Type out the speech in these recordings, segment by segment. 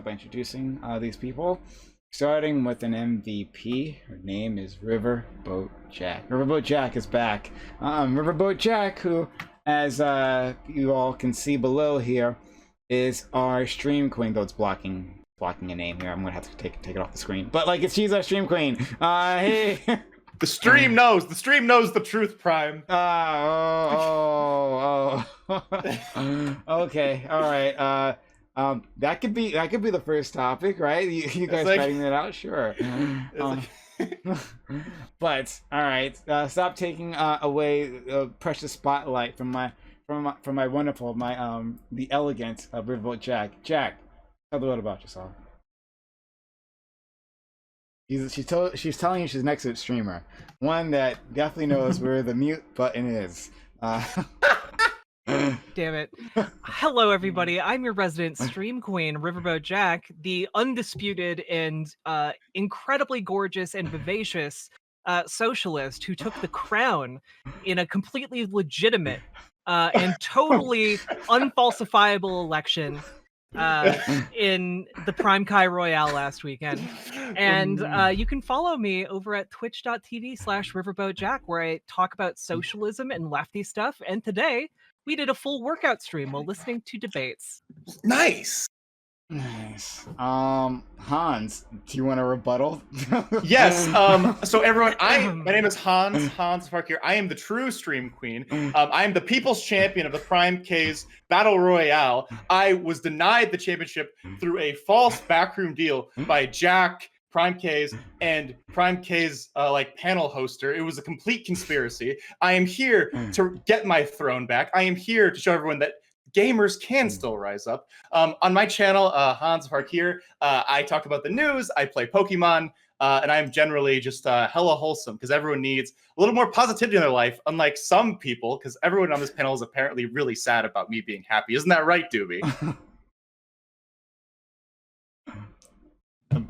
start by introducing these people. Starting with an MVP. Her name is Riverboat Jack. Riverboat Jack is back. Riverboat Jack, who, as you all can see below here, is our stream queen. Though it's blocking a name here. I'm gonna have to take it off the screen. But like, she's our stream queen. Hey. The stream knows. The stream knows the truth, Prime. Okay. All right. That could be the first topic, right? You guys fighting that out, sure. But all right, stop taking away precious spotlight from my wonderful, the elegant Riverboat Jack. Jack, tell the world about yourself. She's telling you she's next to a streamer, one that definitely knows where the mute button is. Damn it. Hello, everybody. I'm your resident stream queen, Riverboat Jack, the undisputed and incredibly gorgeous and vivacious socialist who took the crown in a completely legitimate and totally unfalsifiable election in the PrimeCayes Royale last weekend. And you can follow me over at twitch.tv/riverboatjack, where I talk about socialism and lefty stuff. And today we did a full workout stream while listening to debates. Nice. Hans, do you want a rebuttal? Yes. So everyone, my name is Hans Park here. I am the true stream queen. I am the people's champion of the PrimeCayes Battle Royale. I was denied the championship through a false backroom deal by Jack, PrimeCayes, and PrimeCayes panel hoster. It was a complete conspiracy. I am here to get my throne back. I am here to show everyone that gamers can still rise up. On my channel, Hans Park here, I talk about the news, I play Pokemon, and I'm generally just hella wholesome because everyone needs a little more positivity in their life, unlike some people, because everyone on this panel is apparently really sad about me being happy. Isn't that right, Dooby?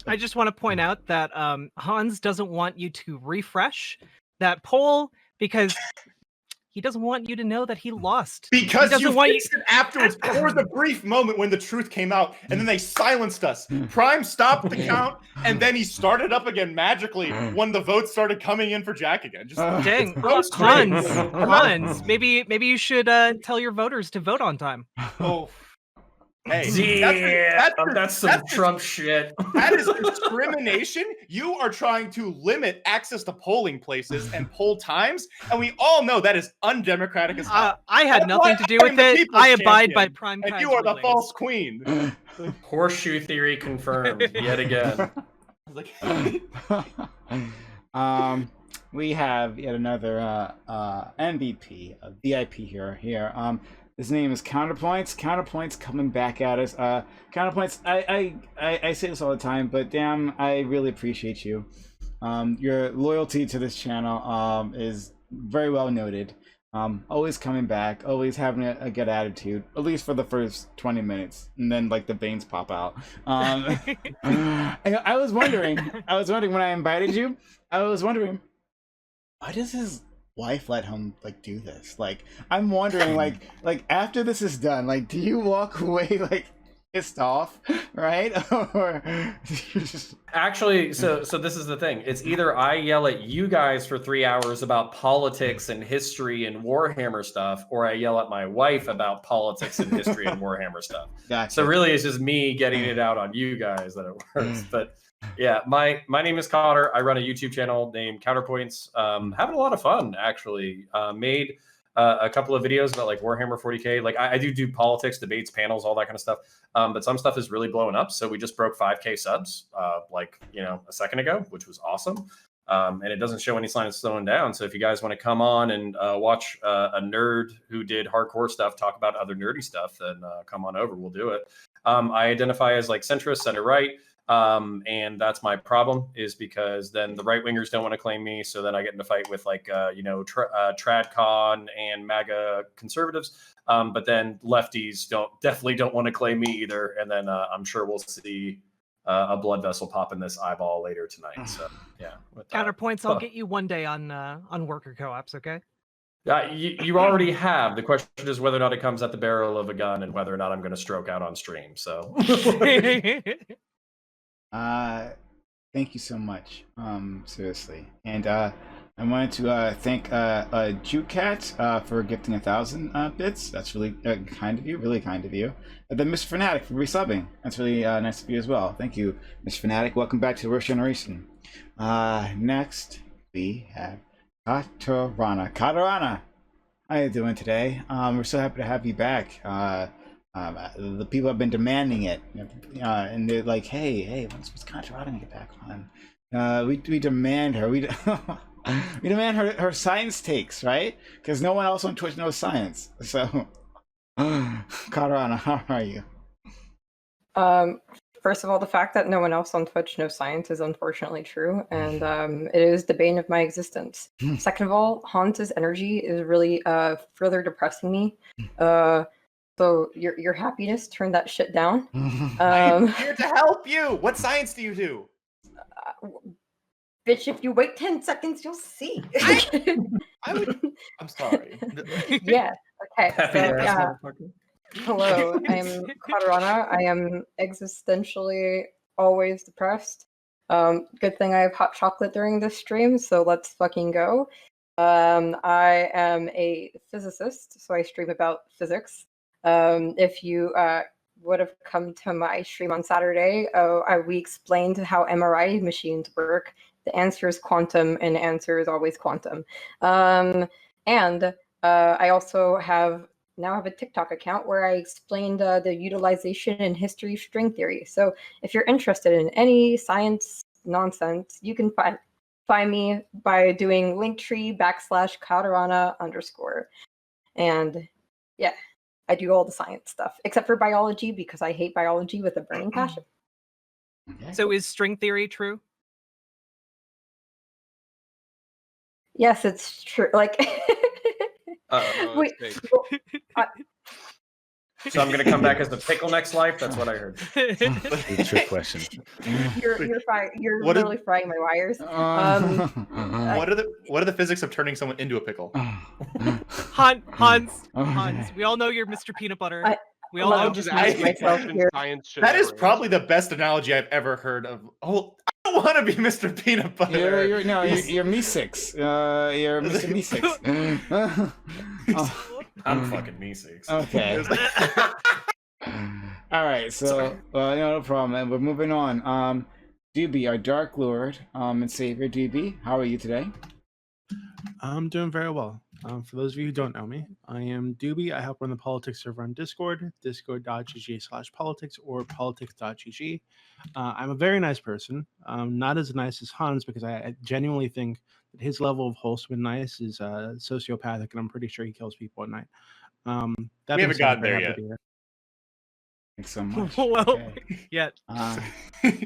I just want to point out that Hans doesn't want you to refresh that poll because he doesn't want you to know that he lost. Because you fixed it afterwards. There was a brief moment when the truth came out, and then they silenced us. Prime stopped the count, and then he started up again magically when the votes started coming in for Jack again. Just dang, Hans, maybe you should tell your voters to vote on time. Oh. Hey, that's some Trump shit. That is discrimination. You are trying to limit access to polling places and poll times, and we all know that is undemocratic as hell. I had nothing to do with it. I abide by PrimeCayes and you are the false queen. Horseshoe theory confirmed yet again. We have yet another MVP, a VIP here. His name is Counterpoints. Counterpoints coming back at us. Counterpoints, I say this all the time, but damn, I really appreciate you. Your loyalty to this channel is very well noted. Always coming back, always having a good attitude, at least for the first 20 minutes, and then like the veins pop out. I was wondering when I invited you, why does his wife let him do this? I'm wondering, like after this is done, do you walk away pissed off, right? Or just... Actually, so this is the thing. It's either I yell at you guys for 3 hours about politics and history and Warhammer stuff, or I yell at my wife about politics and history and Warhammer stuff. Gotcha. So really, it's just me getting it out on you guys that it works. But yeah, my name is Connor. I run a YouTube channel named Counterpoints. Having a lot of fun, actually. Made a couple of videos about Warhammer 40K. I do politics, debates, panels, all that kind of stuff. But some stuff is really blowing up. So we just broke 5K subs a second ago, which was awesome. And it doesn't show any sign of slowing down. So if you guys want to come on and watch a nerd who did hardcore stuff talk about other nerdy stuff, then come on over. We'll do it. I identify as centrist, center right. And that's my problem, is because then the right wingers don't want to claim me. So then I get into fight with TradCon and MAGA conservatives. But then lefties definitely don't want to claim me either. And then I'm sure we'll see a blood vessel pop in this eyeball later tonight. So yeah. Counterpoints, I'll get you one day on worker co-ops, okay? You already have. The question is whether or not it comes at the barrel of a gun and whether or not I'm going to stroke out on stream. So, Thank you so much. Seriously, and I wanted to thank Jucat for gifting 1,000 bits. That's really kind of you, really kind of you. And then Mr. Fanatic for resubbing. That's really nice of you as well. Thank you, Mr. Fanatic. Welcome back to the Worst Generation. Next we have Katarana. Katarana, how are you doing today? We're so happy to have you back. The people have been demanding it, and they're like, "Hey, what's Katarana gonna get back on?" We demand her. We we demand her science takes, right? Because no one else on Twitch knows science. So, Katarana, how are you? First of all, the fact that no one else on Twitch knows science is unfortunately true, and it is the bane of my existence. Second of all, Hans's energy is really further depressing me. So your happiness, turn that shit down. I'm here to help you. What science do you do? Bitch, if you wait 10 seconds, you'll see. I'm sorry. Yeah. Okay. happy So, ass yeah. motherfucker. Hello, I'm Katarana. I am existentially always depressed. Good thing I have hot chocolate during this stream, so let's fucking go. I am a physicist, so I stream about physics. If you would have come to my stream on Saturday, we explained how MRI machines work. The answer is quantum, and the answer is always quantum. And I also now have a TikTok account where I explained the utilization and history of string theory. So if you're interested in any science nonsense, you can find me by doing linktree/Katarana_. And yeah, I do all the science stuff, except for biology, because I hate biology with a burning passion. Okay. So is string theory true? Yes, it's true. Like, wait, So I'm going to come back as the pickle next life. That's what I heard. Good trick question. you're What literally frying my wires. What are the physics of turning someone into a pickle? Hans, we all know you're Mr. Peanut Butter. We all know. Just myself here. That is probably the best analogy I've ever heard of. Oh, I don't want to be Mr. Peanut Butter. You're Meeseeks. You're Mr. Meeseeks. I'm fucking Meeseeks. Okay. All right. So, no problem. And we're moving on. Dooby, our Dark Lord and Savior. Dooby, how are you today? I'm doing very well. For those of you who don't know me, I am Dooby. I help run the politics server on Discord, discord.gg/politics or politics.gg. I'm a very nice person. Not as nice as Hans, because I genuinely think that his level of wholesome and nice is sociopathic, and I'm pretty sure he kills people at night. We haven't gotten there yet. Thanks so much. Well, Okay. yet.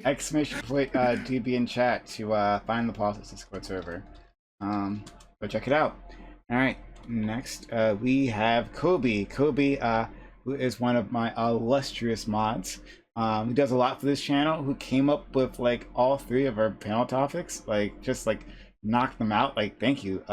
Exclamation point DB in chat to find the politics Discord server. Go check it out. All right, next we have Kobe. Kobe, who is one of my illustrious mods, who does a lot for this channel, who came up with like all 3 of our panel topics, like just like knocked them out. Like, thank you.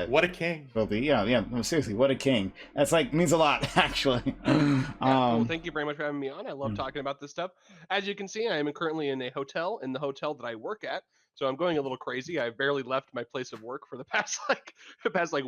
What a king. Kobe. Yeah, no, seriously, what a king. That's like means a lot, actually. Well, thank you very much for having me on. I love talking about this stuff. As you can see, I am currently in a hotel, in the hotel that I work at. So I'm going a little crazy. I've barely left my place of work for the past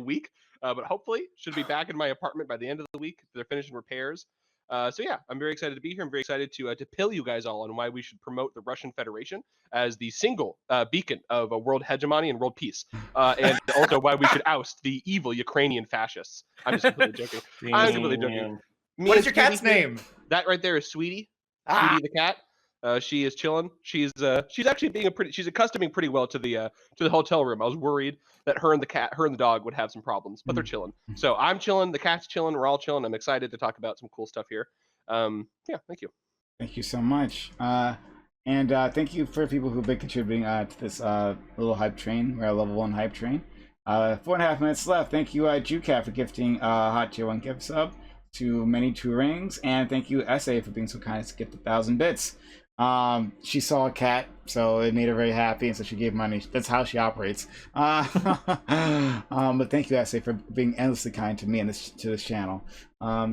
week, but hopefully should be back in my apartment by the end of the week. They're finishing repairs. So yeah, I'm very excited to be here. I'm very excited to pill you guys all on why we should promote the Russian Federation as the single beacon of a world hegemony and world peace, and also why we should oust the evil Ukrainian fascists. I'm just completely joking. I'm completely joking. What is your cat's name? That right there is Sweetie. Sweetie the cat. She is chilling. She's actually she's accustoming pretty well to the hotel room. I was worried that her and the dog would have some problems, but they're chilling. So I'm chilling. The cat's chilling. We're all chilling. I'm excited to talk about some cool stuff here. Yeah, thank you. Thank you so much. And thank you for people who've been contributing to this little hype train. We're a level 1 hype train. 4.5 minutes left. Thank you, Jucat, for gifting Hot Tier 1 gift sub to Many Two Rings. And thank you, SA, for being so kind as to gift 1,000 bits. She saw a cat, so it made her very happy, and so she gave money. That's how she operates. But thank you, Essay, for being endlessly kind to me and to this channel.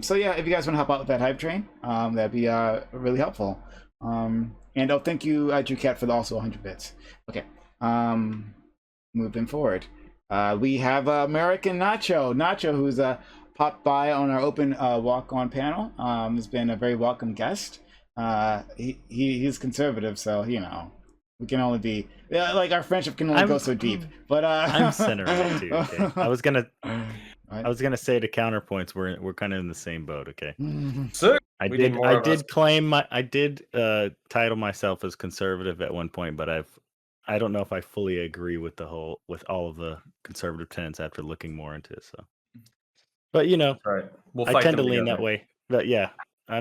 So yeah, if you guys want to help out with that hype train, that'd be really helpful. And oh, thank you, Drew Cat, for the also 100 bits. Okay. Moving forward, we have American Nacho. Nacho, who's popped by on our open walk-on panel. Has been a very welcome guest. He's conservative, so you know we can only be like our friendship can only go so deep. But I'm centering too. Okay? I was gonna say to counterpoints, we're kind of in the same boat. Okay. So I we need did more of us. claim I did title myself as conservative at one point, but I don't know if I fully agree with all of the conservative tenets after looking more into it. So, but you know, Right. We'll I fight tend to them lean together. that way. But yeah, I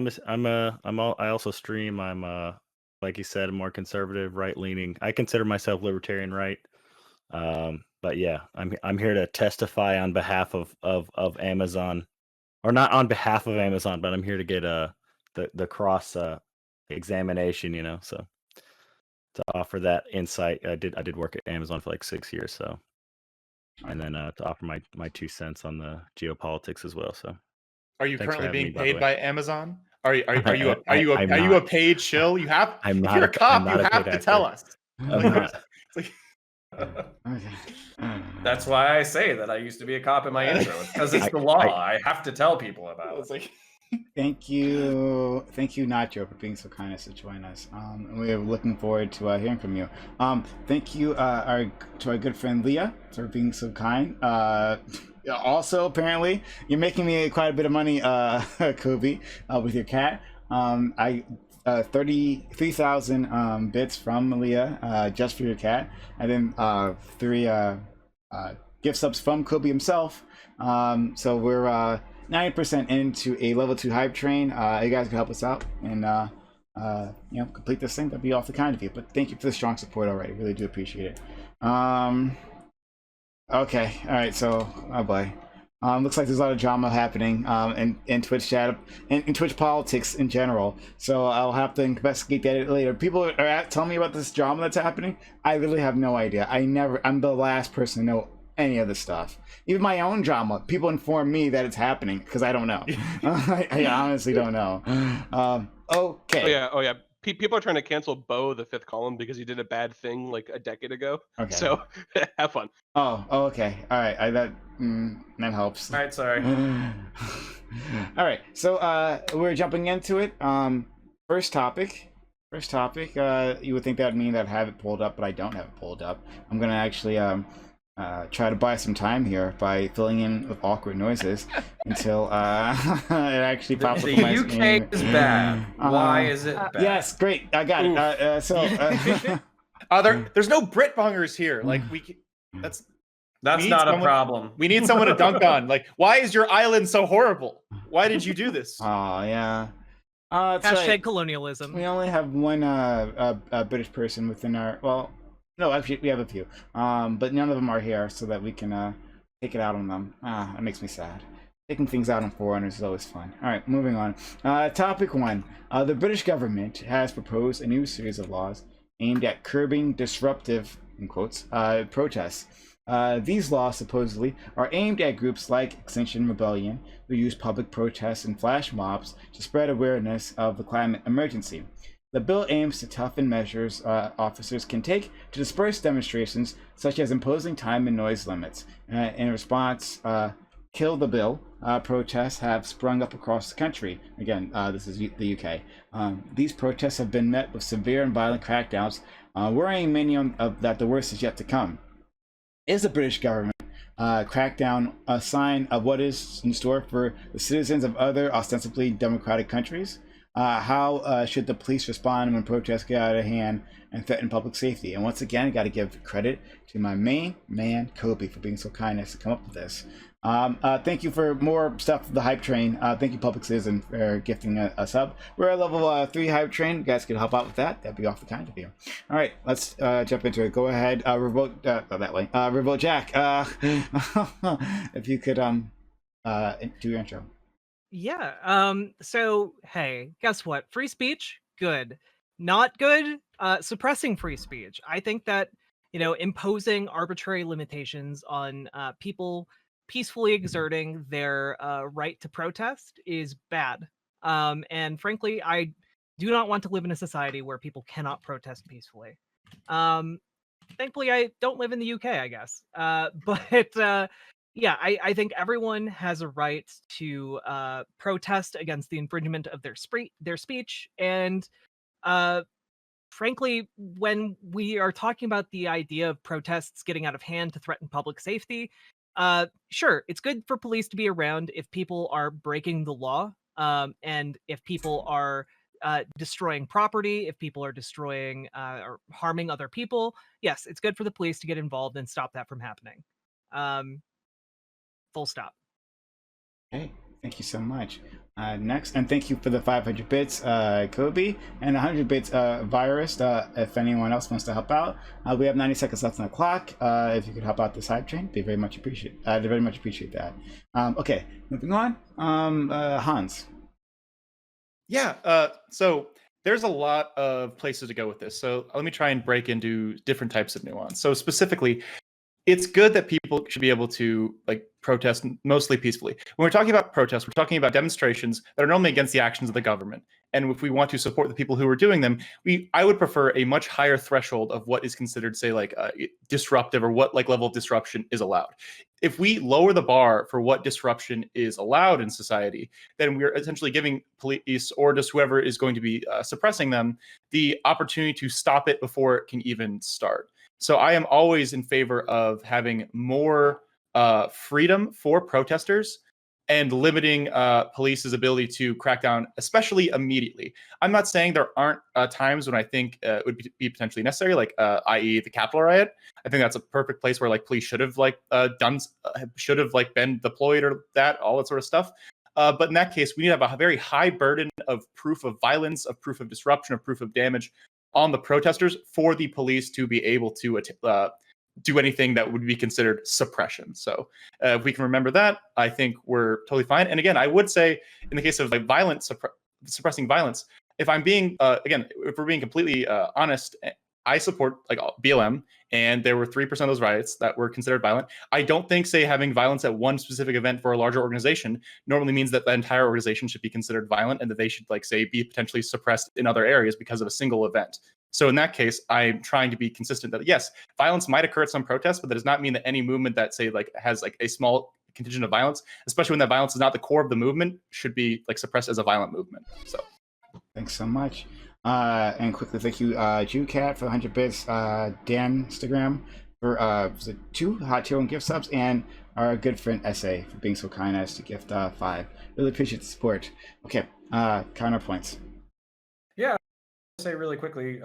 also stream. I'm like you said, more conservative, right leaning. I consider myself libertarian, right? But yeah, I'm here to testify on behalf of Amazon, or not on behalf of Amazon, but I'm here to get the cross examination, you know, so to offer that insight. I did work at Amazon for like 6 years, so, and then to offer my 2 cents on the geopolitics as well. So Are you thanks for currently having me, being by the paid way. by Amazon? Are you I'm a not. paid shill? You have. I'm If not you're a- a cop, I'm you not a have paid to tell actor. us. I'm not. It's like, Okay. That's why I say that I used to be a cop in my intro. It's because it's the law. I have to tell people about it's it. like Thank you, Nacho, for being so kind as to join us. And we are looking forward to hearing from you. Thank you, to our good friend Leah, for being so kind. Also, apparently, you're making me quite a bit of money, Kobe, with your cat. I 33,000 bits from Leah, just for your cat, and then 3 gift subs from Kobe himself. So we're 90% into a level 2 hype train. You guys can help us out and complete this thing. That'd be awfully kind of you. But thank you for the strong support already. Really do appreciate it. Okay, all right. So, oh boy. Looks like there's a lot of drama happening in Twitch chat and in Twitch politics in general. So I'll have to investigate that later. People are telling me about this drama that's happening. I literally have no idea. I'm the last person to know any of this stuff. Even my own drama, people inform me that it's happening because I don't know. I honestly don't know. Okay. Oh yeah. People are trying to cancel Bo, the fifth column, because he did a bad thing like a decade ago. Okay. So have fun. Oh, okay. All right. That helps. All right, sorry. All right. So we're jumping into it. First topic. You would think that would mean that I have it pulled up, but I don't have it pulled up. I'm gonna actually try to buy some time here by filling in with awkward noises until it actually pops up The on my UK screen. is bad. Why is it bad? Yes, great. I got it. there's no Brit bongers here. Like that's That's need not a someone- problem. we need someone to dunk on. Like, why is your island so horrible? Why did you do this? Oh yeah. That's Hashtag right. colonialism. We only have one British person within our. Well, no, actually we have a few. But none of them are here, so that we can take it out on them. That makes me sad. Taking things out on foreigners is always fun. All right, moving on. Topic 1. The British government has proposed a new series of laws aimed at curbing disruptive, in quotes, protests. These laws supposedly are aimed at groups like Extinction Rebellion, who use public protests and flash mobs to spread awareness of the climate emergency. The bill aims to toughen measures officers can take to disperse demonstrations, such as imposing time and noise limits. In response, Kill the Bill protests have sprung up across the country. Again, this is the UK. These protests have been met with severe and violent crackdowns, worrying many that the worst is yet to come. Is the British government crackdown a sign of what is in store for the citizens of other ostensibly democratic countries? How should the police respond when protests get out of hand and threaten public safety? And once again, I got to give credit to my main man, Kobe, for being so kind as to come up with this. Thank you for more stuff for the hype train. Thank you, Public Citizen, for gifting a sub. We're at level 3 hype train. You guys can help out with that. That'd be awfully kind of you. All right, let's jump into it. Go ahead, Revolt that way. Revolt Jack, if you could do your intro. Yeah. So hey, guess what? Free speech, good. not good, suppressing free speech. I think that, imposing arbitrary limitations on people peacefully exerting their right to protest is bad. And frankly, I do not want to live in a society where people cannot protest peacefully. Thankfully, I don't live in the UK, I guess. But yeah, I think everyone has a right to protest against the infringement of their speech. And frankly, when we are talking about the idea of protests getting out of hand to threaten public safety, sure, it's good for police to be around if people are breaking the law, and if people are destroying property, if people are destroying or harming other people. Yes, it's good for the police to get involved and stop that from happening. Um, Full stop. Okay, thank you so much. Next, and thank you for the 500 bits, Kobe, and 100 bits, Virus. If anyone else wants to help out, we have 90 seconds left on the clock. If you could help out this hype train, they very much appreciate. They very much appreciate that. Okay, moving on. Hans. Yeah. So there's a lot of places to go with this. So let me try and break into different types of nuance. So specifically, it's good that people should be able to protest mostly peacefully. When we're talking about protests, we're talking about demonstrations that are normally against the actions of the government. And if we want to support the people who are doing them, I would prefer a much higher threshold of what is considered, say, disruptive, or what level of disruption is allowed. If we lower the bar for what disruption is allowed in society, then we're essentially giving police or just whoever is going to be suppressing them the opportunity to stop it before it can even start. So I am always in favor of having more freedom for protesters and limiting police's ability to crack down, especially immediately. I'm not saying there aren't times when I think it would be potentially necessary, i.e. the Capitol riot. I think that's a perfect place where police should have been deployed, or all that sort of stuff. But in that case, we need to have a very high burden of proof of violence, of proof of disruption, of proof of damage on the protesters for the police to be able to do anything that would be considered suppression. So if we can remember that, I think we're totally fine. And again, I would say in the case of suppressing violence, if I'm being if we're being completely honest, I support BLM, and there were 3% of those riots that were considered violent. I don't think, say, having violence at one specific event for a larger organization normally means that the entire organization should be considered violent, and that they should, say, be potentially suppressed in other areas because of a single event. So in that case, I'm trying to be consistent that, yes, violence might occur at some protests, but that does not mean that any movement that, say, has a small contingent of violence, especially when that violence is not the core of the movement, should be suppressed as a violent movement. So thanks so much. And quickly, thank you, JewCat, for 100 bits, Dan Instagram for 2 hot tier and gift subs, and our good friend SA for being so kind as to gift 5. Really appreciate the support. Okay, counterpoints. Yeah, I'll say really quickly,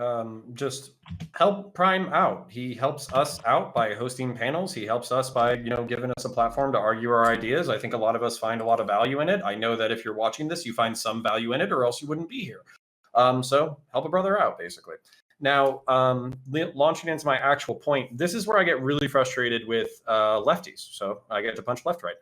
just help Prime out. He helps us out by hosting panels. He helps us by giving us a platform to argue our ideas. I think a lot of us find a lot of value in it. I know that if you're watching this, you find some value in it, or else you wouldn't be here. So help a brother out, basically. Now, launching into my actual point, this is where I get really frustrated with lefties. So I get to punch left right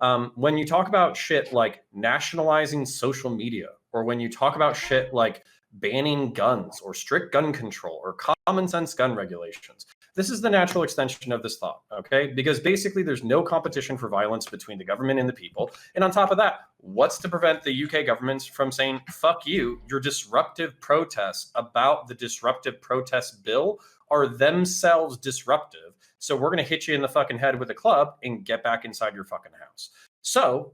now. When you talk about shit like nationalizing social media, or when you talk about shit like banning guns or strict gun control or common sense gun regulations, this is the natural extension of this thought, okay? Because basically there's no competition for violence between the government and the people. And on top of that, what's to prevent the UK government from saying, fuck you, your disruptive protests about the disruptive protest bill are themselves disruptive. So we're going to hit you in the fucking head with a club and get back inside your fucking house. So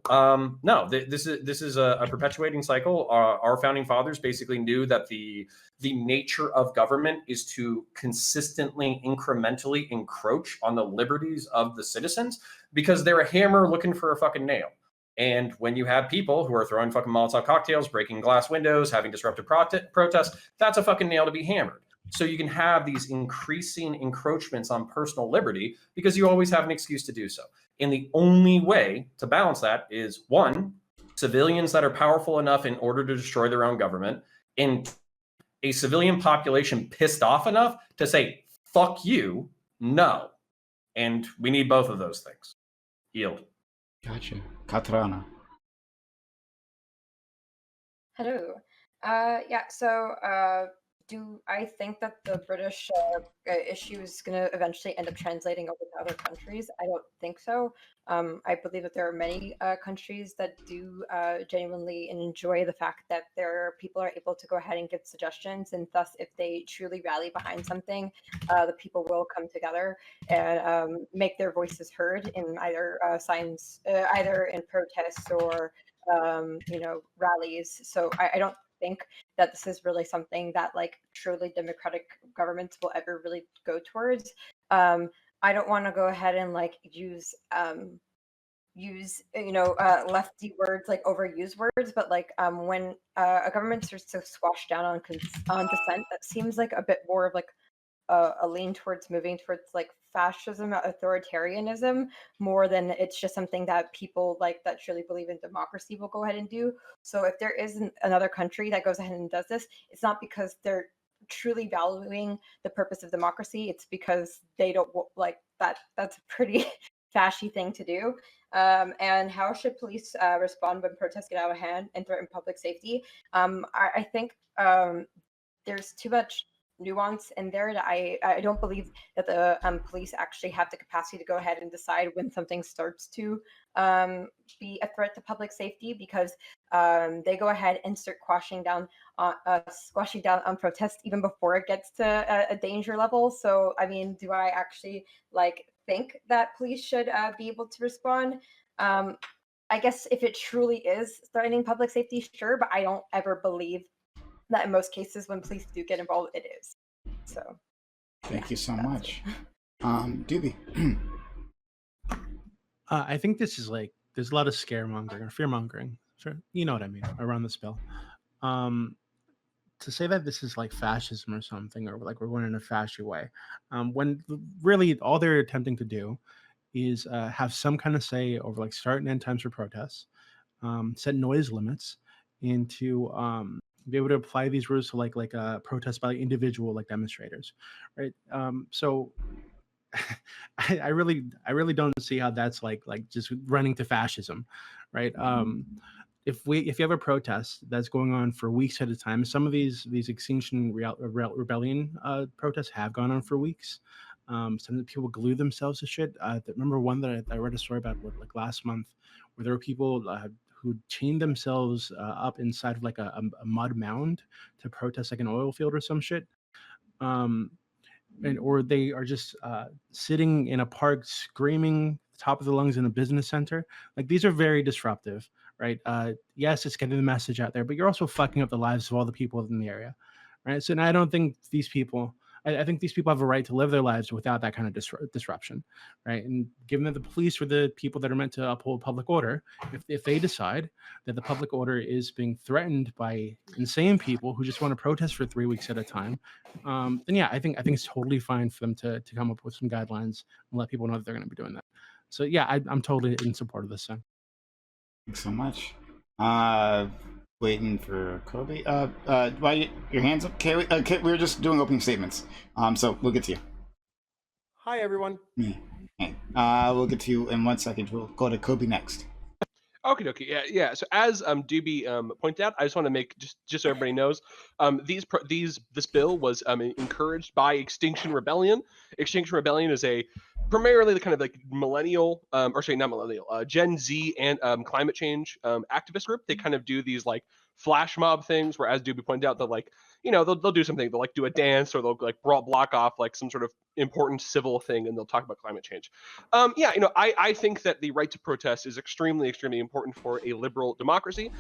no, this is a perpetuating cycle. Our founding fathers basically knew that the nature of government is to consistently, incrementally encroach on the liberties of the citizens, because they're a hammer looking for a fucking nail. And when you have people who are throwing fucking Molotov cocktails, breaking glass windows, having disruptive protests, that's a fucking nail to be hammered. So you can have these increasing encroachments on personal liberty because you always have an excuse to do so. And the only way to balance that is, 1, civilians that are powerful enough in order to destroy their own government, and a civilian population pissed off enough to say, fuck you, no. And we need both of those things. Yield. Gotcha. Katrana. Hello. Yeah, so do I think that the British issue is going to eventually end up translating over to other countries? I don't think so. I believe that there are many countries that do genuinely enjoy the fact that their people are able to go ahead and give suggestions, and thus, if they truly rally behind something, the people will come together and make their voices heard in either either in protests or rallies. So I don't think that this is really something that like truly democratic governments will ever really go towards. I don't want to go ahead and like use lefty words, like overuse words, but like when a government starts to squash down on dissent, that seems like a bit more of like a lean towards moving towards like fascism, authoritarianism, more than it's just something that people like that truly believe in democracy will go ahead and do. So if there is another country that goes ahead and does this, it's not because they're truly valuing the purpose of democracy. It's because they don't like that. That's a pretty fashy thing to do. And how should police respond when protests get out of hand and threaten public safety? I think there's too much nuance in there that I don't believe that the police actually have the capacity to go ahead and decide when something starts to be a threat to public safety, because they go ahead and start squashing down on protests even before it gets to a danger level. So I mean, do I actually like think that police should be able to respond? I guess if it truly is threatening public safety, sure, but I don't ever believe that in most cases when police do get involved, it is. So Thank you so much. Dooby. I think this is like there's a lot of scaremongering or fear mongering. Sure, you know what I mean around this bill. To say that this is like fascism or something, or like we're going in a fascist way, when really all they're attempting to do is have some kind of say over like start and end times for protests, set noise limits, and to be able to apply these rules to like protests by individual like demonstrators, right? So I really don't see how that's like just running to fascism, right? If you have a protest that's going on for weeks at a time, some of these Extinction Rebellion protests have gone on for weeks. Some of the people glue themselves to shit. Remember one that I read a story about like last month, where there were people who chained themselves up inside of like a mud mound to protest like an oil field or some shit. Or they are just sitting in a park screaming top of the lungs in a business center. Like these are very disruptive, right? Yes, it's getting the message out there, but you're also fucking up the lives of all the people in the area, right? So, and I don't think these people. I think these people have a right to live their lives without that kind of disruption, right? And given that the police are the people that are meant to uphold public order, if they decide that the public order is being threatened by insane people who just want to protest for 3 weeks at a time, then yeah, I think it's totally fine for them to come up with some guidelines and let people know that they're going to be doing that. So yeah, I'm totally in support of this thing. Thanks so much. Waiting for Kobe. Why your hands up? Okay, we were just doing opening statements. So we'll get to you. Hi, everyone. Okay. We'll get to you in 1 second. We'll go to Kobe next. Okay. Yeah. So as Dooby pointed out, I just want to make just so everybody knows, this bill was encouraged by Extinction Rebellion. Extinction Rebellion is primarily the kind of like millennial, not millennial, Gen Z and climate change activist group. They kind of do these like flash mob things where, as Dooby pointed out, they'll like, they'll do something. They'll like do a dance, or they'll like block off like some sort of important civil thing, and they'll talk about climate change. I think that the right to protest is extremely, extremely important for a liberal democracy.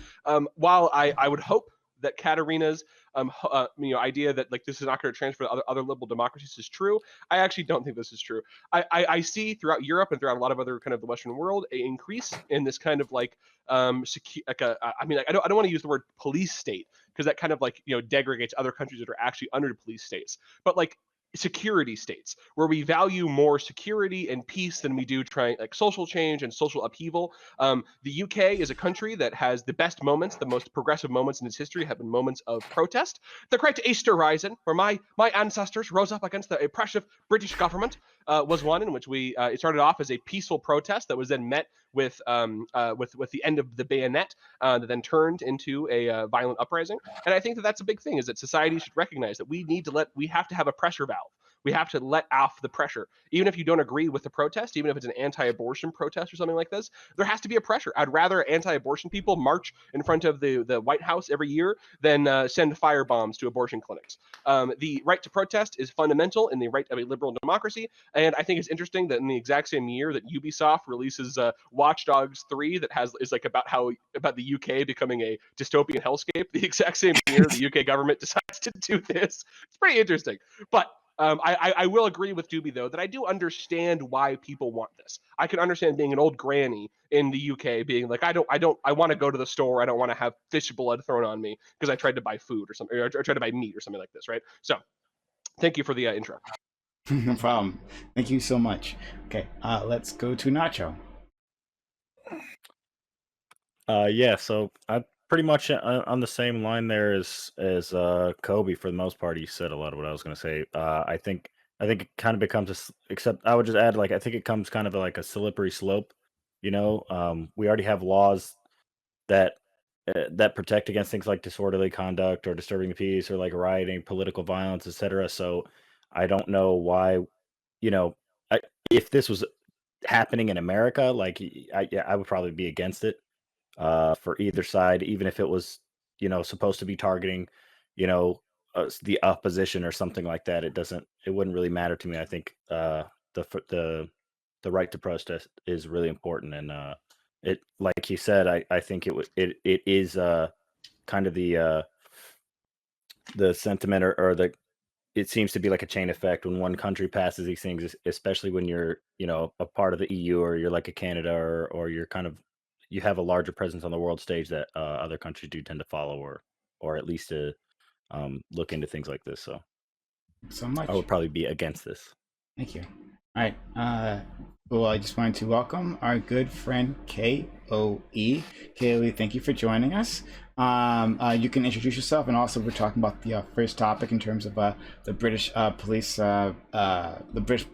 While I would hope that Katarina's idea that like this is not going to transfer to other liberal democracies is true, I actually don't think this is true. I see throughout Europe and throughout a lot of other kind of the Western world an increase in this kind of like I don't want to use the word police state, because that kind of like degrades other countries that are actually under police states, but like security states where we value more security and peace than we do trying like social change and social upheaval. The UK is a country that has the best moments, the most progressive moments in its history have been moments of protest. The Great Easter Rising, where my ancestors rose up against the oppressive British government, was one in which it started off as a peaceful protest that was then met with the end of the bayonet that then turned into a violent uprising. And I think that that's a big thing, is that society should recognize that we have to have a pressure valve. We have to let off the pressure. Even if you don't agree with the protest, even if it's an anti-abortion protest or something like this, there has to be a pressure. I'd rather anti-abortion people march in front of the White House every year than send firebombs to abortion clinics. The right to protest is fundamental in the right of a liberal democracy, and I think it's interesting that in the exact same year that Ubisoft releases Watch Dogs 3, that is like about the UK becoming a dystopian hellscape, the exact same year the UK government decides to do this. It's pretty interesting. But I will agree with Dooby, though, that I do understand why people want this. I can understand being an old granny in the UK being like, I want to go to the store. I don't want to have fish blood thrown on me because I tried to buy food or something, or I tried to buy meat or something like this, right? So thank you for the intro. No problem. Thank you so much. Okay, let's go to Nacho. Yeah, so I pretty much on the same line there as Kobe for the most part. He said a lot of what I was going to say. I think it kind of becomes except I would just add, like, I think it comes kind of like a slippery slope. We already have laws that that protect against things like disorderly conduct or disturbing the peace or like rioting, political violence, etc. So I don't know why, you know, if this was happening in America, like I would probably be against it for either side, even if it was, supposed to be targeting, the opposition or something like that. It wouldn't really matter to me. I think the right to protest is really important, and it, like he said, I think it is kind of the sentiment or the it seems to be like a chain effect when one country passes these things, especially when you're, a part of the EU or you're like a Canada or you're kind of you have a larger presence on the world stage that other countries do tend to follow or at least to look into things like this. So So much. I would probably be against this. Thank you. All right. Well, I just wanted to welcome our good friend KOE. KOE, thank you for joining us. You can introduce yourself, and also we're talking about the first topic in terms of the British police, the British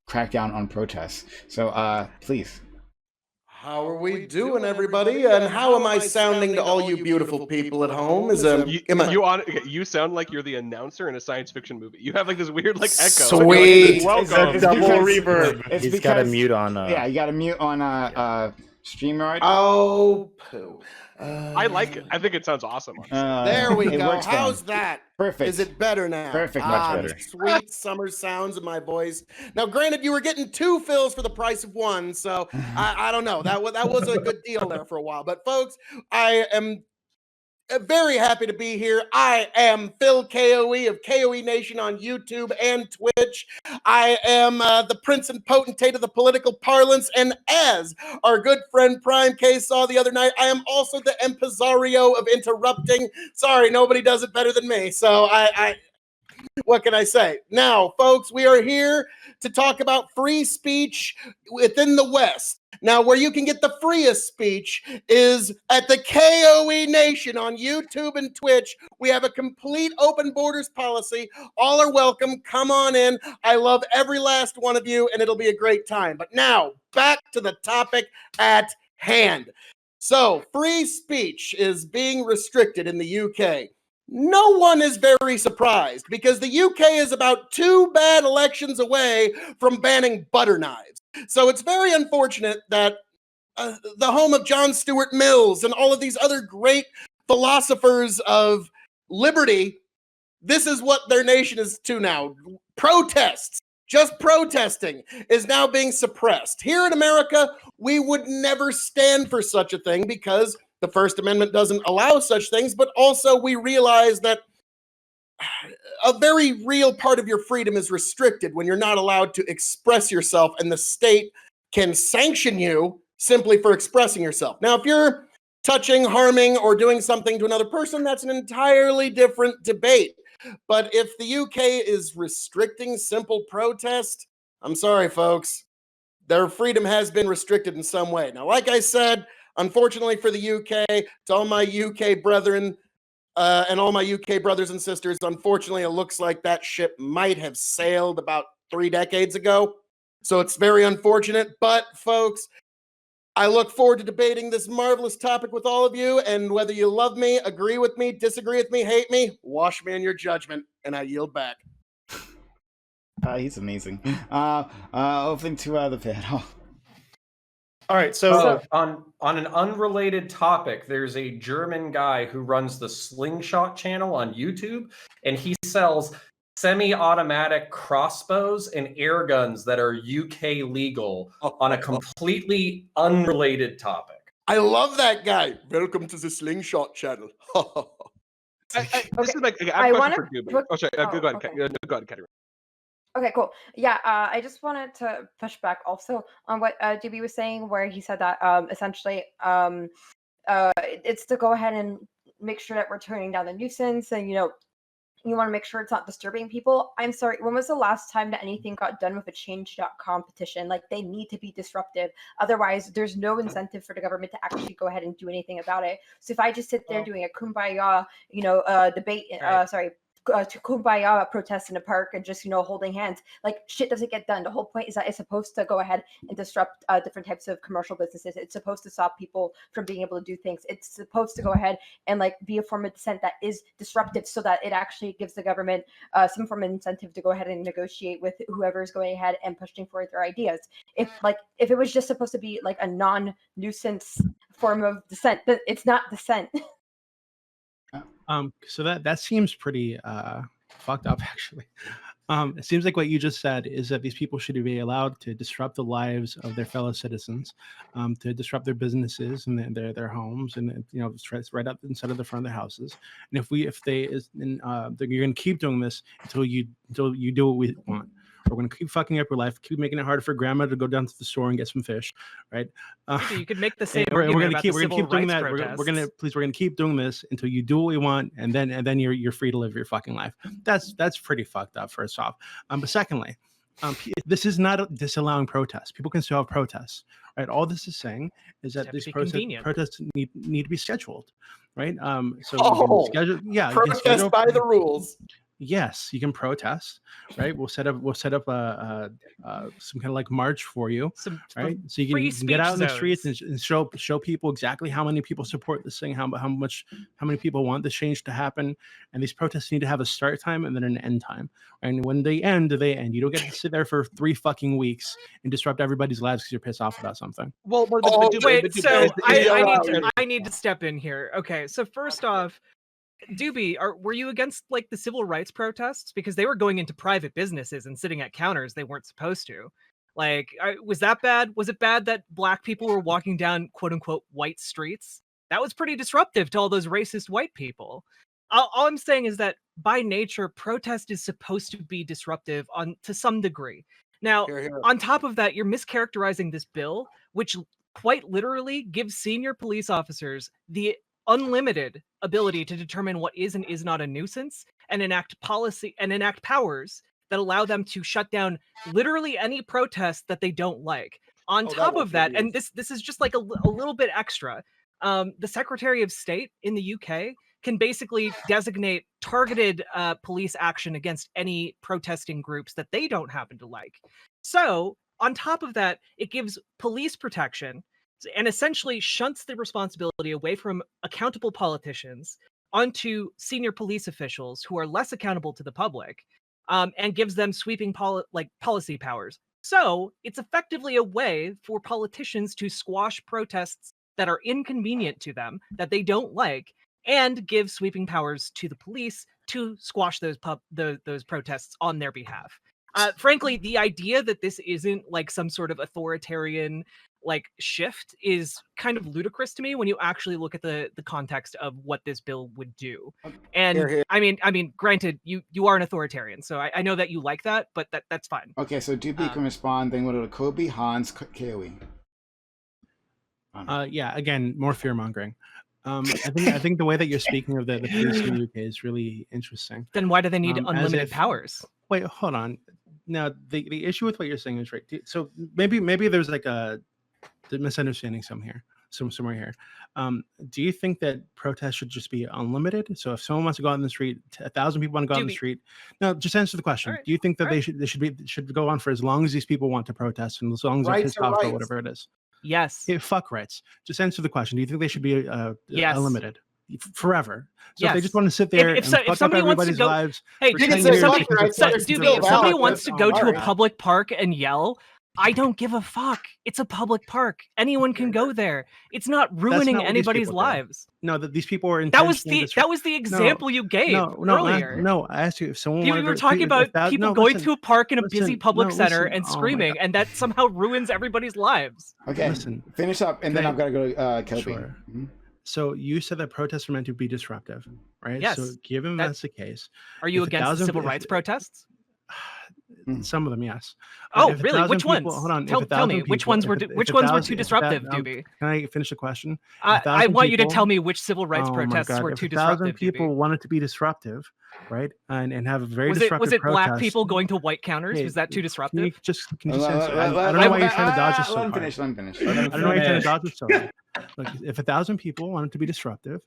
crackdown on protests. So please. How are we doing, everybody? And how am I sounding to all you beautiful people at home? You sound like you're the announcer in a science fiction movie. You have like this weird like echo. Sweet. Welcome. Double reverb. He's got to mute on. Yeah, you got to mute on StreamYard. Oh, poo. I like it. I think it sounds awesome. There we it go. works How's then. that? Perfect. Is it better now? Perfect, much better. Sweet summer sounds of my voice. Now, granted, you were getting 2 fills for the price of 1, so I don't know. That was a good deal there for a while. But folks, I am very happy to be here. I am Phil KOE of KOE Nation on YouTube and Twitch. I am the prince and potentate of the political parlance, and as our good friend PrimeCayes saw the other night, I am also the impresario of interrupting. Sorry, nobody does it better than me, so I what can I say? Now, folks, we are here to talk about free speech within the West. Now, where you can get the freest speech is at the KOE Nation on YouTube and Twitch. We have a complete open borders policy. All are welcome. Come on in. I love every last one of you, and it'll be a great time. But now, back to the topic at hand. So, free speech is being restricted in the UK. No one is very surprised because the UK is about 2 bad elections away from banning butter knives. So it's very unfortunate that the home of John Stuart Mills and all of these other great philosophers of liberty, this is what their nation is to now. Protests, just protesting, is now being suppressed. Here in America, we would never stand for such a thing because the First Amendment doesn't allow such things, but also we realize that a very real part of your freedom is restricted when you're not allowed to express yourself, and the state can sanction you simply for expressing yourself. Now, if you're touching, harming, or doing something to another person, that's an entirely different debate. But if the UK is restricting simple protest, I'm sorry, folks, their freedom has been restricted in some way. Now, like I said, unfortunately for the UK, to all my UK brethren and all my UK brothers and sisters, unfortunately, it looks like that ship might have sailed about 3 decades ago. So it's very unfortunate. But, folks, I look forward to debating this marvelous topic with all of you. And whether you love me, agree with me, disagree with me, hate me, wash me in your judgment. And I yield back. He's amazing. Open to the panel. All right, so on an unrelated topic, there's a German guy who runs the Slingshot channel on YouTube, and he sells semi-automatic crossbows and air guns that are UK legal on a completely unrelated topic. I love that guy. Welcome to the Slingshot channel. This is like I I wanna for Dooby. put- Oh, sorry. Go ahead. okay. Go ahead, Katie. Okay, cool. Yeah, I just wanted to push back also on what Dooby was saying, where he said that essentially it's to go ahead and make sure that we're turning down the nuisance, and you want to make sure it's not disturbing people. I'm sorry, when was the last time that anything got done with a change.com petition? Like, they need to be disruptive. Otherwise, there's no incentive for the government to actually go ahead and do anything about it. So if I just sit there doing a kumbaya, debate, to kumbaya protest in a park and just holding hands, like, shit doesn't get done. The whole point is that it's supposed to go ahead and disrupt different types of commercial businesses. It's supposed to stop people from being able to do things. It's supposed to go ahead and be a form of dissent that is disruptive, so that it actually gives the government some form of incentive to go ahead and negotiate with whoever is going ahead and pushing forward their ideas. If it was just supposed to be like a non-nuisance form of dissent, but it's not dissent. So that seems pretty fucked up, actually. It seems like what you just said is that these people should be allowed to disrupt the lives of their fellow citizens, to disrupt their businesses and their homes, and it's right up inside of the front of their houses. And you're going to keep doing this until you do what we want. We're going to keep fucking up your life, keep making it harder for grandma to go down to the store and get some fish, right? You could make the same. We're going to keep doing that. We're We're going to keep doing this until you do what we want, and then you're free to live your fucking life. That's pretty fucked up. First off, but secondly, this is not disallowing protests. People can still have protests, right? All this is saying is that these protests need to be scheduled, right? So schedule, protest by the rules. Yes, you can protest, right? We'll set up some kind of like march for you, right? So you can get out in the streets and show people exactly how many people support this thing, how many people want this change to happen, and these protests need to have a start time and then an end time. And when they end, they end. You don't get to sit there for 3 fucking weeks and disrupt everybody's lives because you're pissed off about something. Well, wait. So I need to step in here. Okay, so first off, Dooby, were you against like the civil rights protests? Because they were going into private businesses and sitting at counters they weren't supposed to. Like, was that bad? Was it bad that black people were walking down quote unquote white streets? That was pretty disruptive to all those racist white people. All I'm saying is that by nature, protest is supposed to be disruptive to some degree. Now, on top of that, you're mischaracterizing this bill, which quite literally gives senior police officers the unlimited ability to determine what is and is not a nuisance, and enact policy and enact powers that allow them to shut down literally any protest that they don't like. On top of that, and this is just like a little bit extra, the Secretary of State in the UK can basically designate targeted police action against any protesting groups that they don't happen to like. So on top of that, it gives police protection and essentially shunts the responsibility away from accountable politicians onto senior police officials who are less accountable to the public, and gives them sweeping policy powers. So it's effectively a way for politicians to squash protests that are inconvenient to them, that they don't like, and give sweeping powers to the police to squash those protests on their behalf. Frankly, the idea that this isn't like some sort of authoritarian shift is kind of ludicrous to me when you actually look at the context of what this bill would do. And I mean, granted, you are an authoritarian, so I know that you like that, but that's fine. Okay, so Dooby can respond. Then we'll go to Kobe, Hans, Koe. Yeah, again, more fear mongering. I think the way that you're speaking of the police in the UK is really interesting. Then why do they need unlimited powers? Wait, hold on. Now the issue with what you're saying is right. So maybe there's like a misunderstanding somewhere here. Do you think that protests should just be unlimited? So if someone wants to go out in the street, 1,000 people want to go out in the street. No, just answer the question. Right. Do you think that they should go on for as long as these people want to protest and as long as they're pissed off or whatever it is? Yes. Fuck rights. Just answer the question. Do you think they should be Yes. unlimited forever? So if Yes. they just want to sit there and fuck up somebody wants to everybody's go, lives, hey, for You can 10 say years fuck because rights, it's but they're fucking Dooby, still if somebody valid. wants to go to a Alright. public park and yell, I don't give a fuck. It's a public park. Anyone can go there. It's not ruining not what these anybody's people did. lives. No, that these people were That was intentionally the that was the example you gave earlier. I asked you if someone You wanted were to talking about people going to a park in a busy listen, public no, center listen. and Oh my screaming, God. and that somehow ruins everybody's lives. Okay, Listen, finish up, and can then I- I'm gonna go to Kobe. Sure. Mhm. So you said that protests are meant to be disruptive, right? Yes, So given that- that's the case, Are you if against the 1,000 civil if- rights protests? some of them, yes. Oh, If really? 1,000 Which ones? people- Hold on. Tell if 1,000 me, which people- ones if were a- if which a ones were 1,000 too if a disruptive, thou- Dooby? Can I finish the question? I 1,000 want you to people- tell me which civil rights Oh my protests God, were if too 1,000 disruptive. people Dooby. wanted to be disruptive, right, and have a very Was disruptive it black protest, people going to white counters? Hey, Was that too Can you disruptive? just answer? Let- I let- don't know why you're let- trying to dodge this so Let him hard. finish. Let him finish. I don't know why you're trying to Finish. dodge this so hard. Look, if 1,000 people wanted to be disruptive,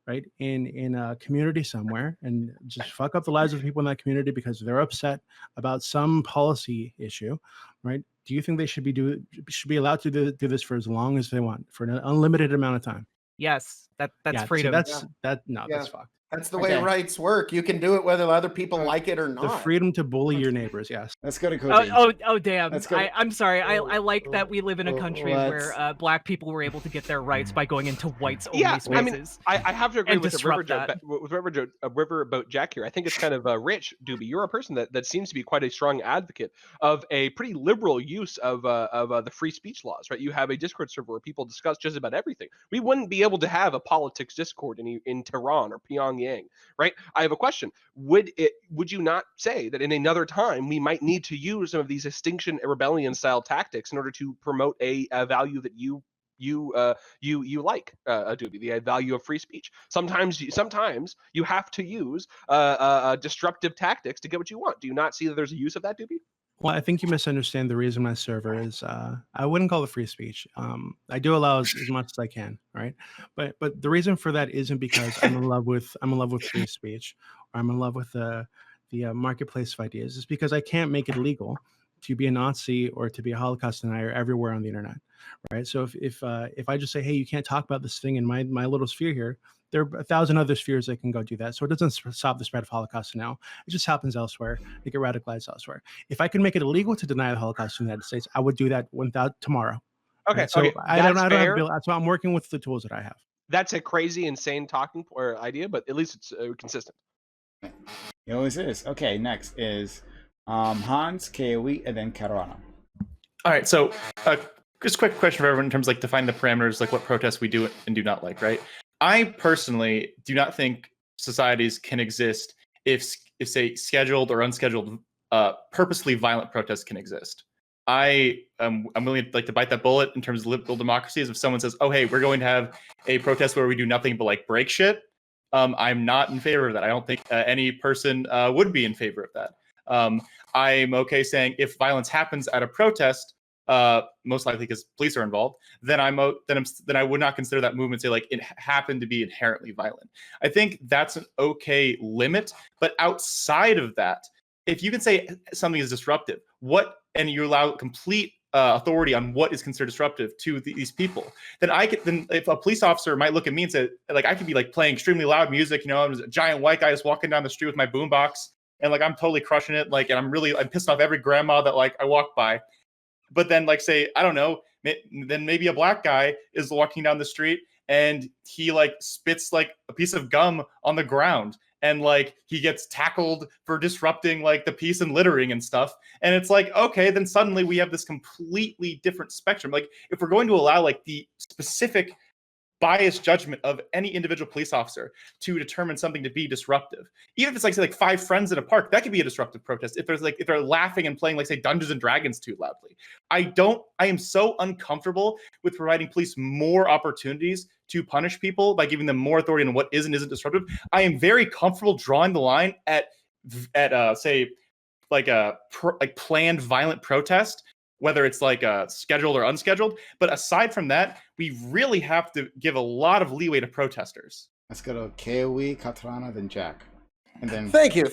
right, in a community somewhere, and just fuck up the lives of the people in that community because they're upset about some policy issue, right? Do you think they should be allowed to do this for as long as they want, for an unlimited amount of time? Yes, that's Yeah, freedom. So Yeah. that's fucked. That's the way Okay. rights work. You can do it whether other people like it or The not. freedom to bully your neighbors, yes. Let's go to Kobe. Oh, damn! Let's go. I'm sorry. I like that we live in a country Let's- where black people were able to get their rights by going into whites only Yeah, I mean, spaces. I have to agree And with the disrupt that. Riverboat Jack here. I think it's kind of rich, Dooby. You're a person that seems to be quite a strong advocate of a pretty liberal use of the free speech laws, right? You have a Discord server where people discuss just about everything. We wouldn't be able to have a politics Discord in Tehran or Pyongyang, right? I have a question. Would you not say that in another time we might need to use some of these Extinction Rebellion style tactics in order to promote a value that you like, Dooby, the value of free speech? Sometimes you have to use disruptive tactics to get what you want. Do you not see that there's a use of that, Dooby? Well, I think you misunderstand the reason my server is. I wouldn't call it free speech. I do allow as much as I can, right? But the reason for that isn't because I'm in love with free speech, or I'm in love with the marketplace of ideas. It's because I can't make it legal to be a Nazi or to be a Holocaust denier everywhere on the internet, right? So if I just say, hey, you can't talk about this thing in my little sphere here, there are 1,000 other spheres that can go do that. So it doesn't stop the spread of Holocaust now. It just happens elsewhere. They get radicalized elsewhere. If I could make it illegal to deny the Holocaust in the United States, I would do that tomorrow. Okay, Right? So okay, I don't that's have fair. so I'm working with the tools that I have. That's a crazy, insane talking or idea, but at least it's consistent. It always is. Okay, next is Hans, KOE, and then Caruana. All right, so just a quick question for everyone in terms of like define the parameters, like what protests we do and do not like, right? I personally do not think societies can exist if say scheduled or unscheduled, purposely violent protests can exist. I'm willing to bite that bullet in terms of liberal democracies. If someone says, "Oh, hey, we're going to have a protest where we do nothing but like break shit," I'm not in favor of that. I don't think any person would be in favor of that. I'm okay saying if violence happens at a protest, most likely because police are involved, then I would not consider that movement say like it happened to be inherently violent. I think that's an okay limit, but outside of that, if you can say something is disruptive, and you allow complete authority on what is considered disruptive to these people, then if a police officer might look at me and say, like, I could be like playing extremely loud music, I'm a giant white guy just walking down the street with my boombox, and like I'm totally crushing it, like, and I'm pissed off every grandma that like I walk by. But then, like, say, I don't know, then maybe a black guy is walking down the street and he like spits like a piece of gum on the ground, and like he gets tackled for disrupting like the peace and littering and stuff. And it's like, okay, then suddenly we have this completely different spectrum. Like, if we're going to allow like the specific biased judgment of any individual police officer to determine something to be disruptive, even if it's like, say, like 5 friends at a park, that could be a disruptive protest. If they're laughing and playing like, say, Dungeons and Dragons too loudly. I am so uncomfortable with providing police more opportunities to punish people by giving them more authority on what is and isn't disruptive. I am very comfortable drawing the line at say like a planned violent protest, whether it's like scheduled or unscheduled. But aside from that, we really have to give a lot of leeway to protesters. Let's go to KOE, Katrana, then Jack. And then Thank you.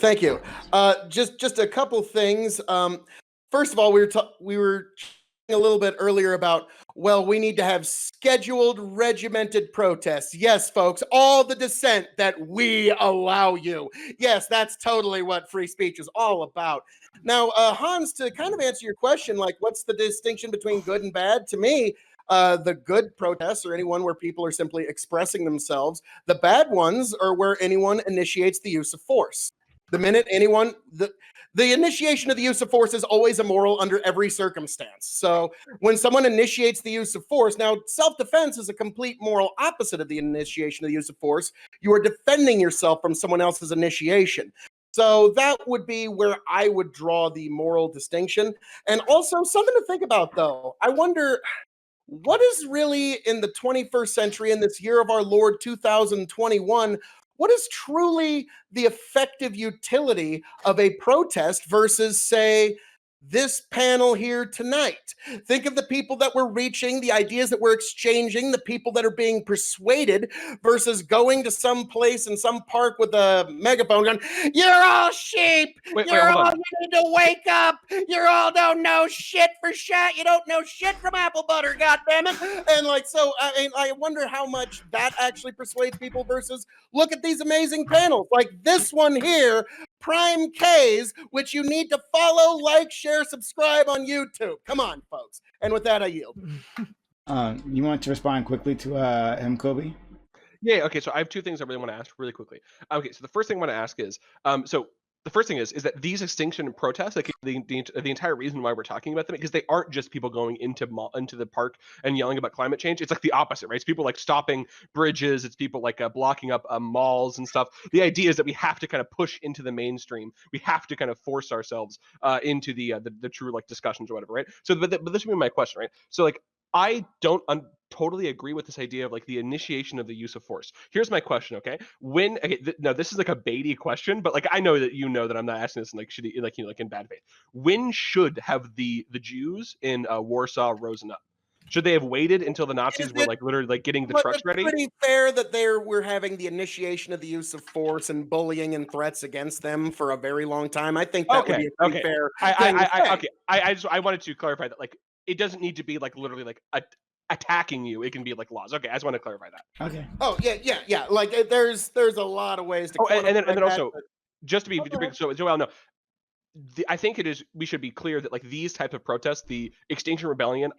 Just a couple things. First of all, we were a little bit earlier about, well, we need to have scheduled, regimented protests. Yes, folks, all the dissent that we allow you. Yes, that's totally what free speech is all about. Now, Hans, to kind of answer your question, like, what's the distinction between good and bad? To me, the good protests are anyone where people are simply expressing themselves. The bad ones are where anyone initiates the use of force. The minute anyone, the initiation of the use of force is always immoral under every circumstance. So when someone initiates the use of force, now self-defense is a complete moral opposite of the initiation of the use of force. You are defending yourself from someone else's initiation. So that would be where I would draw the moral distinction. And also something to think about, though. I wonder, what is really in the 21st century, in this year of our Lord 2021, what is truly the effective utility of a protest versus, say, this panel here tonight? Think of the people that we're reaching, the ideas that we're exchanging, the people that are being persuaded versus going to some place in some park with a megaphone going, "You're all sheep. You're all, you need to wake up. You all don't know shit for shit. You don't know shit from apple butter, goddammit." And like, so I wonder how much that actually persuades people versus look at these amazing panels like this one here, PrimeCayes, which you need to follow, like, share, subscribe on YouTube. Come on, folks. And with that, I yield. You want to respond quickly to M. Kobe? Yeah. Okay. So I have two things I really want to ask really quickly. Okay. So the first thing I want to ask is, so the first thing is that these extinction protests, like the entire reason why we're talking about them, because they aren't just people going into the park and yelling about climate change. It's like the opposite, right? It's people like stopping bridges. It's people like blocking up malls and stuff. The idea is that we have to kind of push into the mainstream. We have to kind of force ourselves into the true like discussions or whatever, right? So, but this would be my question, right? So like, I don't totally agree with this idea of like the initiation of the use of force. Here's my question, okay? Now this is like a baity question, but like I know that you know that I'm not asking this in like shitty, like, you know, like in bad faith. When should have the Jews in Warsaw risen up? Should they have waited until the Nazis were like literally like getting the trucks ready? Pretty fair that we're having the initiation of the use of force and bullying and threats against them for a very long time. I think that would be a pretty fair thing to say. I wanted to clarify that like it doesn't need to be like literally like attacking you. It can be like laws. Okay, I just want to clarify that. Okay. Oh yeah. Like there's a lot of ways to. And then also, just to be so Joel, no. I think we should be clear that like these type of protests, the Extinction Rebellion,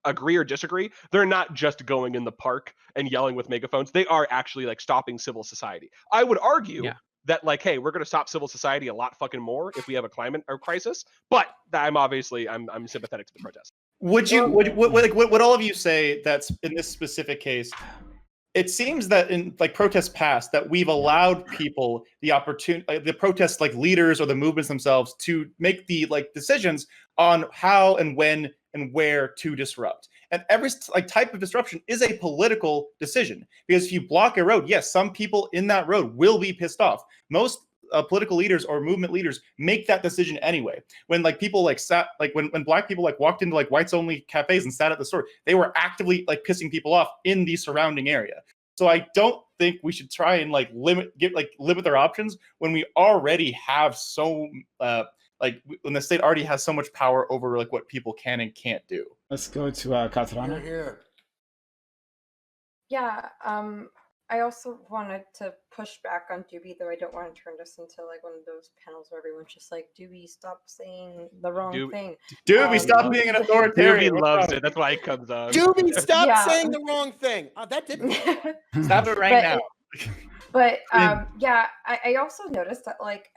agree or disagree, they're not just going in the park and yelling with megaphones. They are actually like stopping civil society. I would argue that like, hey, we're going to stop civil society a lot fucking more if we have a climate crisis. But I'm sympathetic to the protest. Would all of you say that's in this specific case? It seems that in like protests past that we've allowed people the opportunity, like, the protest like leaders or the movements themselves to make the like decisions on how and when and where to disrupt. And every like type of disruption is a political decision, because if you block a road, yes, some people in that road will be pissed off. Most political leaders or movement leaders make that decision anyway. When like people like sat like when black people like walked into like whites only cafes and sat at the store, they were actively like pissing people off in the surrounding area. So I don't think we should try and like limit their options when we already have when the state already has so much power over like what people can and can't do. Let's go to Katarana. Here. Yeah, I also wanted to push back on Dooby, though I don't want to turn this into like one of those panels where everyone's just like, Dooby, stop saying the wrong thing. Dooby, stop being an authoritarian. Dooby loves it. That's why it comes on. Dooby, stop saying the wrong thing. That didn't. Stop it right now. But I also noticed that like,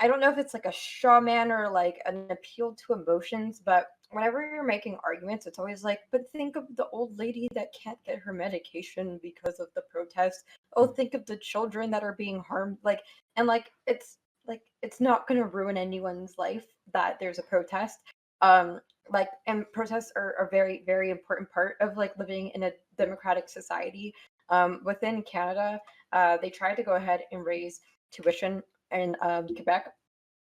I don't know if it's like a straw man or like an appeal to emotions, but whenever you're making arguments, it's always like, but think of the old lady that can't get her medication because of the protest. Oh, think of the children that are being harmed. Like, and like, it's not going to ruin anyone's life that there's a protest. Like, and protests are a very, very important part of like living in a democratic society. Within Canada, they tried to go ahead and raise tuition in Quebec.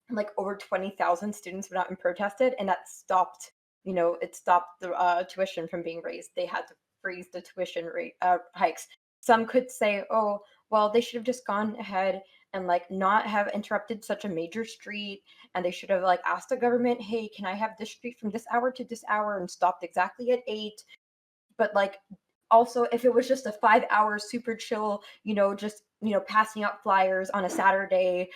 Like over 20,000 students went out and protested, and that stopped. It stopped the tuition from being raised. They had to freeze the tuition rate hikes. Some could say, "Oh, well, they should have just gone ahead and like not have interrupted such a major street. And they should have like asked the government, hey, can I have this street from this hour to this hour, and stopped exactly at 8. But like also, if it was just a 5 hour super chill, just passing out flyers on a Saturday,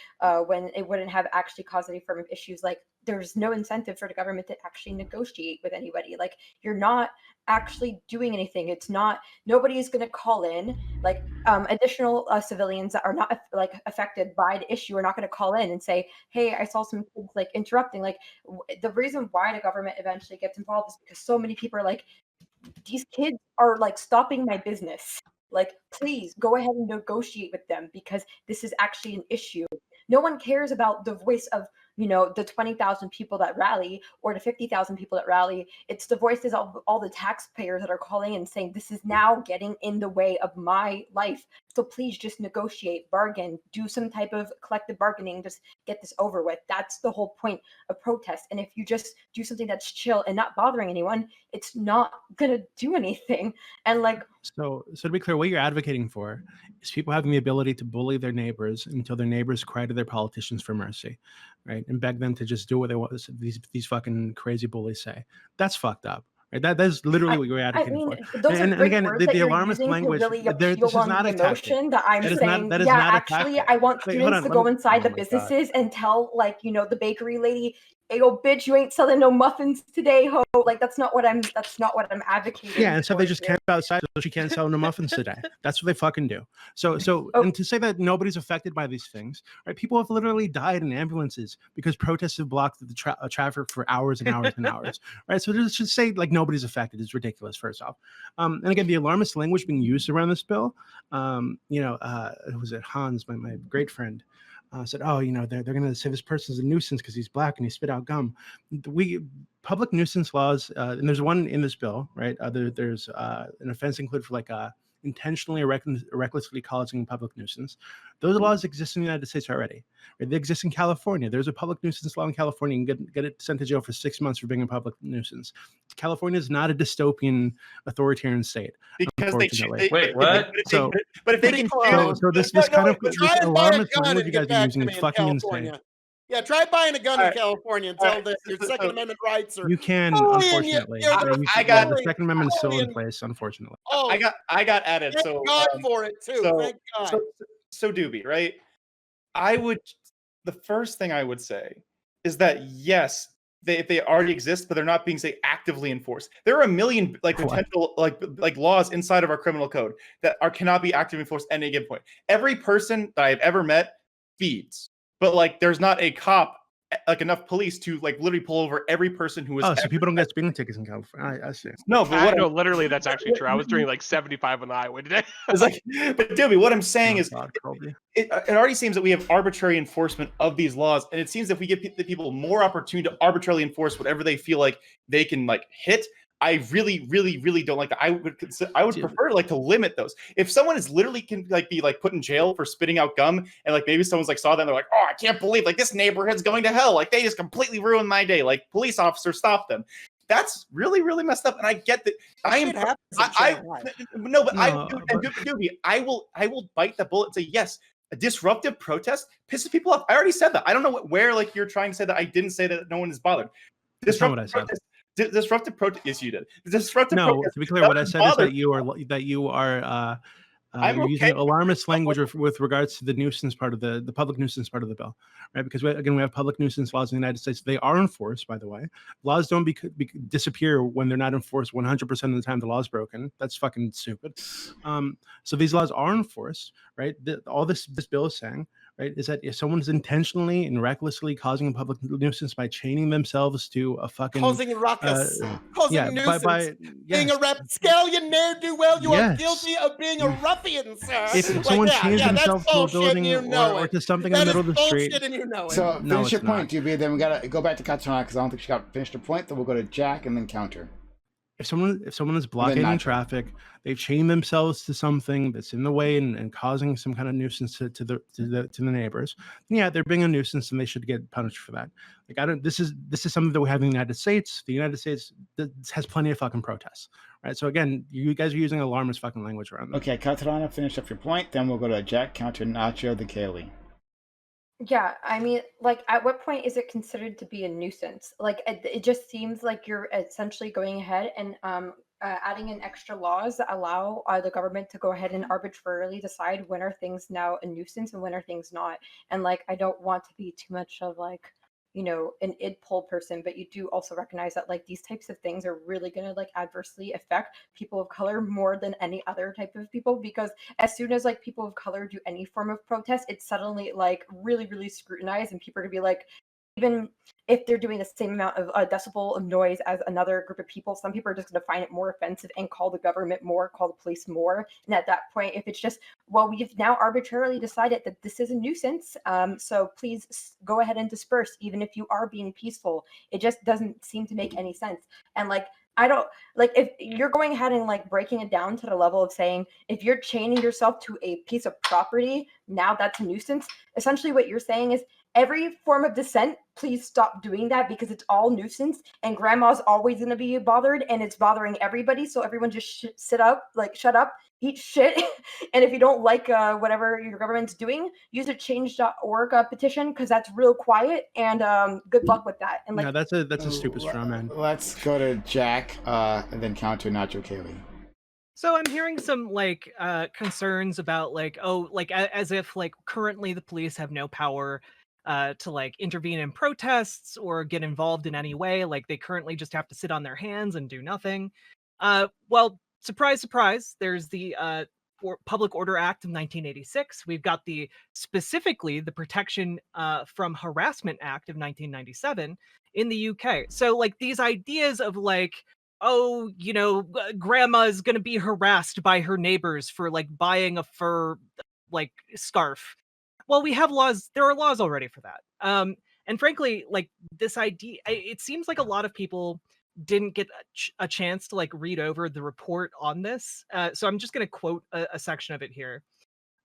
when it wouldn't have actually caused any form of issues, like there's no incentive for the government to actually negotiate with anybody. Like you're not actually doing anything. It's not, nobody is going to call in, like additional civilians that are not like affected by the issue are not going to call in and say, hey, I saw some kids like interrupting. Like the reason why the government eventually gets involved is because so many people are like, these kids are like stopping my business. Like, please go ahead and negotiate with them because this is actually an issue. No one cares about the voice of, the 20,000 people that rally or the 50,000 people that rally. It's the voices of all the taxpayers that are calling and saying, this is now getting in the way of my life. So please just negotiate, bargain, do some type of collective bargaining, just get this over with. That's the whole point of protest. And if you just do something that's chill and not bothering anyone, it's not gonna do anything. And like, So to be clear, what you're advocating for is people having the ability to bully their neighbors until their neighbors cry to their politicians for mercy, right? And beg them to just do what they want. These fucking crazy bullies say. That's fucked up. Right? That's literally what you're advocating for. those And are great again, words the that you're alarmist using language. to really This appeal is on not the a tactic. emotion that I'm That is saying, not yeah, a actually, tactic. I want Wait, hold students on, to let go me- inside oh the my God. businesses and tell, like, the bakery lady, hey, yo, bitch, you ain't selling no muffins today, ho. Like, that's not what I'm advocating. Yeah, and so for they just here. camp outside so she can't sell no muffins today. That's what they fucking do. So Oh. and to say that nobody's affected by these things, right? People have literally died in ambulances because protests have blocked the traffic for hours and hours and hours, right? So to just say like nobody's affected is ridiculous. First off, and again, the alarmist language being used around this bill, was it Hans, my great friend. Said, oh, they're going to say this person's a nuisance because he's black and he spit out gum. Public nuisance laws, and there's one in this bill, right? There's an offense included for like intentionally or recklessly causing public nuisance. Those laws exist in the United States already. Right? They exist in California. There's a public nuisance law in California. You can get it sent to jail for 6 months for being a public nuisance. California is not a dystopian authoritarian state. Because Wait, what? But if they can So this kind of try this and buy a alarmist gun language and you get guys are back using to is me in fucking California. insane. Yeah, try buying a gun All in right. California and All tell right. that your Second Amendment rights are. You can, bullying you. unfortunately. You're The Second Amendment is still in bullying- place, unfortunately. Oh, I got added. thank So God for it too. so- Thank God. so Dooby, right? The first thing I would say is that yes, they already exist, but they're not being actively enforced. There are a million potential like laws inside of our criminal code that cannot be actively enforced at any given point. Every person that I've ever met feeds, but there's not a cop enough police to literally pull over every person who is. Oh, so people don't get speeding tickets in California. I see. No, but No, literally, that's actually true. I was doing 75 on the highway today. It's but Dooby, what I'm saying is, God, Colby. it already seems that we have arbitrary enforcement of these laws, and it seems that if we give the people more opportunity to arbitrarily enforce whatever they feel like they can hit, I really, really, really don't like that. I would prefer to limit those. If someone is literally can be put in jail for spitting out gum, and maybe someone's saw that and they're like, oh, I can't believe this neighborhood's going to hell. They just completely ruined my day. Police officers stop them. That's really, really messed up. And I get that. Dooby, I will bite the bullet and say yes. A disruptive protest pisses people off. I already said that. I don't know where you're trying to say that I didn't say that no one is bothered. That's not what I said. Disruptive protest. Yes, you did. Disruptive No, protest. to be clear, what I said is that you are you're using alarmist language with regards to the nuisance part of the public nuisance part of the bill, right? Because we have public nuisance laws in the United States. They are enforced, by the way. Laws don't disappear when they're not enforced 100% of the time the law is broken. That's fucking stupid. So these laws are enforced, right? All this bill is saying, right, is that if someone is intentionally and recklessly causing a public nuisance by chaining themselves to a fucking causing ruckus, causing nuisance, being a rapscallion ne'er-do-well, you are guilty of being a ruffian, sir. If someone chains themselves to a building or to something in the middle of the street, and you know it. So finish your point, Dooby. Then we gotta go back to Katarina because I don't think she got finished her point. Then we'll go to Jack and then counter. If someone is blocking traffic, they've chained themselves to something that's in the way and causing some kind of nuisance to the neighbors. Yeah, they're being a nuisance and they should get punished for that. This is something that we have in the United States. The United States has plenty of fucking protests, right? So again, you guys are using alarmist fucking language around that. Okay, Katarina, finish up your point. Then we'll go to Jack, counter, Nacho, the Kaylee. Yeah, I mean, like, at what point is it considered to be a nuisance? Like, it just seems like you're essentially going ahead and adding in extra laws that allow the government to go ahead and arbitrarily decide when are things now a nuisance and when are things not. And like, I don't want to be too much of like, an id poll person, but you do also recognize that like these types of things are really going to like adversely affect people of color more than any other type of people, because as soon as like people of color do any form of protest, it's suddenly like really, really scrutinized, and people are gonna be like, even if they're doing the same amount of decibel of noise as another group of people, some people are just going to find it more offensive and call the government more, call the police more. And at that point, if it's just, well, we've now arbitrarily decided that this is a nuisance, so please go ahead and disperse, even if you are being peaceful, it just doesn't seem to make any sense. And like, I don't like, if you're going ahead and like breaking it down to the level of saying if you're chaining yourself to a piece of property, now that's a nuisance. Essentially, what you're saying is every form of dissent, please stop doing that because it's all nuisance, and grandma's always going to be bothered and it's bothering everybody. So everyone just sit up, like shut up, eat shit. And if you don't like whatever your government's doing, use a change.org petition because that's real quiet, and good luck with that. And like, No, that's a stupid straw man. Let's go to Jack and then counter Nacho Kaylee. So I'm hearing some like concerns about like, oh, like as if like currently the police have no power to like intervene in protests or get involved in any way. Like they currently just have to sit on their hands and do nothing. Well, surprise, surprise. There's the Public Order Act of 1986. We've got specifically the Protection from Harassment Act of 1997 in the UK. So like these ideas of like, oh, grandma's gonna be harassed by her neighbors for like buying a fur like scarf. Well, we have laws. There are laws already for that. And frankly, like this idea, it seems like a lot of people didn't get a chance to like read over the report on this. So I'm just going to quote a section of it here.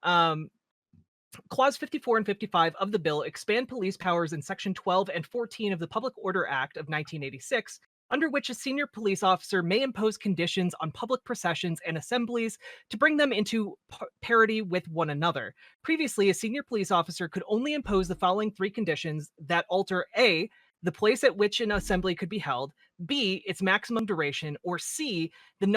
Clause 54 and 55 of the bill expand police powers in Section 12 and 14 of the Public Order Act of 1986, under which a senior police officer may impose conditions on public processions and assemblies to bring them into parity with one another. Previously, a senior police officer could only impose the following three conditions that alter A, the place at which an assembly could be held, B, its maximum duration, or C, the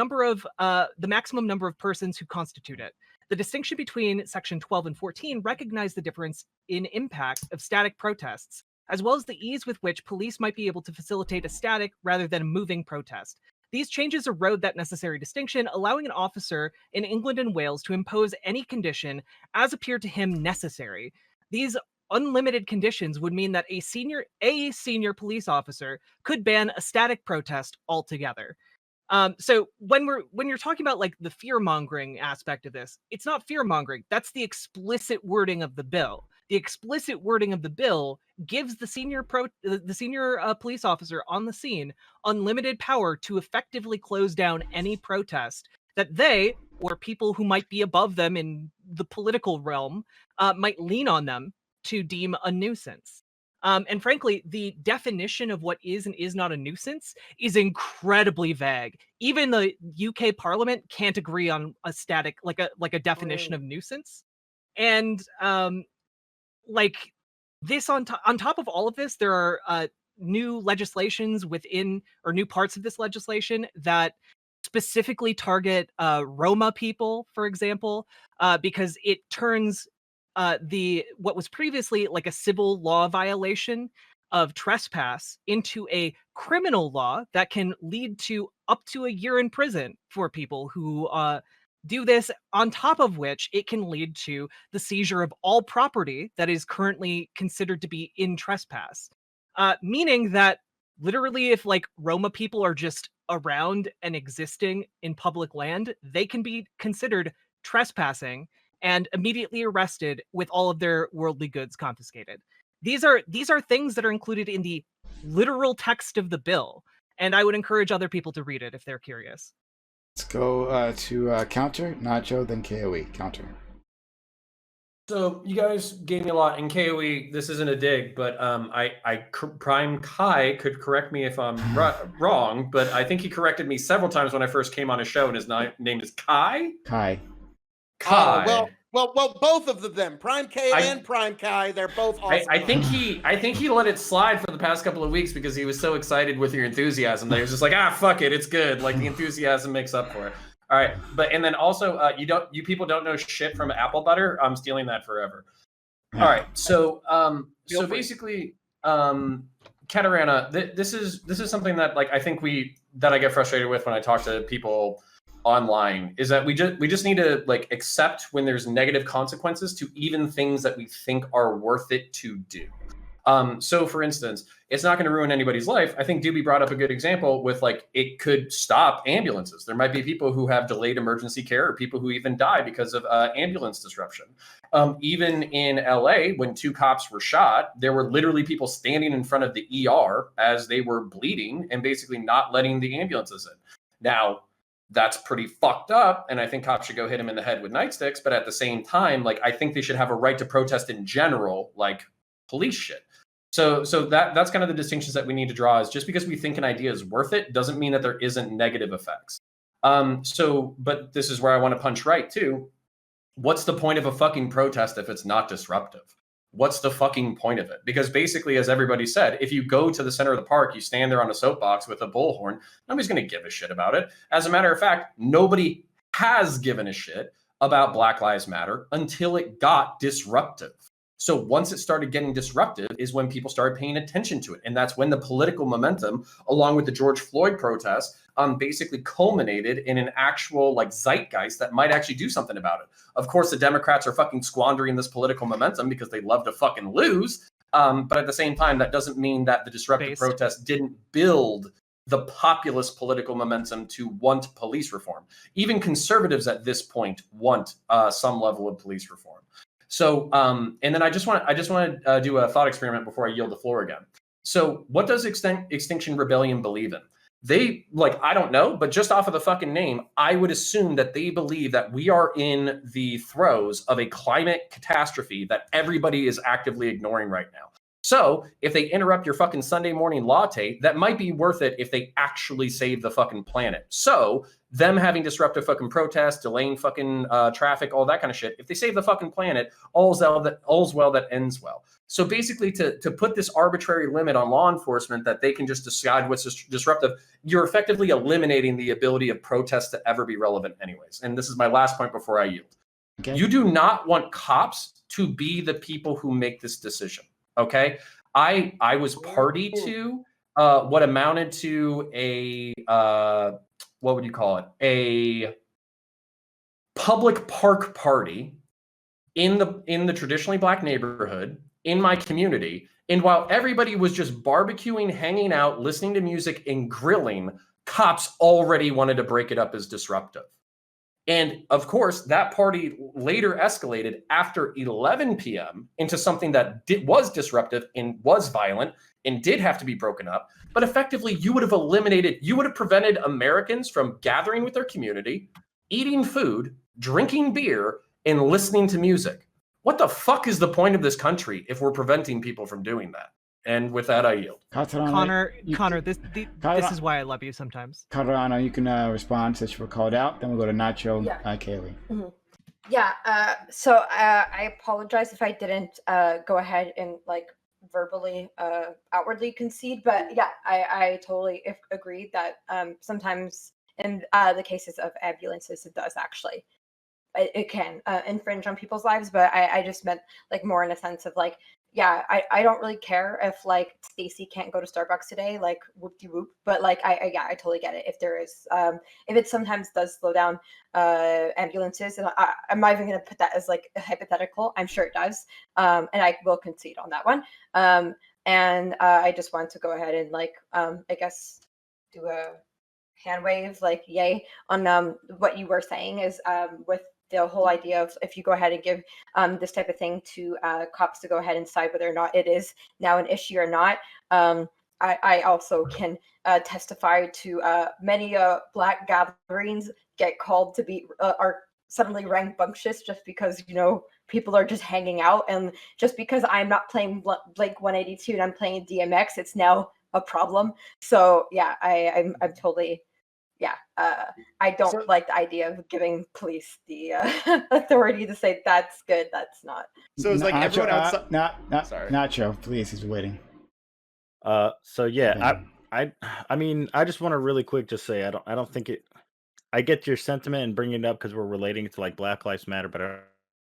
maximum number of persons who constitute it. The distinction between Section 12 and 14 recognize the difference in impact of static protests, as well as the ease with which police might be able to facilitate a static rather than a moving protest. These changes erode that necessary distinction, allowing an officer in England and Wales to impose any condition as appeared to him necessary. These unlimited conditions would mean that a senior police officer could ban a static protest altogether. So when you're talking about like the fear mongering aspect of this, it's not fear mongering. That's the explicit wording of the bill. The explicit wording of the bill gives the senior police officer on the scene unlimited power to effectively close down any protest that they or people who might be above them in the political realm might lean on them to deem a nuisance. And frankly, the definition of what is and is not a nuisance is incredibly vague. Even the UK Parliament can't agree on a static, like a definition of nuisance. And like this on top of all of this, there are new legislations within, or new parts of this legislation that specifically target Roma people, for example, because it turns what was previously like a civil law violation of trespass into a criminal law that can lead to up to a year in prison for people who do this, on top of which it can lead to the seizure of all property that is currently considered to be in trespass. Meaning that literally if like Roma people are just around and existing in public land, they can be considered trespassing and immediately arrested with all of their worldly goods confiscated. These are things that are included in the literal text of the bill, and I would encourage other people to read it if they're curious. Let's go to counter, Nacho, then KOE. Counter. So you guys gave me a lot, and KOE, this isn't a dig, but PrimeCayes could correct me if I'm wrong, but I think he corrected me several times when I first came on his show, and his name is Kai? Kai. Kai. Well, Well, both of them, PrimeCayes and PrimeCayes, they're both awesome. I think he let it slide for the past couple of weeks because he was so excited with your enthusiasm that he was just like, fuck it, it's good. Like the enthusiasm makes up for it. All right, and then also you people don't know shit from apple butter. I'm stealing that forever. All right, so basically, Katarina, this is something that like I think I get frustrated with when I talk to people online, is that we just need to like accept when there's negative consequences to even things that we think are worth it to do. So for instance, it's not going to ruin anybody's life. I think Dooby brought up a good example with like, it could stop ambulances. There might be people who have delayed emergency care or people who even die because of ambulance disruption. Even in LA, when 2 cops were shot, there were literally people standing in front of the ER as they were bleeding and basically not letting the ambulances in. Now, that's pretty fucked up, and I think cops should go hit him in the head with nightsticks. But at the same time, like I think they should have a right to protest in general, like police shit. So that's kind of the distinctions that we need to draw. Is just because we think an idea is worth it doesn't mean that there isn't negative effects. But this is where I want to punch right too. What's the point of a fucking protest if it's not disruptive? What's the fucking point of it? Because basically, as everybody said, if you go to the center of the park, you stand there on a soapbox with a bullhorn, nobody's going to give a shit about it. As a matter of fact, nobody has given a shit about Black Lives Matter until it got disruptive. So once it started getting disruptive is when people started paying attention to it. And that's when the political momentum, along with the George Floyd protests, basically culminated in an actual like zeitgeist that might actually do something about it. Of course, the Democrats are fucking squandering this political momentum because they love to fucking lose. But at the same time, that doesn't mean that the disruptive protest didn't build the populist political momentum to want police reform. Even conservatives at this point want some level of police reform. So, and then I just want to do a thought experiment before I yield the floor again. So what does Extinction Rebellion believe in? They, like, I don't know, but just off of the fucking name, I would assume that they believe that we are in the throes of a climate catastrophe that everybody is actively ignoring right now. So if they interrupt your fucking Sunday morning latte, that might be worth it if they actually save the fucking planet. So them having disruptive fucking protests, delaying fucking traffic, all that kind of shit, if they save the fucking planet, all's well that ends well. So basically to put this arbitrary limit on law enforcement that they can just decide what's disruptive, you're effectively eliminating the ability of protests to ever be relevant anyways. And this is my last point before I yield. Okay. You do not want cops to be the people who make this decision. Okay, I was party to what amounted to a what would you call it? A public park party in the traditionally Black neighborhood in my community. And while everybody was just barbecuing, hanging out, listening to music, and grilling, cops already wanted to break it up as disruptive. And of course, that party later escalated after 11 p.m. into something that was disruptive and was violent and did have to be broken up. But effectively, you would have prevented Americans from gathering with their community, eating food, drinking beer, and listening to music. What the fuck is the point of this country if we're preventing people from doing that? And with that, I yield. Connor, this is why I love you sometimes. Katarina, you can respond since you were called out. Then we'll go to Nacho, Kaylee. Mm-hmm. Yeah, so I apologize if I didn't go ahead and like verbally, outwardly concede, but yeah, I totally agree that sometimes in the cases of ambulances, it does actually, it can infringe on people's lives, but I just meant like more in a sense of like, yeah, I don't really care if like Stacy can't go to Starbucks today, like whoop-de-whoop, but like I totally get it. If there is if it sometimes does slow down ambulances, and I'm not even gonna put that as like a hypothetical. I'm sure it does, and I will concede on that one. And I just want to go ahead and like I guess do a hand wave, like yay on what you were saying is with the whole idea of if you go ahead and give this type of thing to cops to go ahead and decide whether or not it is now an issue or not. I also can testify to many Black gatherings get called to be are suddenly rambunctious just because, you know, people are just hanging out. And just because I'm not playing Blink 182 and I'm playing DMX, it's now a problem. So yeah, I'm totally yeah, I don't So- like the idea of giving police the authority to say that's good, that's not. So it's like everyone outside. Sorry. Nacho, please, he's waiting. So yeah, Okay. I mean, I just want to really quick just say I don't think it. I get your sentiment and bringing it up because we're relating it to like Black Lives Matter, but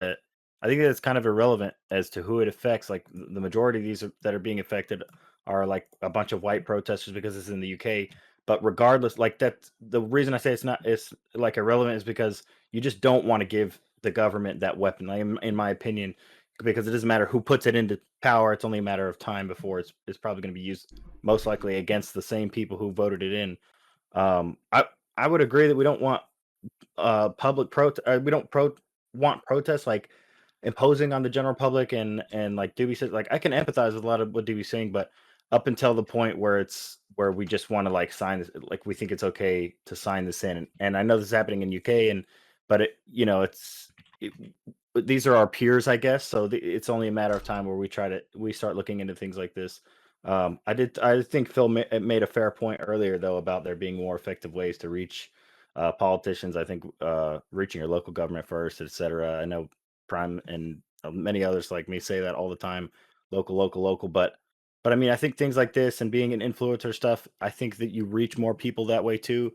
I think that it's kind of irrelevant as to who it affects. Like the majority of these that are being affected are like a bunch of white protesters because it's in the UK. But regardless, like that, the reason I say it's like irrelevant is because you just don't want to give the government that weapon, like, in my opinion, because it doesn't matter who puts it into power. It's only a matter of time before it's probably going to be used most likely against the same people who voted it in. I would agree that we don't want public protest. We don't want protests like imposing on the general public and like Dooby said, like I can empathize with a lot of what Dooby's saying, but up until the point where we just want to like sign this, like we think it's okay to sign this in, and I know this is happening in UK, but it, you know, these are our peers, I guess, so it's only a matter of time where we start looking into things like this. I think Phil made a fair point earlier though about there being more effective ways to reach politicians. I think reaching your local government first, etc. I know Prime and many others like me say that all the time, local. But I mean, I think things like this and being an influencer stuff, I think that you reach more people that way too.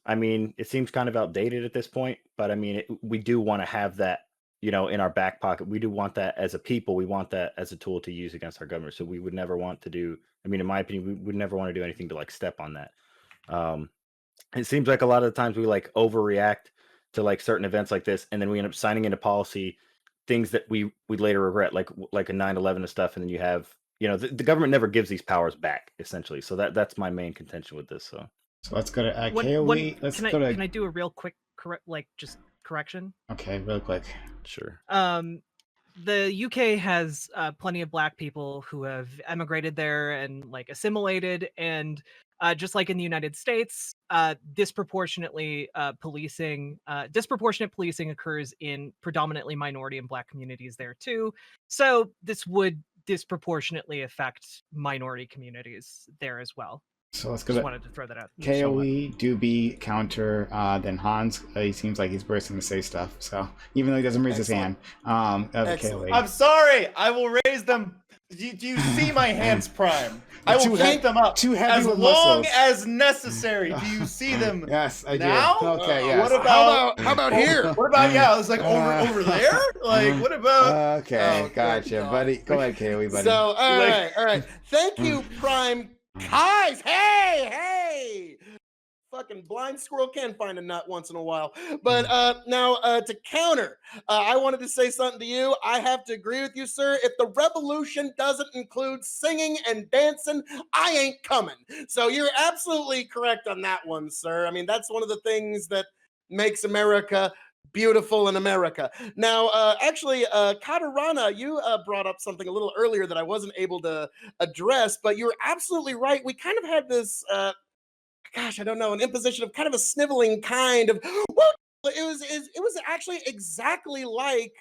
I mean, it seems kind of outdated at this point, but I mean, we do want to have that, you know, in our back pocket. We do want that as a people. We want that as a tool to use against our government. So we would never want to do. I mean, in my opinion, we would never want to do anything to like step on that. It seems like a lot of the times we like overreact to like certain events like this, and then we end up signing into policy things that we later regret, like a 9/11 and stuff. And then you have, you know, the government never gives these powers back, essentially. So that's my main contention with this. So let's go to Can Can I do a real quick correction? Okay, real quick. Sure. The UK has plenty of black people who have emigrated there and like assimilated, and just like in the United States, disproportionate policing occurs in predominantly minority and black communities there too. So this would disproportionately affect minority communities there as well. So let's go Just to wanted to throw that out. KOE, Dooby, counter, then Hans. He seems like he's bursting to say stuff. So even though he doesn't raise his hand, KOE. I'm sorry. I will raise them. Do you see my hands, Prime? I will keep them up as long as necessary. Do you see them? Yes, I do. Now? Okay, yes. What about how about here? What about I was like over there? Like what about? Okay, gotcha, buddy. Go ahead, KOE, buddy. So all right. Thank you, PrimeCayes. Hey. Fucking blind squirrel can find a nut once in a while. But now to counter, I wanted to say something to you. I have to agree with you, sir. If the revolution doesn't include singing and dancing, I ain't coming. So you're absolutely correct on that one, sir. I mean, that's one of the things that makes America beautiful in America. Now, actually, Katarana, you brought up something a little earlier that I wasn't able to address, but you're absolutely right. We kind of had this I don't know, an imposition of kind of a sniveling kind of, well, it was actually exactly like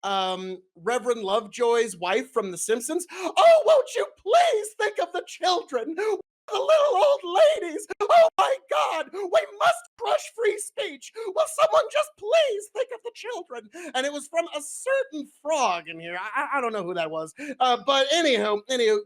Reverend Lovejoy's wife from The Simpsons. Oh, won't you please think of the children, the little old ladies. Oh my God, we must crush free speech. Will someone just please think of the children? And it was from a certain frog in here. I don't know who that was. But anyhow,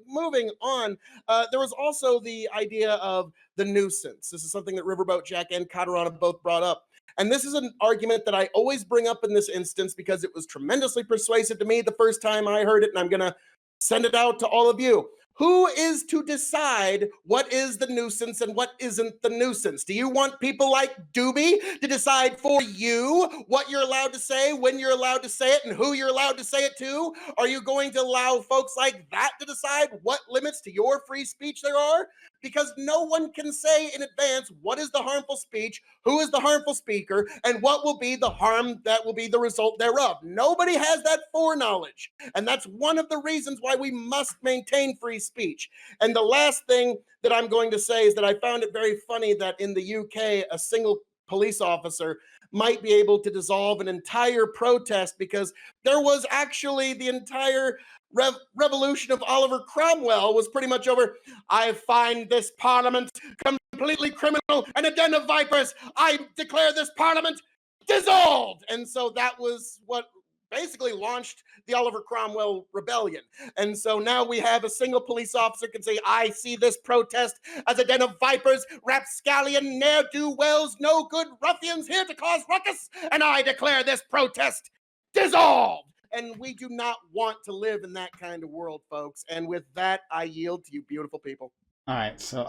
moving on, there was also the idea of the nuisance. This is something that Riverboat Jack and Katarana both brought up. And this is an argument that I always bring up in this instance because it was tremendously persuasive to me the first time I heard it, and I'm going to send it out to all of you. Who is to decide what is the nuisance and what isn't the nuisance? Do you want people like Dooby to decide for you what you're allowed to say, when you're allowed to say it, and who you're allowed to say it to? Are you going to allow folks like that to decide what limits to your free speech there are? Because no one can say in advance what is the harmful speech, who is the harmful speaker, and what will be the harm that will be the result thereof. Nobody has that foreknowledge. And that's one of the reasons why we must maintain free speech. And the last thing that I'm going to say is that I found it very funny that in the UK, a single police officer might be able to dissolve an entire protest because there was actually the entire revolution of Oliver Cromwell was pretty much over. I find this parliament completely criminal and a den of vipers. I declare this parliament dissolved. And so that was what basically launched the Oliver Cromwell rebellion. And so now we have a single police officer can say, I see this protest as a den of vipers, rapscallion, ne'er-do-wells, no good ruffians here to cause ruckus, and I declare this protest dissolved. And we do not want to live in that kind of world, folks. And with that, I yield to you, beautiful people. All right, so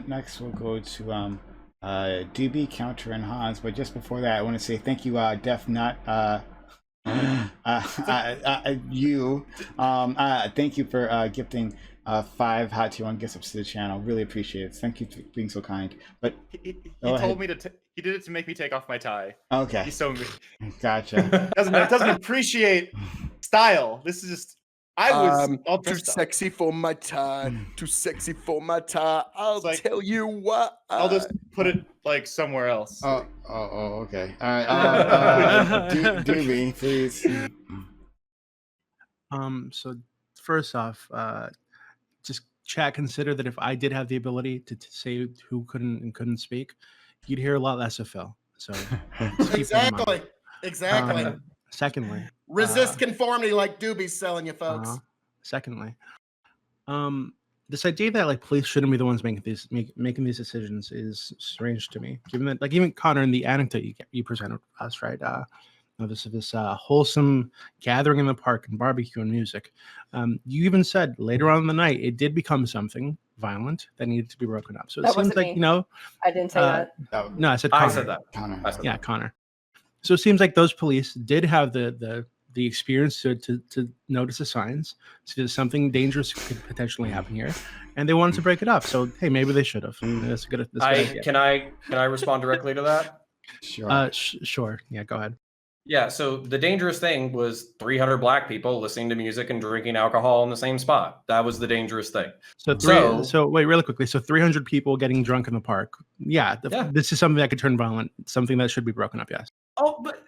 next we'll go to Dooby, Counter, and Hans. But just before that, I want to say thank you, Def Nut. Thank you for gifting 5 Hot Tier 1 gift subs to the channel. Really appreciate it. Thank you for being so kind. But he told me to. He did it to make me take off my tie. Okay. He's so mean. Gotcha. doesn't appreciate style. This is just. I was all too dressed up. sexy for my tie. Too sexy for my tie. I'll tell you what. I'll just put it like somewhere else. Oh, okay. All right. Dooby, please. So first off, just chat. Consider that if I did have the ability to say who couldn't and couldn't speak, you'd hear a lot less of Phil. So exactly. Secondly, resist conformity like Dooby's selling you, folks. Secondly, this idea that like police shouldn't be the ones making these decisions is strange to me. Given that, like, even Connor, in the anecdote you presented us, right? This wholesome gathering in the park and barbecue and music. You even said later on in the night it did become something violent that needed to be broken up. So it seems like me. I didn't say that. No, I said Connor. I said that. Connor. Yeah, Connor. So it seems like those police did have the experience to notice the signs, so that something dangerous could potentially happen here, and they wanted to break it up. So hey, maybe they should have. That's a good idea. Can I respond directly to that? Sure. Sure. Yeah, go ahead. Yeah, so the dangerous thing was 300 black people listening to music and drinking alcohol in the same spot. That was the dangerous thing. So wait, really quickly. So 300 people getting drunk in the park. Yeah, this is something that could turn violent. Something that should be broken up. Yes. Oh, but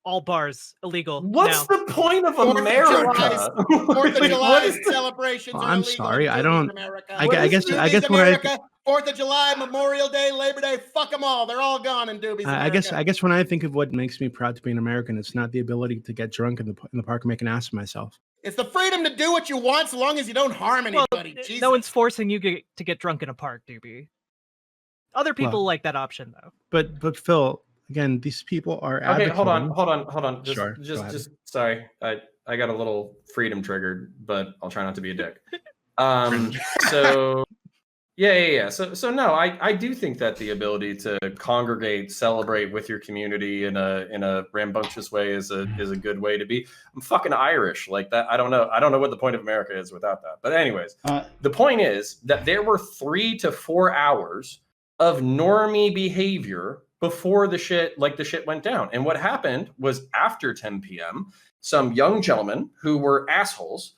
all bars illegal. What's the point of America? 4th of July celebrations. Oh, are I'm illegal sorry. in I don't. America. I guess America, 4th of July, Memorial Day, Labor Day, fuck them all. They're all gone in Dooby's America. I guess when I think of what makes me proud to be an American, it's not the ability to get drunk in the park and make an ass of myself. It's the freedom to do what you want, so long as you don't harm anybody. Jesus. No one's forcing you to get drunk in a park, Dooby. Other people like that option, though. But Phil, again, these people are okay. Hold on. Just sorry. I got a little freedom triggered, but I'll try not to be a dick. So yeah. So no, I do think that the ability to congregate, celebrate with your community in a rambunctious way is a good way to be. I'm fucking Irish, like that. I don't know what the point of America is without that. But anyways, the point is that there were 3 to 4 hours of normie behavior before the shit went down. And what happened was after 10 p.m., some young gentlemen who were assholes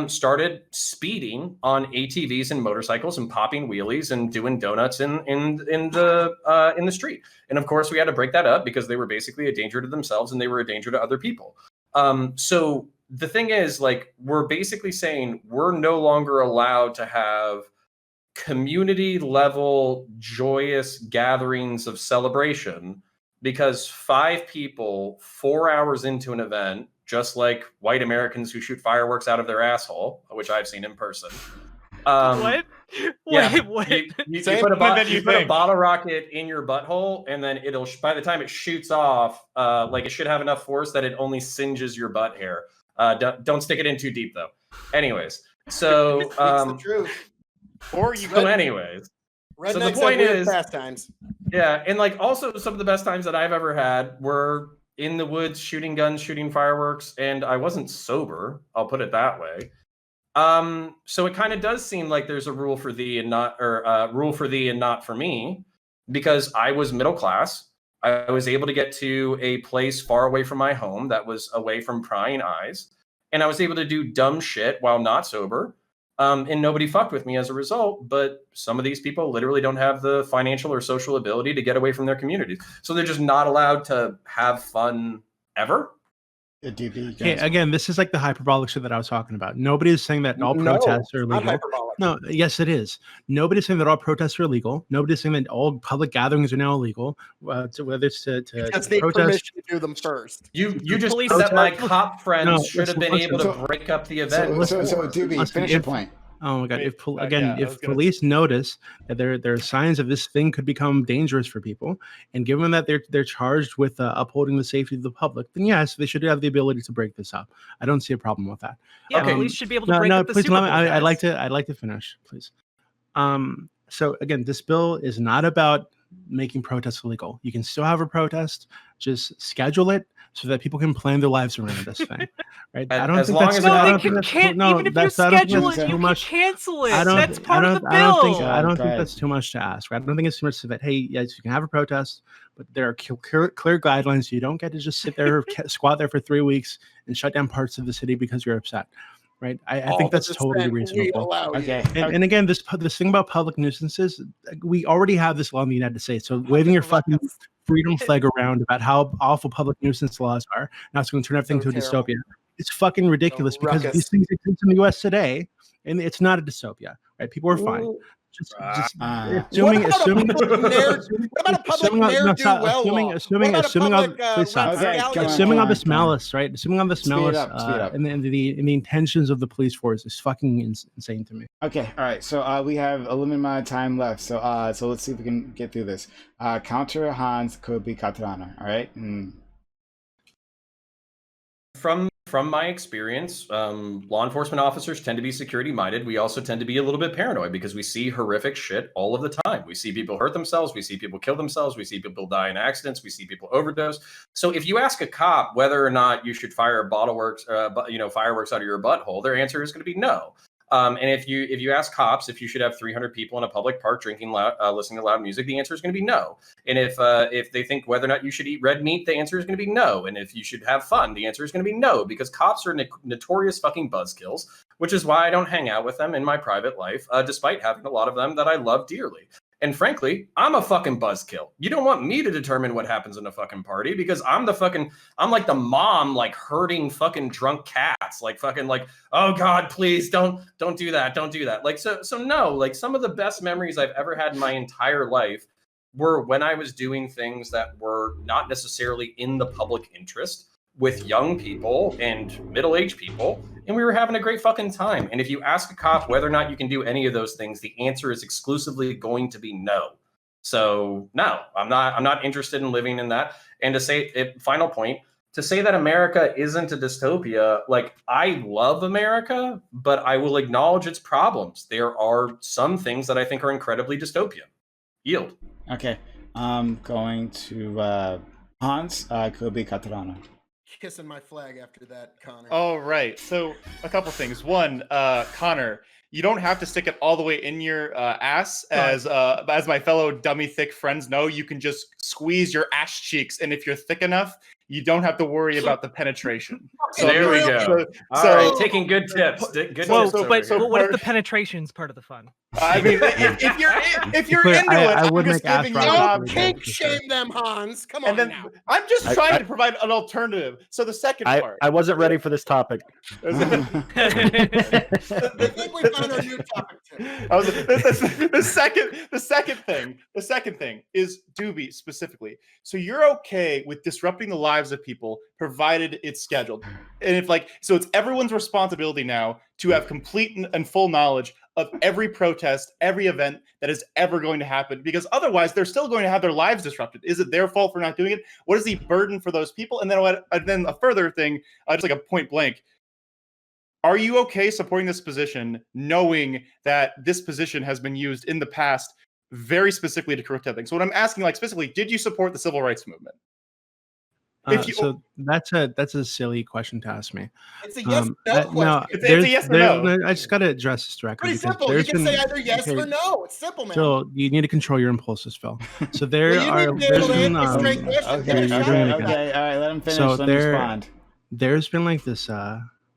started speeding on ATVs and motorcycles and popping wheelies and doing donuts in the street. And of course, we had to break that up because they were basically a danger to themselves and they were a danger to other people. So the thing is, like, we're basically saying we're no longer allowed to have community level joyous gatherings of celebration because 5 people 4 hours into an event, just like white Americans who shoot fireworks out of their asshole, which I've seen in person. What? Yeah, what? You put a bottle rocket in your butthole, and then it'll, by the time it shoots off, like, it should have enough force that it only singes your butt hair. Don't stick it in too deep though. Anyways, so It's the truth. Or you so anyways, so the point is pastimes. Yeah, and like also some of the best times that I've ever had were in the woods, shooting guns, shooting fireworks, and I wasn't sober. I'll put it that way. So it kind of does seem like there's a rule for thee and not, or rule for thee and not for me, because I was middle class. I was able to get to a place far away from my home that was away from prying eyes, and I was able to do dumb shit while not sober. And nobody fucked with me as a result, but some of these people literally don't have the financial or social ability to get away from their communities. So they're just not allowed to have fun ever. Dooby, Okay, again, this is like the hyperbolic shit that I was talking about. Nobody is saying that all No, protests are it's not illegal. hyperbolic. No, yes, it is. Nobody's saying that all protests are illegal. Nobody's saying that all public gatherings are now illegal. Whether it's to Because they protest. permission to do them first. You just police- said that my protest- cop friends No, should have listen, been able listen. to break up the event. So before. Dooby, Listen, finish your point. Oh my god! Wait, If yeah, I if was gonna- police notice that there are signs that this thing could become dangerous for people, and given that they're charged with upholding the safety of the public, then yes, they should have the ability to break this up. I don't see a problem with that. Yeah, Okay. police should be able to No, break no, up the please Super let Bowl. me. I'd guys. like to finish, please. So again, this bill is not about making protests illegal. You can still have a protest, just schedule it so that people can plan their lives around this thing, right? I don't As think long that's. as No, I they don't can, think can't. Even if you I don't think schedule that's it, too you much. can cancel it. I don't. That's part of the bill. I don't think. I don't Go think ahead. that's too much to ask. I don't think it's too much to that. Hey, yes, you can have a protest, but there are clear guidelines. You don't get to just sit there, squat there for 3 weeks, and shut down parts of the city because you're upset, right? I think that's totally reasonable. Okay. And again, this thing about public nuisances, we already have this law in the United States. So waving your fucking freedom flag around about how awful public nuisance laws are, now it's going to turn everything So to a terrible. dystopia. It's fucking ridiculous because ruckus. these things exist in the U.S. today, and it's not a dystopia, right? People are fine. Just assuming What about a public ne'er-do-well law? assuming What about a all, public, please stop. Okay, come on, Assuming all come this on, come on. malice, right? Assuming all this Speed malice, up, speed up. and the intentions of the police force is fucking insane to me. Okay, all right. So we have a limited amount of time left. So let's see if we can get through this. Counter Hans, Kobe, Katarana. All right. From my experience, law enforcement officers tend to be security minded. We also tend to be a little bit paranoid because we see horrific shit all of the time. We see people hurt themselves. We see people kill themselves. We see people die in accidents. We see people overdose. So if you ask a cop whether or not you should fire fireworks out of your butthole, their answer is going to be no. And if you ask cops if you should have 300 people in a public park drinking loud, listening to loud music, the answer is going to be no. And if they think whether or not you should eat red meat, the answer is going to be no. And if you should have fun, the answer is going to be no, because cops are notorious fucking buzzkills, which is why I don't hang out with them in my private life, despite having a lot of them that I love dearly. And frankly, I'm a fucking buzzkill. You don't want me to determine what happens in a fucking party because I'm like the mom, like herding fucking drunk cats, like fucking like, oh God, please don't do that. Don't do that. Like, so no, like some of the best memories I've ever had in my entire life were when I was doing things that were not necessarily in the public interest with young people and middle-aged people, and we were having a great fucking time. And if you ask a cop whether or not you can do any of those things, the answer is exclusively going to be no. So no, I'm not interested in living in that. And to say, final point, to say that America isn't a dystopia, like I love America, but I will acknowledge its problems. There are some things that I think are incredibly dystopian. Yield. Okay. Going to Hans, Kobe, Katarana. Kissing my flag after that, Connor. All right. So a couple things. One, Connor, you don't have to stick it all the way in your ass, as my fellow dummy thick friends know. You can just squeeze your ass cheeks, and if you're thick enough, you don't have to worry about the penetration. So there we go. All right, taking good tips. Good tips over But here. what if the penetration's part of the fun? I mean, if you're Clear, into I it, I'm would just make ass giving you rockets an really Don't good, kink for sure. shame them, Hans. Come on and then now. I'm just I- trying I- to provide an alternative. So the second part. I wasn't ready for this topic. I think we found our new topic too. The second thing is Dooby specifically. So you're okay with disrupting the lives of people, provided it's scheduled, and so it's everyone's responsibility now to have complete and full knowledge of every protest, every event that is ever going to happen, because otherwise they're still going to have their lives disrupted. Is it their fault for not doing it? What is the burden for those people? And then a further thing, just like a point blank. Are you okay supporting this position, knowing that this position has been used in the past very specifically to correct things? So what I'm asking, specifically, did you support the civil rights movement? So that's a silly question to ask me. It's a yes or no question. No, It's a yes or no. I just got to address this directly. Pretty because simple. You there's can been- say either yes okay, or no. It's simple, man. Phil, you need to control your impulses, Phil. So there Well, you are. need to be able There's to been, answer straight questions. Okay, Get a you're shot doing at it that. okay, all right, let him finish. So let him there- respond. There's been this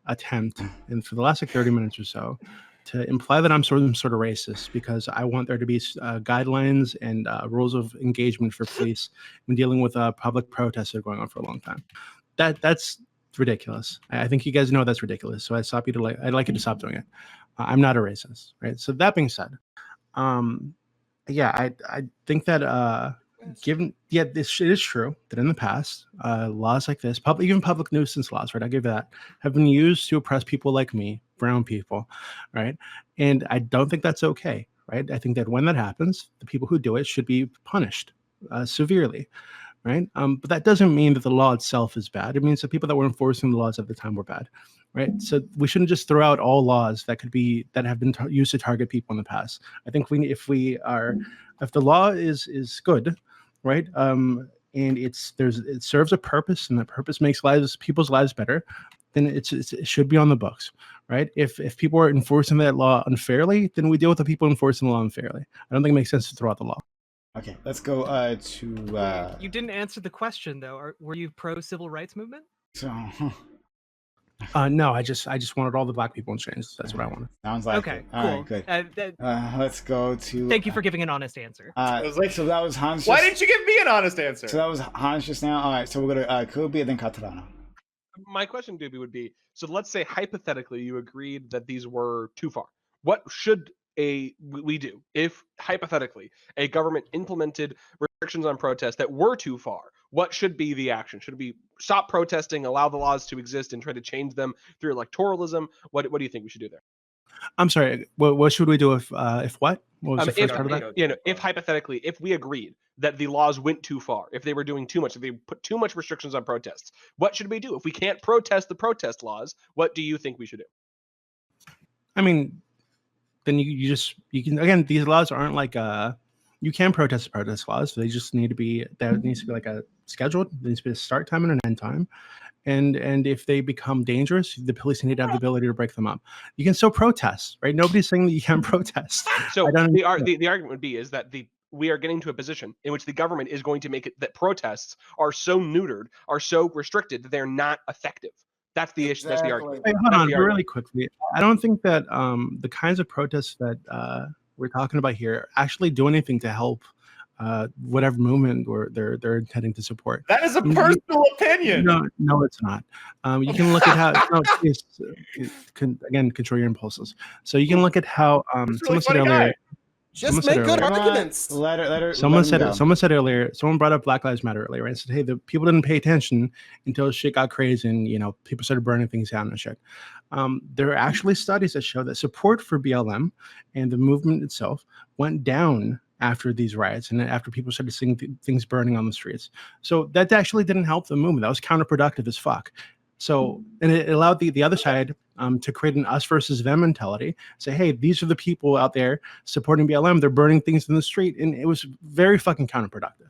attempt, and for the last 30 minutes or so, to imply that I'm some sort of racist because I want there to be guidelines and rules of engagement for police when dealing with public protests that are going on for a long time. That's It's ridiculous. I think you guys know that's ridiculous. So I'd like you to stop doing it. I'm not a racist, right? So that being said, yeah, I think that it is true that in the past, laws like this, even public nuisance laws, right? I'll give that, have been used to oppress people like me, brown people, right? And I don't think that's okay, right? I think that when that happens, the people who do it should be punished severely, right? But that doesn't mean that the law itself is bad. It means the people that were enforcing the laws at the time were bad, right? So we shouldn't just throw out all laws that have been used to target people in the past. I think if the law is good, right? And it serves a purpose, and that purpose makes people's lives better, then it should be on the books, right? If people are enforcing that law unfairly, then we deal with the people enforcing the law unfairly. I don't think it makes sense to throw out the law. Okay, let's go to. You didn't answer the question though. Were you pro civil rights movement? So. No, I just wanted all the black people in chains. That's what I wanted. Sounds like okay. it. Cool. All right, good. Let's go to. Thank you for giving an honest answer. So that was Hans. Why didn't you give me an honest answer? So that was Hans just now. All right, so we're gonna Kobe and then Katarana. My question, Dooby, would be: so let's say hypothetically you agreed that these were too far. What should we do if hypothetically a government implemented restrictions on protests that were too far? What should be the action? Should we stop protesting, allow the laws to exist, and try to change them through electoralism? What do you think we should do there? I'm sorry. What should we do if what? What was the first part of that? If hypothetically, if we agreed that the laws went too far, if they were doing too much, if they put too much restrictions on protests, what should we do? If we can't protest the protest laws, what do you think we should do? I mean, then you can, again, these laws aren't like you can protest the protest laws. They just need to be, there needs to be like a scheduled, there needs to be a start time and an end time. And if they become dangerous, the police need to have the ability to break them up. You can still protest, right? Nobody's saying that you can't protest. So the argument would be is that we are getting to a position in which the government is going to make it that protests are so neutered, are so restricted that they're not effective. That's the issue. That's the argument. Wait, hold on, really quickly. I don't think that the kinds of protests that we're talking about here actually do anything to help whatever movement or they're intending to support. That is a personal opinion. No, it's not. You can look at how. Again, control your impulses. So you can look at how someone said earlier. Just make good arguments. Someone said earlier. Someone brought up Black Lives Matter earlier and said, "Hey, the people didn't pay attention until shit got crazy, and people started burning things down and shit." There are actually studies that show that support for BLM and the movement itself went down after these riots and after people started seeing things burning on the streets. So that actually didn't help the movement. That was counterproductive as fuck. So, and it allowed the other side to create an us versus them mentality. Say, hey, these are the people out there supporting BLM. They're burning things in the street. And it was very fucking counterproductive.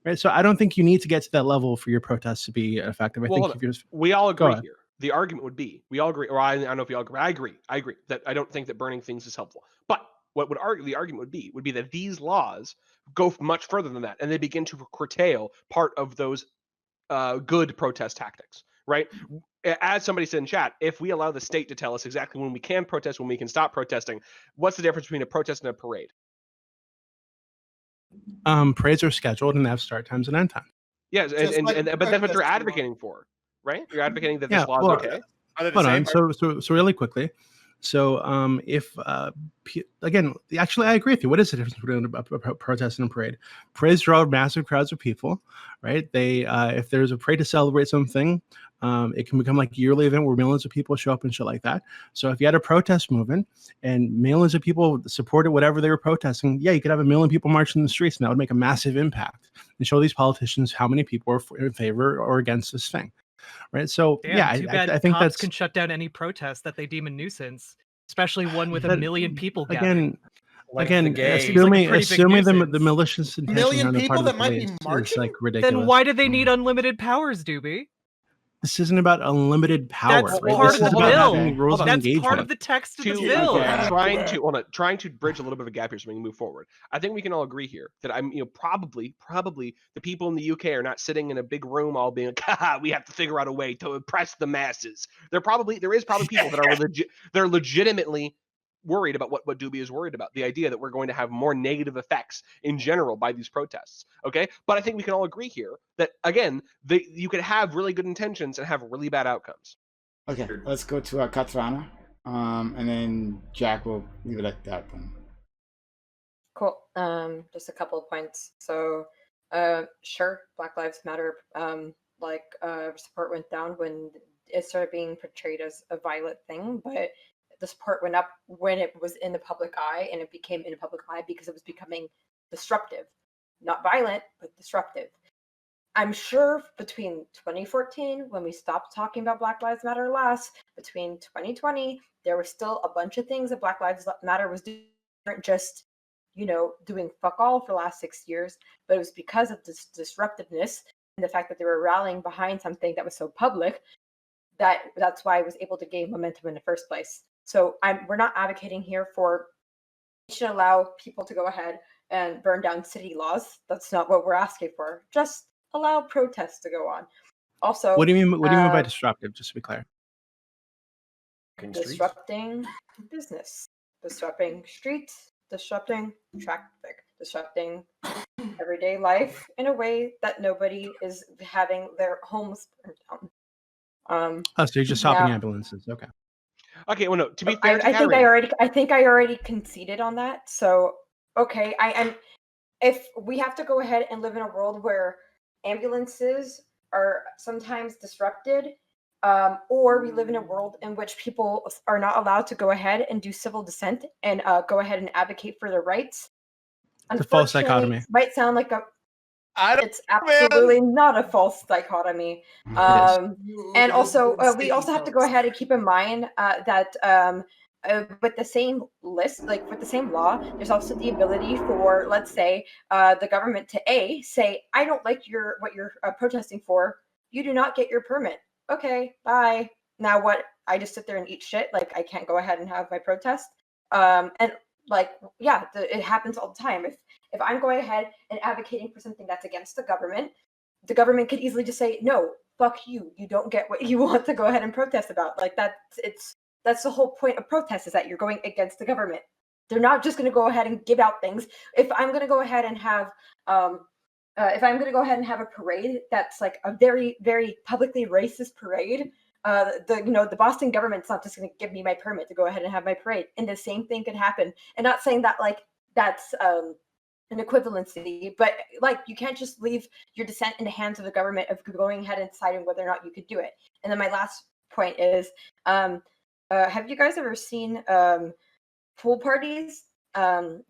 Right. So I don't think you need to get to that level for your protests to be effective. I think we all agree here. The argument would be, we all agree, or I don't know if you all agree. I agree that I don't think that burning things is helpful. But what would the argument would be that these laws go much further than that, and they begin to curtail part of those good protest tactics, right? As somebody said in chat, if we allow the state to tell us exactly when we can protest, when we can stop protesting, what's the difference between a protest and a parade? Parades are scheduled and they have start times and end times. Yes, but that's what you're advocating for, right? You're advocating that this law is okay. Hold on. So really quickly. So if again, actually, I agree with you. What is the difference between a protest and a parade? Parades draw massive crowds of people, right? They if there's a parade to celebrate something, it can become like a yearly event where millions of people show up and shit like that. So if you had a protest movement and millions of people supported whatever they were protesting, yeah, you could have 1 million people marching in the streets, and that would make a massive impact and show these politicians how many people are in favor or against this thing. Right. So I think cops can shut down any protest that they deem a nuisance, especially one with 1 million people gathering. Assuming the malicious intention 1 million people that might be marching, like ridiculous. Then why do they need unlimited powers, Doobie? This isn't about unlimited power. That's right? part This of is the about bill. having rules of That's engagement. part of the text of the bill. Trying to bridge a little bit of a gap here so we can move forward. I think we can all agree here that probably the people in the UK are not sitting in a big room all being like, haha, we have to figure out a way to oppress the masses. There is probably people that are legitimately worried about what Dooby is worried about, the idea that we're going to have more negative effects in general by these protests. Okay, but I think we can all agree here that, again, you could have really good intentions and have really bad outcomes. Okay, let's go to Katrana, and then Jack will leave it at that then. Cool. Just a couple of points. So, sure, Black Lives Matter. Support went down when it started being portrayed as a violent thing, but the support went up when it was in the public eye, and it became in the public eye because it was becoming disruptive, not violent, but disruptive. I'm sure between 2014, when we stopped talking about Black Lives Matter last, between 2020, there was still a bunch of things that Black Lives Matter was doing, just, doing fuck all for the last 6 years, but it was because of this disruptiveness and the fact that they were rallying behind something that was so public that's why I was able to gain momentum in the first place. So we're not advocating here for we should allow people to go ahead and burn down city laws. That's not what we're asking for. Just allow protests to go on. Also, what do you mean by disruptive? Just to be clear. Disrupting business, disrupting streets, disrupting traffic, disrupting everyday life in a way that nobody is having their homes burned down. So you're just stopping ambulances. Okay. Okay. Well, no. To be fair, I think I already conceded on that. So okay, if we have to go ahead and live in a world where ambulances are sometimes disrupted, or we live in a world in which people are not allowed to go ahead and do civil dissent and go ahead and advocate for their rights. It's a false dichotomy. Might sound like it's absolutely not a false dichotomy. And also, we also have to go ahead and keep in mind that with the same list, like with the same law, there's also the ability for, let's say, the government to say, I don't like what you're protesting for. You do not get your permit. Okay, bye. Now what? I just sit there and eat shit. Like, I can't go ahead and have my protest. And like, yeah, it happens all the time. If I'm going ahead and advocating for something that's against the government could easily just say, no, fuck you. You don't get what you want to go ahead and protest about. Like that's the whole point of protest, is that you're going against the government. They're not just going to go ahead and give out things. If I'm going to go ahead and have a parade that's like a very, very publicly racist parade, the Boston government's not just going to give me my permit to go ahead and have my parade, and the same thing could happen. And not saying that like that's an equivalency, but like you can't just leave your dissent in the hands of the government of going ahead and deciding whether or not you could do it. And then my last point is, have you guys ever seen pool parties,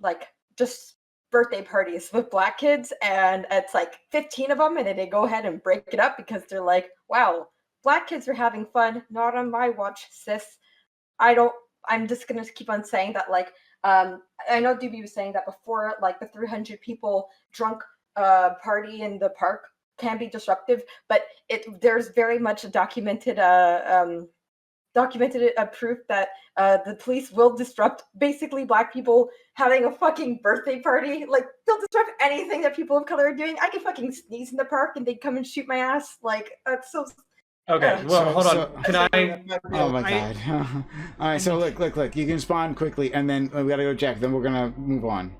like just birthday parties with Black kids, and it's like 15 of them, and then they go ahead and break it up because they're like, wow, Black kids are having fun, not on my watch, sis. I'm just gonna keep on saying that, like, I know Dooby was saying that before, like the 300 people drunk party in the park can be disruptive, but there's very much a documented proof that the police will disrupt basically Black people having a fucking birthday party. Like, they'll disrupt anything that people of color are doing. I can fucking sneeze in the park and they'd come and shoot my ass. Like, that's so... Okay, well, hold on. Can I? Oh my god! All right, so look. You can respond quickly, and then we gotta go Jack. Then we're gonna move on.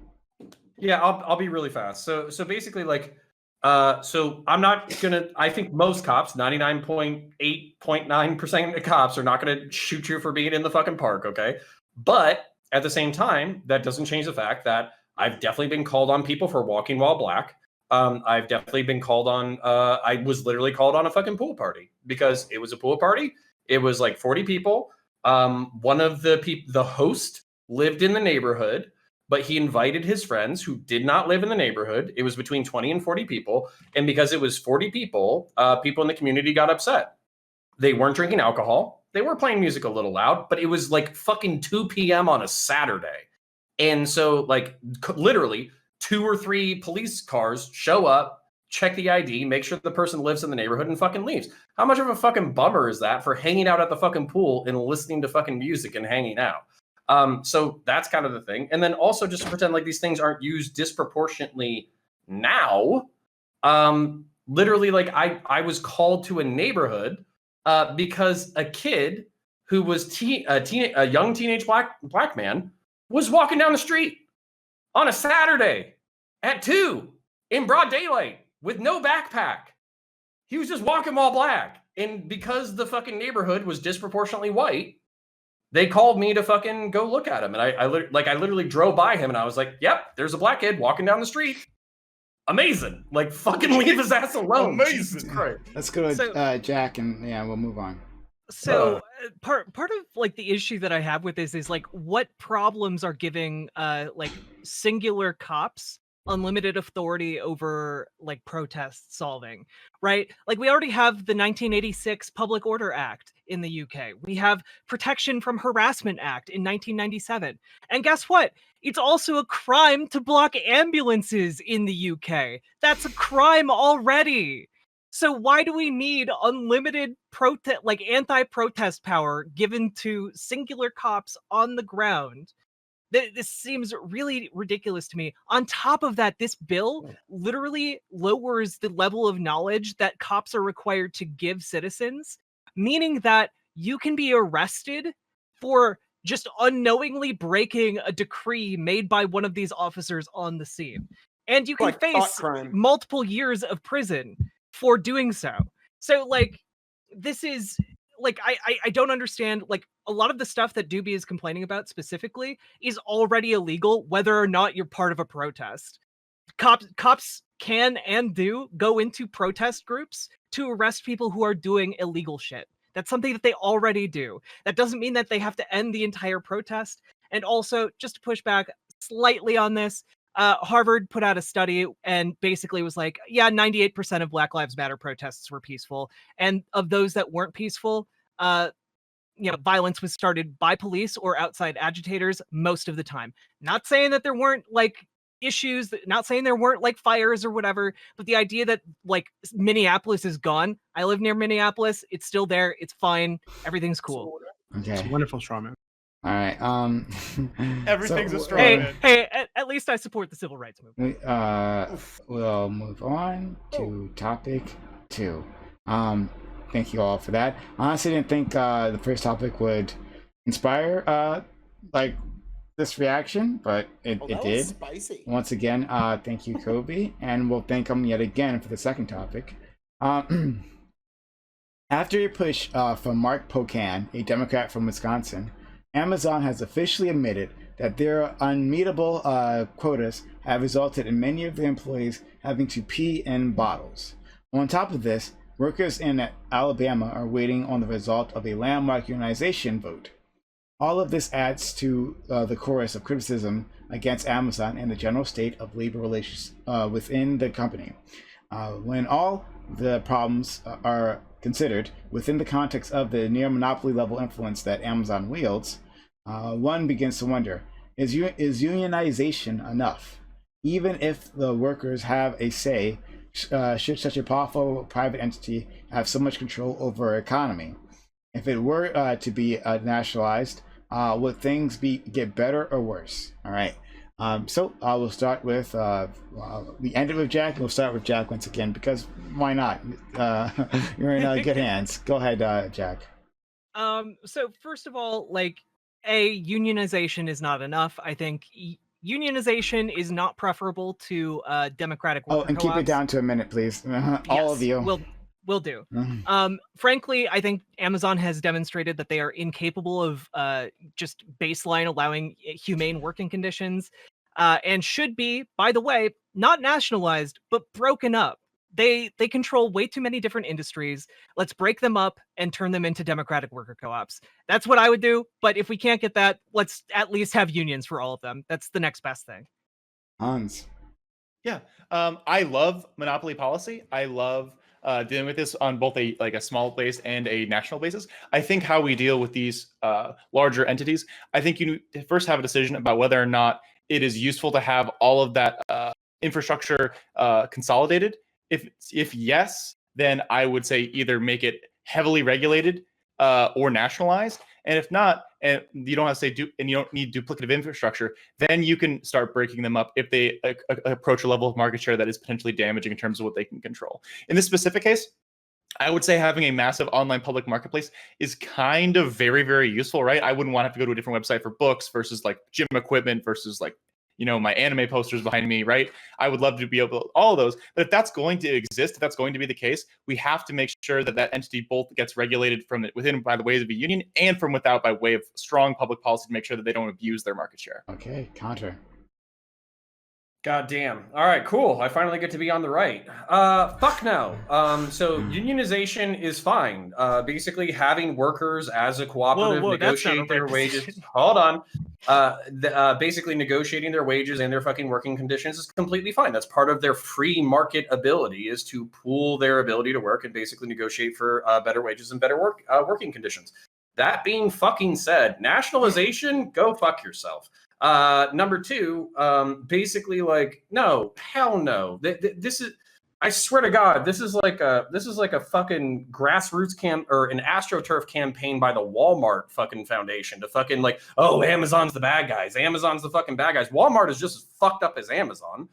Yeah, I'll be really fast. So basically, like, so I'm not gonna. I think most cops, 99.8.9% of cops, are not gonna shoot you for being in the fucking park. Okay, but at the same time, that doesn't change the fact that I've definitely been called on people for walking while Black. I've definitely been called on. I was literally called on a fucking pool party because it was a pool party. It was like 40 people. One of the host lived in the neighborhood, but he invited his friends who did not live in the neighborhood. It was between 20 and 40 people. And because it was 40 people, people in the community got upset. They weren't drinking alcohol. They were playing music a little loud, but it was like fucking 2 p.m. on a Saturday. And so like literally 2 or 3 police cars show up, check the ID, make sure the person lives in the neighborhood, and fucking leaves. How much of a fucking bummer is that for hanging out at the fucking pool and listening to fucking music and hanging out? So that's kind of the thing. And then also just to pretend like these things aren't used disproportionately now. Literally, like I was called to a neighborhood because a kid who was a young teenage black man, was walking down the street on a Saturday at 2 in broad daylight with no backpack. He was just walking while black. And because the fucking neighborhood was disproportionately white, they called me to fucking go look at him. And I literally drove by him and I was like, yep, there's a black kid walking down the street. Amazing. Like, fucking leave his ass alone. Amazing. Jesus Christ. Let's go to Jack, and we'll move on. So part of like the issue that I have with this is like what problems are giving like singular cops unlimited authority over like protest solving, right? Like we already have the 1986 Public Order Act in the UK. We have Protection from Harassment Act in 1997. And guess what? It's also a crime to block ambulances in the UK. That's a crime already. So why do we need unlimited anti-protest power given to singular cops on the ground? This seems really ridiculous to me. On top of that, this bill literally lowers the level of knowledge that cops are required to give citizens, meaning that you can be arrested for just unknowingly breaking a decree made by one of these officers on the scene. And you can Like thought face crime. multiple years of prison for doing so. So like, this is like, I don't understand, like a lot of the stuff that Dooby is complaining about specifically is already illegal, whether or not you're part of a protest. Cops can and do go into protest groups to arrest people who are doing illegal shit. That's something that they already do. That doesn't mean that they have to end the entire protest. And also, just to push back slightly on this, Harvard put out a study and basically was like, yeah, 98% of Black Lives Matter protests were peaceful. And of those that weren't peaceful, violence was started by police or outside agitators most of the time. Not saying that there weren't like issues, not saying there weren't like fires or whatever, but the idea that like Minneapolis is gone. I live near Minneapolis. It's still there. It's fine. Everything's cool. It's a Okay. wonderful strawman. All right. Everything's a straw Hey, man. at least I support the civil rights movement. We'll move on to topic 2. Thank you all for that. I honestly didn't think the first topic would inspire like this reaction, but it that did. was spicy. Once again, thank you, Kobe, and we'll thank him yet again for the second topic. After a push from Mark Pocan, a Democrat from Wisconsin, Amazon has officially admitted that their unmeetable quotas have resulted in many of their employees having to pee in bottles. On top of this, workers in Alabama are waiting on the result of a landmark unionization vote. All of this adds to the chorus of criticism against Amazon and the general state of labor relations within the company. When all the problems are considered within the context of the near monopoly level influence that Amazon wields, one begins to wonder, is unionization enough? Even if the workers have a say, should such a powerful private entity have so much control over our economy? If it were to be nationalized, would things get better or worse? All right. So we'll start with we ended with Jack. We'll start with Jack once again because why not? You're in good hands. Go ahead, Jack. So first of all, like unionization is not enough. I think unionization is not preferable to democratic worker and keep it co-ops. down to a minute, please. All of you. Will do. Frankly, I think Amazon has demonstrated that they are incapable of just baseline allowing humane working conditions, and should be, by the way, not nationalized but broken up. They control way too many different industries. Let's break them up and turn them into democratic worker co-ops. That's what I would do. But if we can't get that, let's at least have unions for all of them. That's the next best thing. Hans. Yeah. I love monopoly policy. I love dealing with this on both a small base and a national basis. I think how we deal with these larger entities, I think you first have a decision about whether or not it is useful to have all of that infrastructure consolidated. If yes, then I would say either make it heavily regulated or nationalized. And if not, and you don't have to say and you don't need duplicative infrastructure, then you can start breaking them up if they approach a level of market share that is potentially damaging in terms of what they can control. In this specific case, I would say having a massive online public marketplace is kind of very, very useful, right? I wouldn't want to have to go to a different website for books versus like gym equipment versus like, my anime posters behind me, right? I would love to be able to all of those. But if that's going to exist, if that's going to be the case, we have to make sure that that entity both gets regulated from within by the ways of a union and from without by way of strong public policy to make sure that they don't abuse their market share. Okay, counter. God damn. All right, cool. I finally get to be on the right. Fuck no. So unionization is fine. Basically having workers as a cooperative negotiate their wages. Hold on. Basically negotiating their wages and their fucking working conditions is completely fine. That's part of their free market ability, is to pool their ability to work and basically negotiate for better wages and better working conditions. That being fucking said, nationalization, go fuck yourself. Number two, basically like, no, hell no. This is, I swear to God, this is like a fucking grassroots or an AstroTurf campaign by the Walmart fucking foundation to fucking like, oh, Amazon's the bad guys. Amazon's the fucking bad guys. Walmart is just as fucked up as Amazon.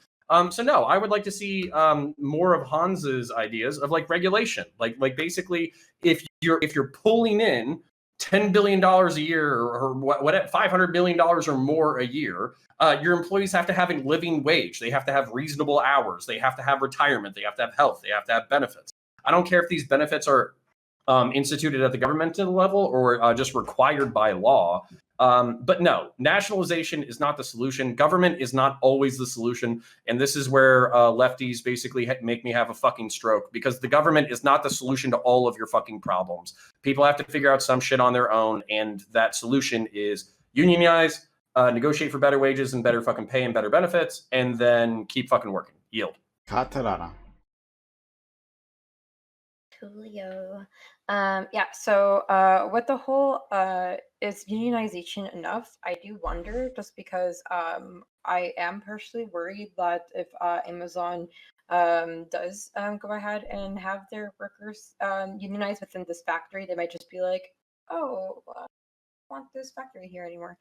So no, I would like to see more of Hans's ideas of like regulation. Like basically if you're pulling in $10 billion a year or what, $500 billion or more a year, your employees have to have a living wage. They have to have reasonable hours. They have to have retirement. They have to have health. They have to have benefits. I don't care if these benefits are instituted at the governmental level or just required by law. But no, nationalization is not the solution. Government is not always the solution. And this is where lefties basically make me have a fucking stroke, because the government is not the solution to all of your fucking problems. People have to figure out some shit on their own. And that solution is unionize, negotiate for better wages and better fucking pay and better benefits, and then keep fucking working. Yield. Katarana. Coolio. Yeah, so with the whole is unionization enough? I do wonder, just because I am personally worried that if Amazon does go ahead and have their workers unionize within this factory, they might just be like, oh, I don't want this factory here anymore.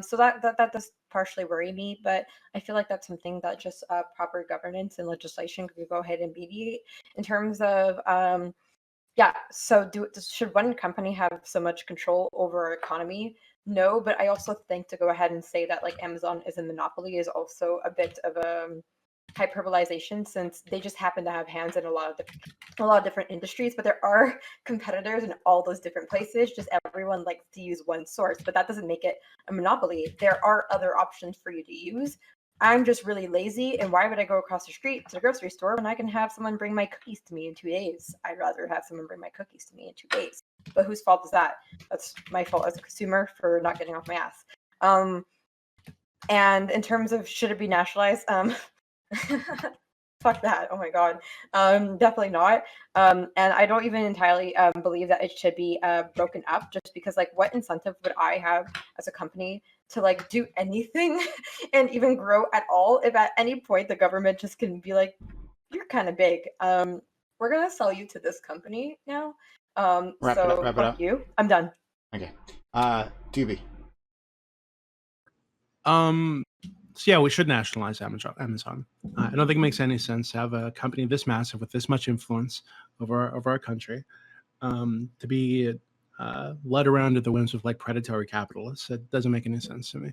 So that does partially worry me, but I feel like that's something that just proper governance and legislation could go ahead and mediate in terms of yeah, so should one company have so much control over our economy? No, but I also think to go ahead and say that like Amazon is a monopoly is also a bit of a hyperbolization, since they just happen to have hands in a lot of different industries, but there are competitors in all those different places. Just everyone likes to use one source, but that doesn't make it a monopoly. There are other options for you to use. I'm just really lazy, and why would I go across the street to the grocery store when I can have someone bring my cookies to me in 2 days? I'd rather have someone bring my cookies to me in 2 days. But whose fault is that? That's my fault as a consumer for not getting off my ass. And in terms of should it be nationalized, fuck that. Oh my god. Definitely not. And I don't even entirely believe that it should be broken up, just because like what incentive would I have as a company to like do anything and even grow at all if at any point the government just can be like, you're kind of big. We're gonna sell you to this company now. Wrap it up. You. I'm done. Okay. Dooby. So yeah, we should nationalize Amazon. I don't think it makes any sense to have a company this massive with this much influence over our country to be led around at the whims of like predatory capitalists. It doesn't make any sense to me.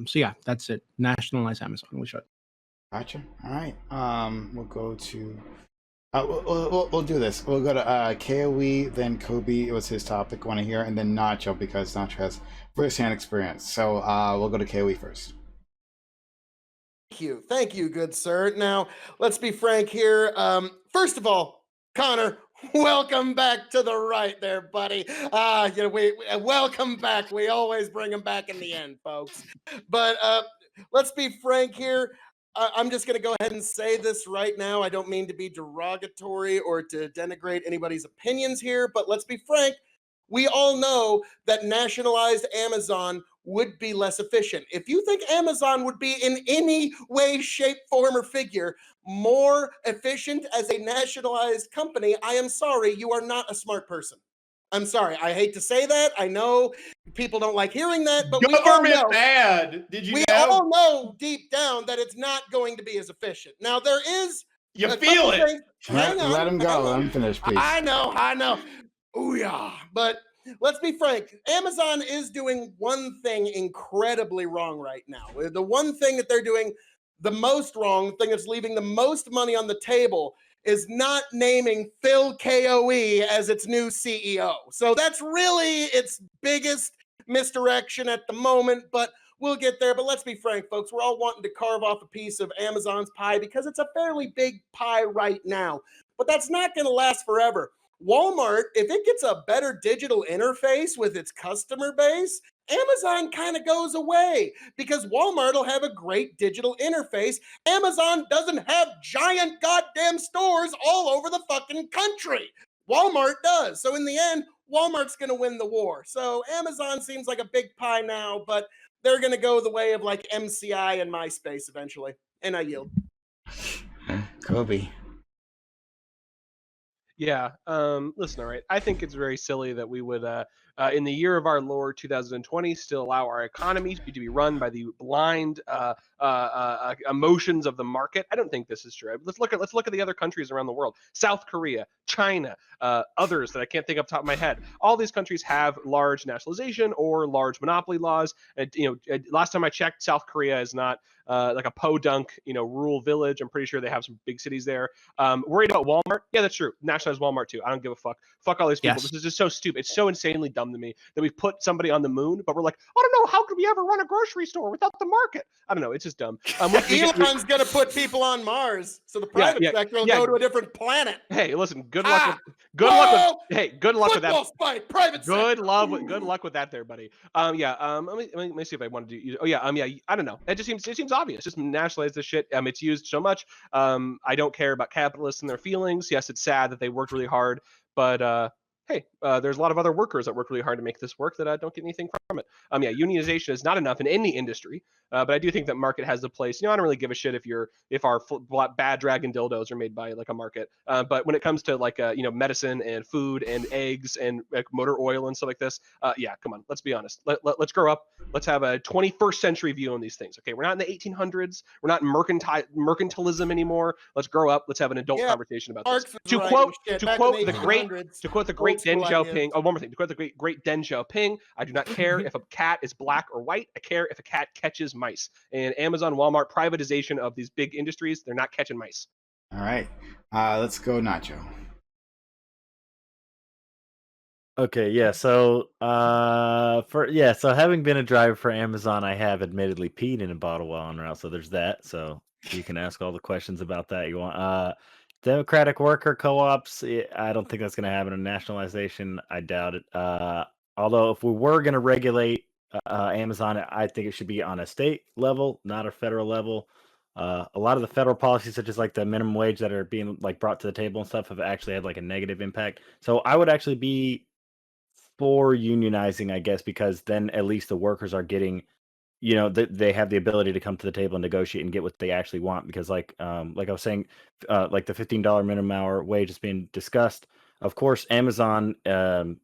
So yeah, that's it. Nationalize Amazon. We should. Gotcha. All right. We'll go to. We'll do this. We'll go to KOE, then Kobe. It was his topic. Want to hear, and then Nacho, because Nacho has first-hand experience. So we'll go to KOE first. Thank you, good sir. Now, let's be frank here. First of all, Connor, welcome back to the right there, buddy. We welcome back. We always bring them back in the end, folks. But let's be frank here. I'm just going to go ahead and say this right now. I don't mean to be derogatory or to denigrate anybody's opinions here, but let's be frank. We all know that nationalized Amazon would be less efficient. If you think Amazon would be in any way, shape, form, or figure more efficient as a nationalized company, I am sorry, you are not a smart person. I'm sorry. I hate to say that. I know people don't like hearing that, but government bad. Did you know? We all know deep down that it's not going to be as efficient. Now there is you feel it. Hang on, let him hang go. on. Let him finish, please. I know. Ooh, yeah. But let's be frank. Amazon is doing one thing incredibly wrong right now. The one thing that they're doing the most wrong, the thing that's leaving the most money on the table, is not naming Phil KOE as its new CEO. So that's really its biggest misdirection at the moment, but we'll get there. But let's be frank, folks. We're all wanting to carve off a piece of Amazon's pie because it's a fairly big pie right now. But that's not going to last forever. Walmart, if it gets a better digital interface with its customer base, Amazon kind of goes away because Walmart will have a great digital interface. Amazon doesn't have giant goddamn stores all over the fucking country. Walmart does. So in the end, Walmart's going to win the war. So Amazon seems like a big pie now, but they're going to go the way of like MCI and MySpace eventually. And I yield. Kobe. Yeah. Listen, all right. I think it's very silly that we would, in the year of our Lord 2020, still allow our economy to be run by the blind emotions of the market. I don't think this is true. Let's look at the other countries around the world: South Korea, China, others that I can't think off the top of my head. All these countries have large nationalization or large monopoly laws. Last time I checked, South Korea is not like a podunk, rural village. I'm pretty sure they have some big cities there. Worried about Walmart? Yeah, that's true. Nationalize Walmart too. I don't give a fuck. Fuck all these people. Yes. This is just so stupid. It's so insanely dumb to me that we've put somebody on the moon, but we're like, I don't know, how could we ever run a grocery store without the market? I don't know. It's just dumb. Elon's going to put people on Mars, so the private sector will go to a different planet. Hey, listen. Good luck with that. Fight, private Good sector. luck with that, there, buddy. Let me see if I want to do. I don't know. It seems obvious. Just nationalize this shit. It's used so much. I don't care about capitalists and their feelings. Yes, it's sad that they worked really hard, but hey, there's a lot of other workers that work really hard to make this work that don't get anything from it. Unionization is not enough in any industry, but I do think that market has a place. I don't really give a shit if our bad dragon dildos are made by like a market. But when it comes to like medicine and food and eggs and like motor oil and stuff like this, come on, let's be honest. Let's grow up. Let's have a 21st century view on these things. Okay, we're not in the 1800s. We're not in mercantilism anymore. Let's grow up. Let's have an adult conversation about this. To quote the great Deng Xiaoping. Oh, one more thing. To quote the great Deng Xiaoping, I do not care if a cat is black or white. I care if a cat catches mice. And Amazon, Walmart, privatization of these big industries, they're not catching mice. All right. Let's go, Nacho. Okay, yeah. So, so having been a driver for Amazon, I have admittedly peed in a bottle while en route. So there's that. So you can ask all the questions about that you want. Democratic worker co-ops, I don't think that's going to happen. In nationalization, I doubt it. Although if we were going to regulate Amazon, I think it should be on a state level, not a federal level. A lot of the federal policies, such as like the minimum wage that are being like brought to the table and stuff, have actually had like a negative impact. So I would actually be for unionizing, I guess, because then at least the workers are getting, they have the ability to come to the table and negotiate and get what they actually want. Because like I was saying, like the $15 minimum hour wage is being discussed. Of course, Amazon, they're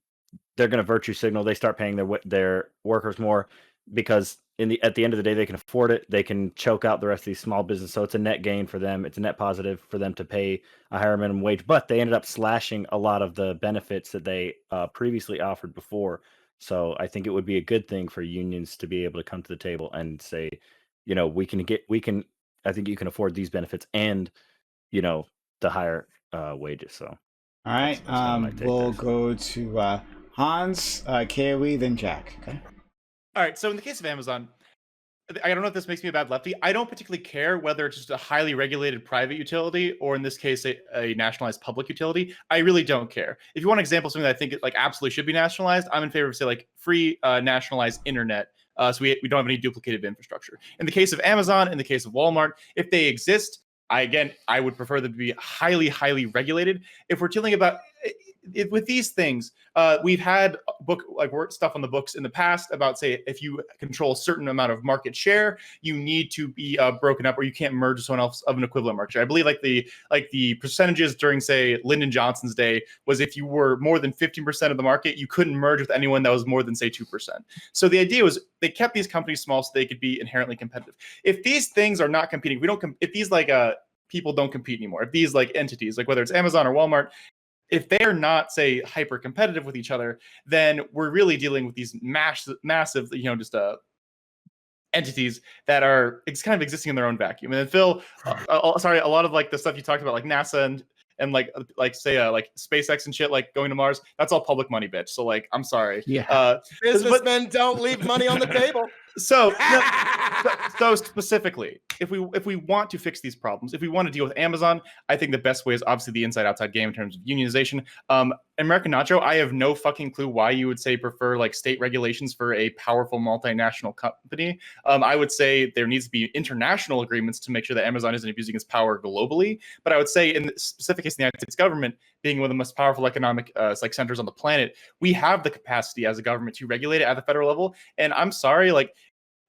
going to virtue signal. They start paying their workers more because at the end of the day, they can afford it. They can choke out the rest of these small business. So it's a net gain for them. It's a net positive for them to pay a higher minimum wage. But they ended up slashing a lot of the benefits that they previously offered before. So I think it would be a good thing for unions to be able to come to the table and say, I think you can afford these benefits and, the higher wages. So. All right. We'll go to Hans, KOE, then Jack. Okay. All right. So in the case of Amazon, I don't know if this makes me a bad lefty. I don't particularly care whether it's just a highly regulated private utility or in this case a nationalized public utility. I really don't care. If you want an example of something that I think like absolutely should be nationalized, I'm in favor of say like free nationalized internet. So we don't have any duplicative infrastructure. In the case of Amazon, in the case of Walmart, if they exist, I would prefer them to be highly, highly regulated. If we're dealing about with these things, we've had stuff on the books in the past about, say, if you control a certain amount of market share, you need to be broken up, or you can't merge with someone else of an equivalent market share. I believe the percentages during, say, Lyndon Johnson's day was if you were more than 15% of the market, you couldn't merge with anyone that was more than, say, 2%. So the idea was they kept these companies small so they could be inherently competitive. If these things are not competing, if these people don't compete anymore, if these like entities, like whether it's Amazon or Walmart, if they're not, say, hyper competitive with each other, then we're really dealing with these massive, just entities that are kind of existing in their own vacuum. And then Phil, sorry, a lot of like the stuff you talked about, like NASA and like say like SpaceX and shit, like going to Mars, that's all public money, bitch. So like, I'm sorry. Yeah. Businessmen don't leave money on the table. So specifically, if we want to fix these problems, if we want to deal with Amazon, I think the best way is obviously the inside-outside game in terms of unionization. American Nacho, I have no fucking clue why you would say prefer like state regulations for a powerful multinational company. I would say there needs to be international agreements to make sure that Amazon isn't abusing its power globally. But I would say in the specific case, the United States government being one of the most powerful economic like centers on the planet, we have the capacity as a government to regulate it at the federal level. And I'm sorry, like,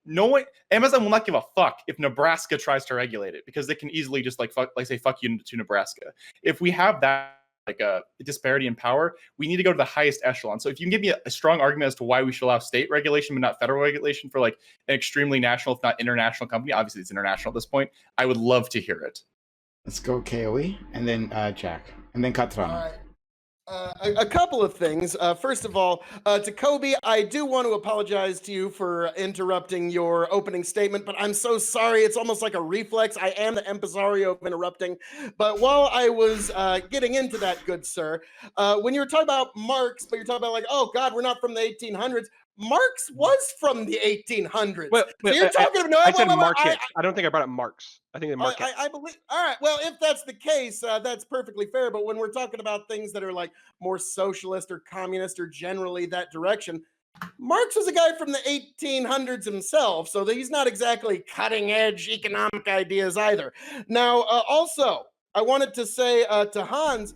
no one, Amazon will not give a fuck if Nebraska tries to regulate it, because they can easily just say fuck you to Nebraska. If we have that like a disparity in power, we need to go to the highest echelon. So if you can give me a strong argument as to why we should allow state regulation but not federal regulation for like an extremely national, if not international company, obviously it's international at this point, I would love to hear it. Let's go KOE and then Jack and then Katrana. All right. A couple of things. First of all, to Kobe, I do want to apologize to you for interrupting your opening statement, but I'm so sorry. It's almost like a reflex. I am the impresario of interrupting. But while I was getting into that, good sir, when you were talking about Marx, but you're talking about like, oh God, we're not from the 1800s. Marx was from the 1800s. Wait, so you're talking about, no, I said Market. I don't think I brought up Marx. I think the Market. I believe. All right. Well, if that's the case, that's perfectly fair. But when we're talking about things that are like more socialist or communist or generally that direction, Marx was a guy from the 1800s himself, so that he's not exactly cutting edge economic ideas either. Now, also, I wanted to say to Hans,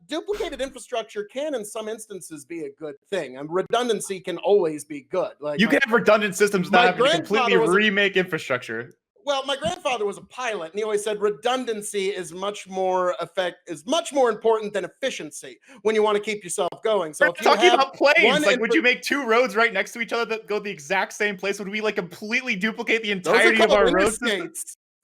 duplicated infrastructure can, in some instances, be a good thing. And redundancy can always be good. Like you can have redundant systems not having to completely remake infrastructure. Well, my grandfather was a pilot, and he always said redundancy is much more important than efficiency when you want to keep yourself going. So, we're talking about planes, like, would you make two roads right next to each other that go the exact same place? Would we like completely duplicate the entirety of our roads?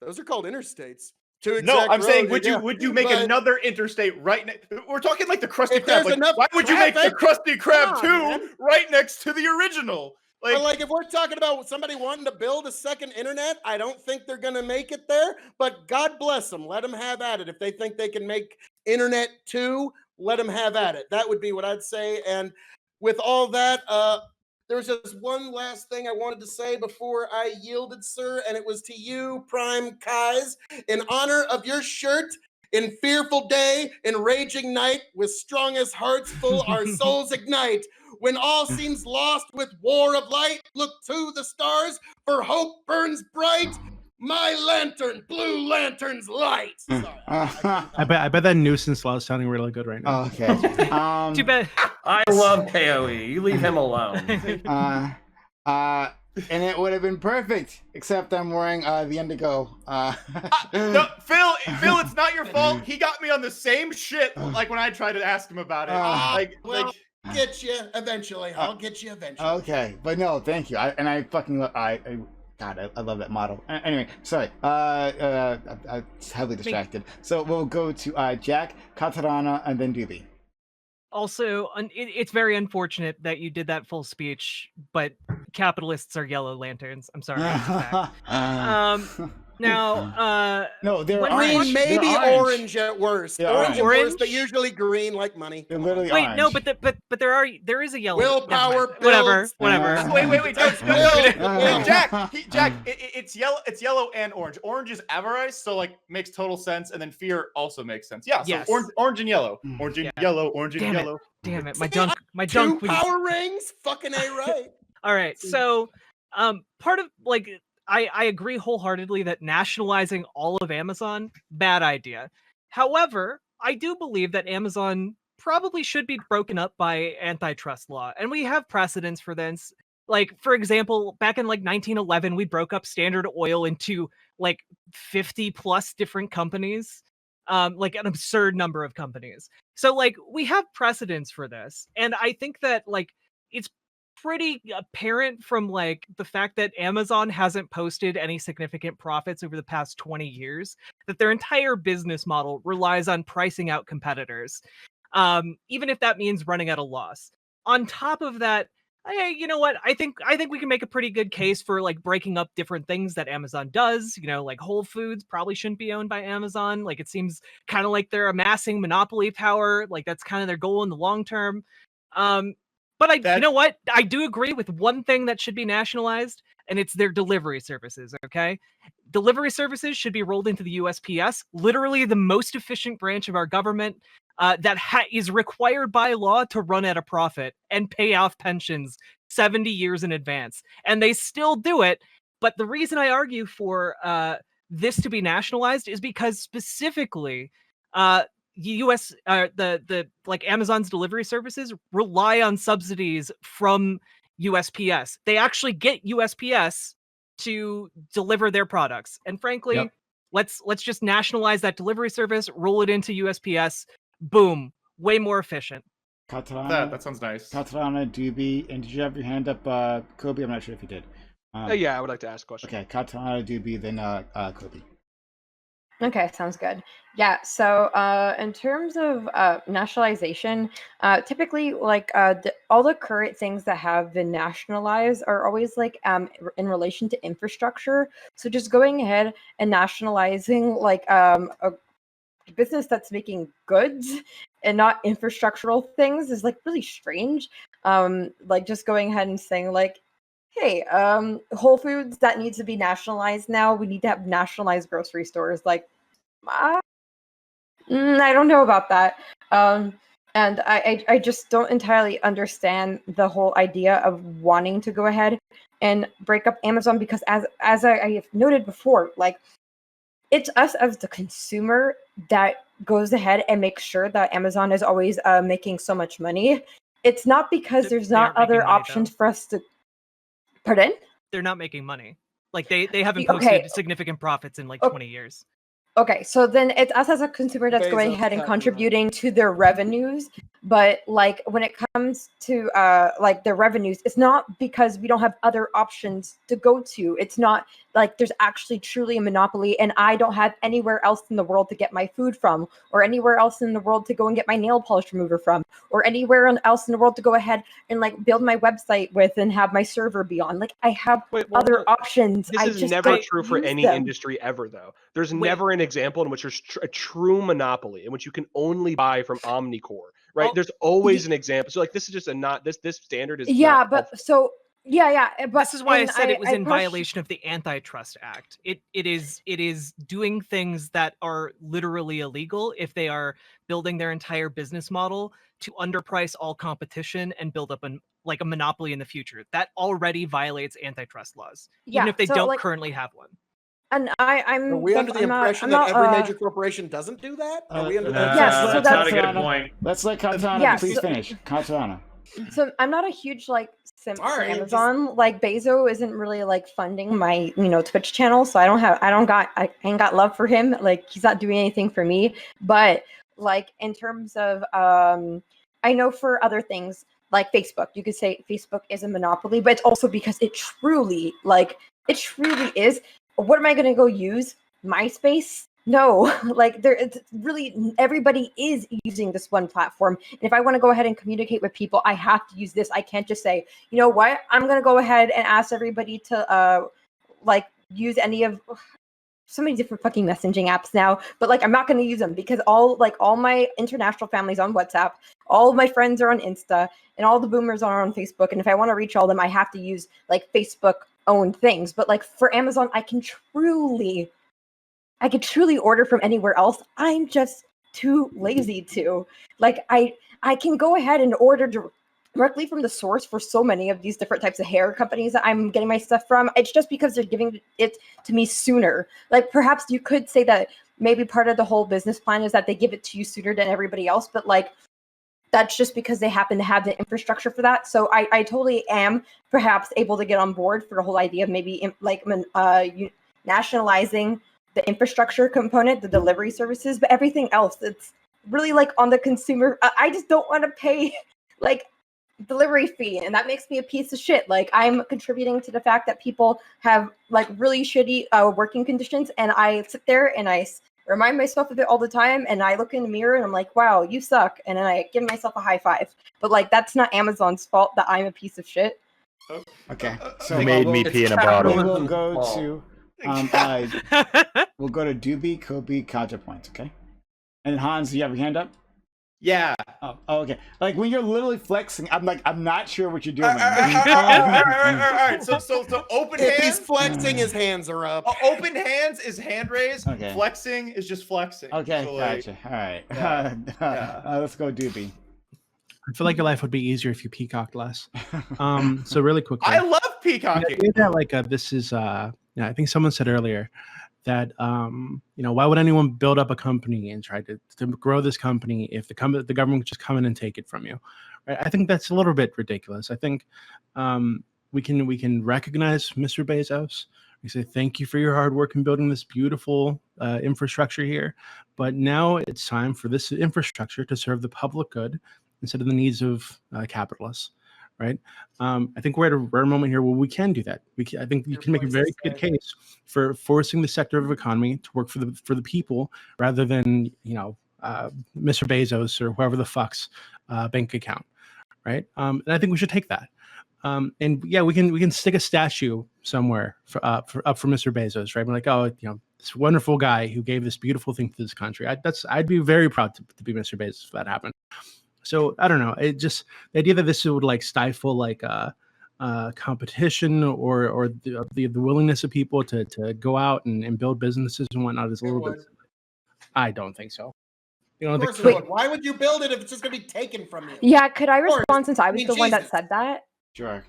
Those are called interstates. No, I'm saying, would you make another interstate right next? We're talking like the Krusty Krab. Like, why would you make the Krusty Krab 2 right next to the original? Like if we're talking about somebody wanting to build a second internet, I don't think they're going to make it there. But God bless them. Let them have at it. If they think they can make internet 2, let them have at it. That would be what I'd say. And with all that, there was just one last thing I wanted to say before I yielded, sir, and it was to you, PrimeCayes, in honor of your shirt. In fearful day, in raging night, with strongest hearts full, our souls ignite. When all seems lost with war of light, look to the stars, for hope burns bright. My lantern, blue lantern's light. Sorry, I bet that nuisance law is sounding really good right now. Okay. Too bad. I love KOE. You leave him alone. And it would have been perfect, except I'm wearing the Indigo. No, Phil, it's not your fault. He got me on the same shit like when I tried to ask him about it. Get you eventually. I'll get you eventually. Okay, but no, thank you. I love that model. Anyway, sorry. I'm heavily distracted. So we'll go to Jack, Katarana, and then Dooby. Also, it's very unfortunate that you did that full speech, but capitalists are yellow lanterns. I'm sorry. Now, no, they're green, maybe orange at worst. Orange, orange, but usually green, like money. They're literally wait, orange. no, but there is a yellow. Willpower. Whatever. Wait. No. Jack, it's yellow. It's yellow and orange. Orange is avarice, so like makes total sense, and then fear also makes sense. Yeah. So yes. orange and yellow. Orange and yellow. Orange and yellow. Damn it, my junk. Two power rings. Fucking A right. All right, so part of like. I agree wholeheartedly that nationalizing all of Amazon, bad idea. However, I do believe that Amazon probably should be broken up by antitrust law. And we have precedents for this. Like, for example, back in like 1911, we broke up Standard Oil into like 50 plus different companies, like an absurd number of companies. So like we have precedents for this. And I think that like it's pretty apparent from like the fact that Amazon hasn't posted any significant profits over the past 20 years that their entire business model relies on pricing out competitors, even if that means running at a loss. On top of that, you know what? I think we can make a pretty good case for like breaking up different things that Amazon does. You know, like Whole Foods probably shouldn't be owned by Amazon. Like it seems kind of like they're amassing monopoly power. Like that's kind of their goal in the long term. But you know what? I do agree with one thing that should be nationalized, and it's their delivery services. Okay, delivery services should be rolled into the USPS, literally the most efficient branch of our government. That is required by law to run at a profit and pay off pensions 70 years in advance. And they still do it. But the reason I argue for this to be nationalized is because specifically the like Amazon's delivery services rely on subsidies from USPS. They actually get USPS to deliver their products. And frankly, let's just nationalize that delivery service, roll it into USPS. Boom, way more efficient. Katana, that sounds nice. Katana, Dooby, and did you have your hand up, Kobe? I'm not sure if you did. Yeah, I would like to ask a question. Okay, Katana, Dooby, then Kobe. Okay, sounds good. Yeah, so in terms of nationalization, typically like all the current things that have been nationalized are always like in relation to infrastructure. So just going ahead and nationalizing like a business that's making goods and not infrastructural things is like really strange. Like just going ahead and saying like, hey, Whole Foods, that needs to be nationalized now. We need to have nationalized grocery stores. Like, I don't know about that. And I just don't entirely understand the whole idea of wanting to go ahead and break up Amazon because as I have noted before, like it's us as the consumer that goes ahead and makes sure that Amazon is always making so much money. It's not because there's not other options for us to. Pardon? They're not making money. Like they haven't posted significant profits in like 20 years. Okay, so then it's us as a consumer that's going ahead and contributing to their revenues. But like when it comes to like their revenues, it's not because we don't have other options to go to. It's not like there's actually truly a monopoly and I don't have anywhere else in the world to get my food from, or anywhere else in the world to go and get my nail polish remover from, or anywhere else in the world to go ahead and like build my website with and have my server be on. Like I have other options. This is never true for any industry ever, though. There's never an example in which there's a true monopoly in which you can only buy from Omnicore, right? There's always an example. So like this is just this standard is but helpful. But this is why I said it was in violation of the Antitrust Act. It is doing things that are literally illegal if they are building their entire business model to underprice all competition and build up a monopoly in the future. That already violates antitrust laws, even if they don't currently have one. And I'm. Are we under the impression that every major corporation doesn't do that? Are we under that? Yes, so that's not a good point. Let's let Katana please finish. Katana. So I'm not a huge like simp for Amazon. Like Bezos isn't really like funding my Twitch channel, so I ain't got love for him. Like he's not doing anything for me. But like in terms of I know for other things like Facebook, you could say Facebook is a monopoly, but it's also because it truly is. What am I going to go use? MySpace? No, like it's really everybody is using this one platform. And if I want to go ahead and communicate with people, I have to use this. I can't just say, you know what? I'm going to go ahead and ask everybody to like use any of so many different fucking messaging apps now, but like I'm not going to use them because all my international family's on WhatsApp, all of my friends are on Insta, and all the boomers are on Facebook. And if I want to reach all of them, I have to use like Facebook owned things. But like for Amazon, I could truly order from anywhere else. I'm just too lazy to. Like I can go ahead and order directly from the source for so many of these different types of hair companies that I'm getting my stuff from. It's just because they're giving it to me sooner. Like perhaps you could say that maybe part of the whole business plan is that they give it to you sooner than everybody else, but like that's just because they happen to have the infrastructure for that. So I totally am perhaps able to get on board for the whole idea of maybe like nationalizing the infrastructure component, the delivery services, but everything else, it's really like on the consumer. I just don't want to pay like delivery fee, and that makes me a piece of shit. Like, I'm contributing to the fact that people have like really shitty working conditions, and I sit there and I remind myself of it all the time, and I look in the mirror and I'm like, wow, you suck, and then I give myself a high five. But like, that's not Amazon's fault that I'm a piece of shit. Okay, so Made me pee in a bottle. we will go to we'll go to Dooby, Kobe, counterpoints. Okay, and Hans, do you have your hand up? Yeah. Oh, okay. Like when you're literally flexing, I'm not sure what you're doing. All right. So open If he's hands. flexing, his hands are up. Open hands is hand raised. Okay. Flexing is just flexing. Okay, So, like, gotcha. All right. yeah. Let's go, Dooby. I feel like your life would be easier if you peacocked less. So really quickly, I love peacocking. This is I think someone said earlier that why would anyone build up a company and try to grow this company if the government would just come in and take it from you, right? I think that's a little bit ridiculous. I think we can recognize Mr. Bezos. We say thank you for your hard work in building this beautiful infrastructure here, but now it's time for this infrastructure to serve the public good instead of the needs of capitalists, right? I think we're at a rare moment here where we can do that. I think you can make a very good case for forcing the sector of economy to work for the people rather than Mr. Bezos or whoever the fuck's bank account, right? And I think we should take that. And yeah, we can stick a statue somewhere for Mr. Bezos, right? We're like, oh, this wonderful guy who gave this beautiful thing to this country. I'd be very proud to be Mr. Bezos if that happened. So I don't know. It just the idea that this would like stifle like competition or the willingness of people to go out and build businesses and whatnot is a little bit. I don't think so. Of course it would. Why would you build it if it's just going to be taken from you? Yeah, could I respond since I was the one that said that? Sure.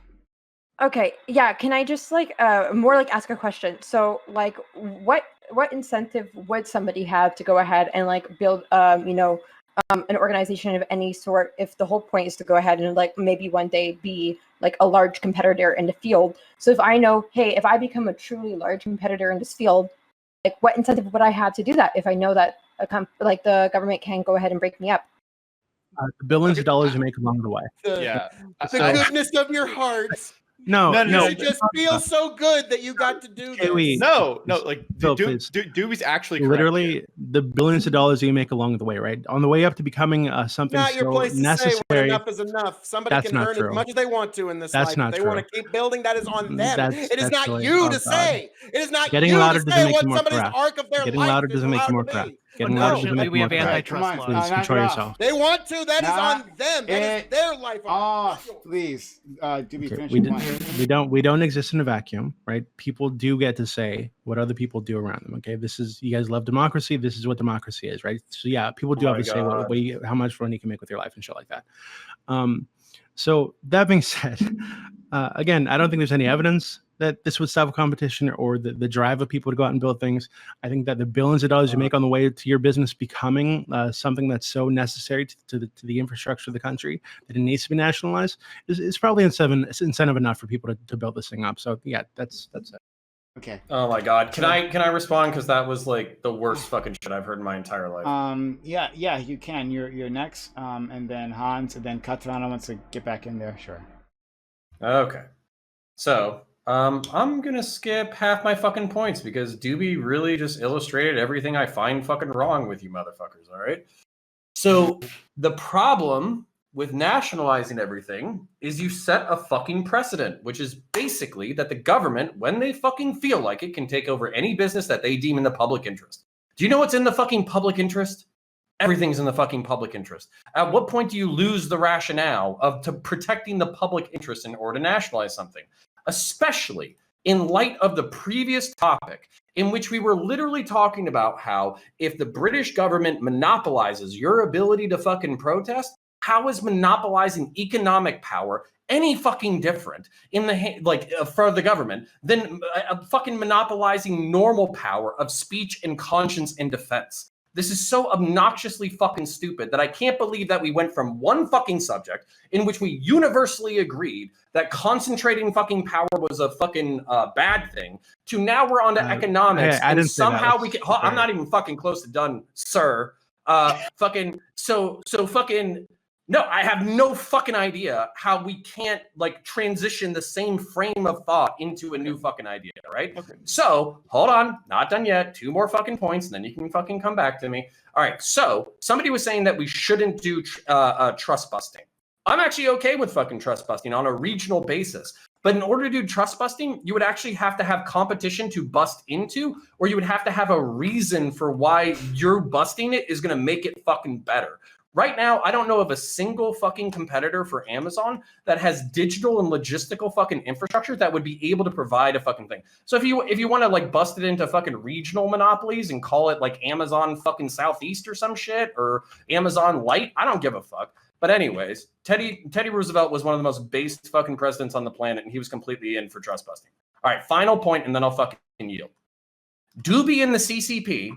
Okay, yeah, can I just like more like ask a question? So like what incentive would somebody have to go ahead and like build an organization of any sort if the whole point is to go ahead and like maybe one day be like a large competitor in the field? So if I know, hey, if I become a truly large competitor in this field, like what incentive would I have to do that if I know that like the government can go ahead and break me up? The billions of dollars you make along the way. The goodness of your hearts. No. You just feel so good that you got to do this. No, like Dooby's actually correct. Literally the billions of dollars you make along the way, right? On the way up to becoming something Not your so place to necessary. say when enough is enough. Somebody can earn as much as they want to in this life. If they want to keep building, that is on them. It is not you to say. It is not getting you louder to doesn't say make what you more somebody's crap. arc of their Getting life louder is doesn't make you more allowed to crap. be. Getting louder doesn't make you more crap. antitrust Please laws. control yourself. They want to. That is on them. That is their life. Please, Dooby, finish We your point. we don't exist in a vacuum, right? People do get to say what other people do around them. Okay, you guys love democracy. This is what democracy is, right? So yeah, people do have to say how much fun you can make with your life and shit like that. So that being said, again, I don't think there's any evidence that this would stop competition or the drive of people to go out and build things. I think that the billions of dollars you make on the way to your business becoming something that's so necessary to the infrastructure of the country that it needs to be nationalized is probably incentive enough for people to build this thing up. So yeah, that's it. Okay. Oh my God. Can I respond? Because that was like the worst fucking shit I've heard in my entire life. Yeah, you can. You're next. And then Hans, and then Katarana wants to get back in there. Sure. Okay. So I'm gonna skip half my fucking points because Dooby really just illustrated everything I find fucking wrong with you motherfuckers. All right. So the problem with nationalizing everything is you set a fucking precedent, which is basically that the government, when they fucking feel like it, can take over any business that they deem in the public interest. Do you know what's in the fucking public interest? Everything's in the fucking public interest. At what point do you lose the rationale of protecting the public interest in order to nationalize something? Especially in light of the previous topic in which we were literally talking about how if the British government monopolizes your ability to fucking protest, how is monopolizing economic power any fucking different in the for the government than fucking monopolizing normal power of speech and conscience and defense? This is so obnoxiously fucking stupid that I can't believe that we went from one fucking subject in which we universally agreed that concentrating fucking power was a fucking bad thing to now we're on to economics and somehow we can. I'm not even fucking close to done, sir. Fucking so fucking No, I have no fucking idea how we can't like transition the same frame of thought into a new fucking idea, right? Okay. So hold on, not done yet. 2 more fucking points, and then you can fucking come back to me. All right. So somebody was saying that we shouldn't do trust busting. I'm actually okay with fucking trust busting on a regional basis. But in order to do trust busting, you would actually have to have competition to bust into, or you would have to have a reason for why you're busting it is going to make it fucking better. Right now, I don't know of a single fucking competitor for Amazon that has digital and logistical fucking infrastructure that would be able to provide a fucking thing. So if you want to like bust it into fucking regional monopolies and call it like Amazon fucking Southeast or some shit or Amazon Light, I don't give a fuck. But anyways, Teddy Roosevelt was one of the most based fucking presidents on the planet, and he was completely in for trust busting. All right, final point, and then I'll fucking yield. Dooby and the CCP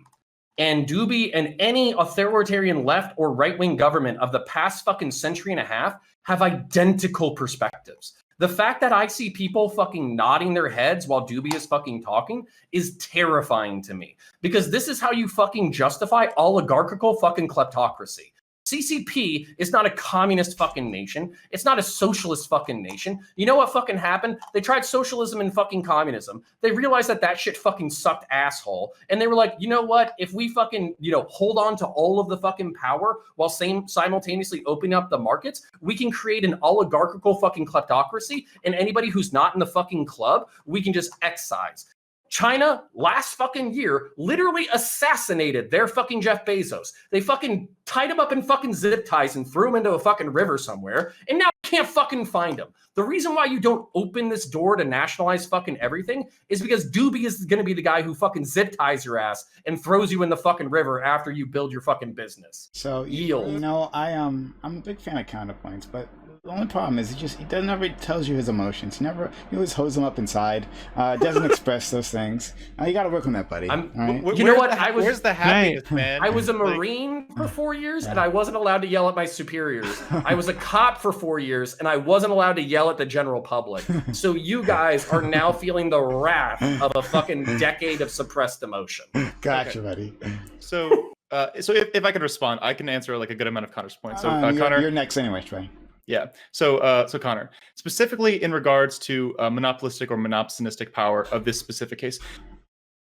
and Dooby and any authoritarian left or right-wing government of the past fucking century and a half have identical perspectives. The fact that I see people fucking nodding their heads while Dooby is fucking talking is terrifying to me, because this is how you fucking justify oligarchical fucking kleptocracy. CCP is not a communist fucking nation. It's not a socialist fucking nation. You know what fucking happened? They tried socialism and fucking communism. They realized that shit fucking sucked asshole. And they were like, you know what? If we fucking, hold on to all of the fucking power while simultaneously opening up the markets, we can create an oligarchical fucking kleptocracy. And anybody who's not in the fucking club, we can just excise. China last fucking year literally assassinated their fucking Jeff Bezos. They fucking tied him up in fucking zip ties and threw him into a fucking river somewhere. And now you can't fucking find him. The reason why you don't open this door to nationalize fucking everything is because Dooby is going to be the guy who fucking zip ties your ass and throws you in the fucking river after you build your fucking business. So, Yield. I'm a big fan of counterpoints, but the only problem is he doesn't ever tells you his emotions. He always holds them up inside. Doesn't express those things. You got to work on that, buddy. All right? You know what? Where's the happiness, man? I was a Marine for 4 years, and I wasn't allowed to yell at my superiors. I was a cop for 4 years, and I wasn't allowed to yell at the general public. So you guys are now feeling the wrath of a fucking decade of suppressed emotion. Gotcha, buddy. So if I can respond, I can answer like a good amount of Connor's points. So Connor, you're next anyway, Trey. Yeah. So Connor, specifically in regards to monopolistic or monopolistic power of this specific case,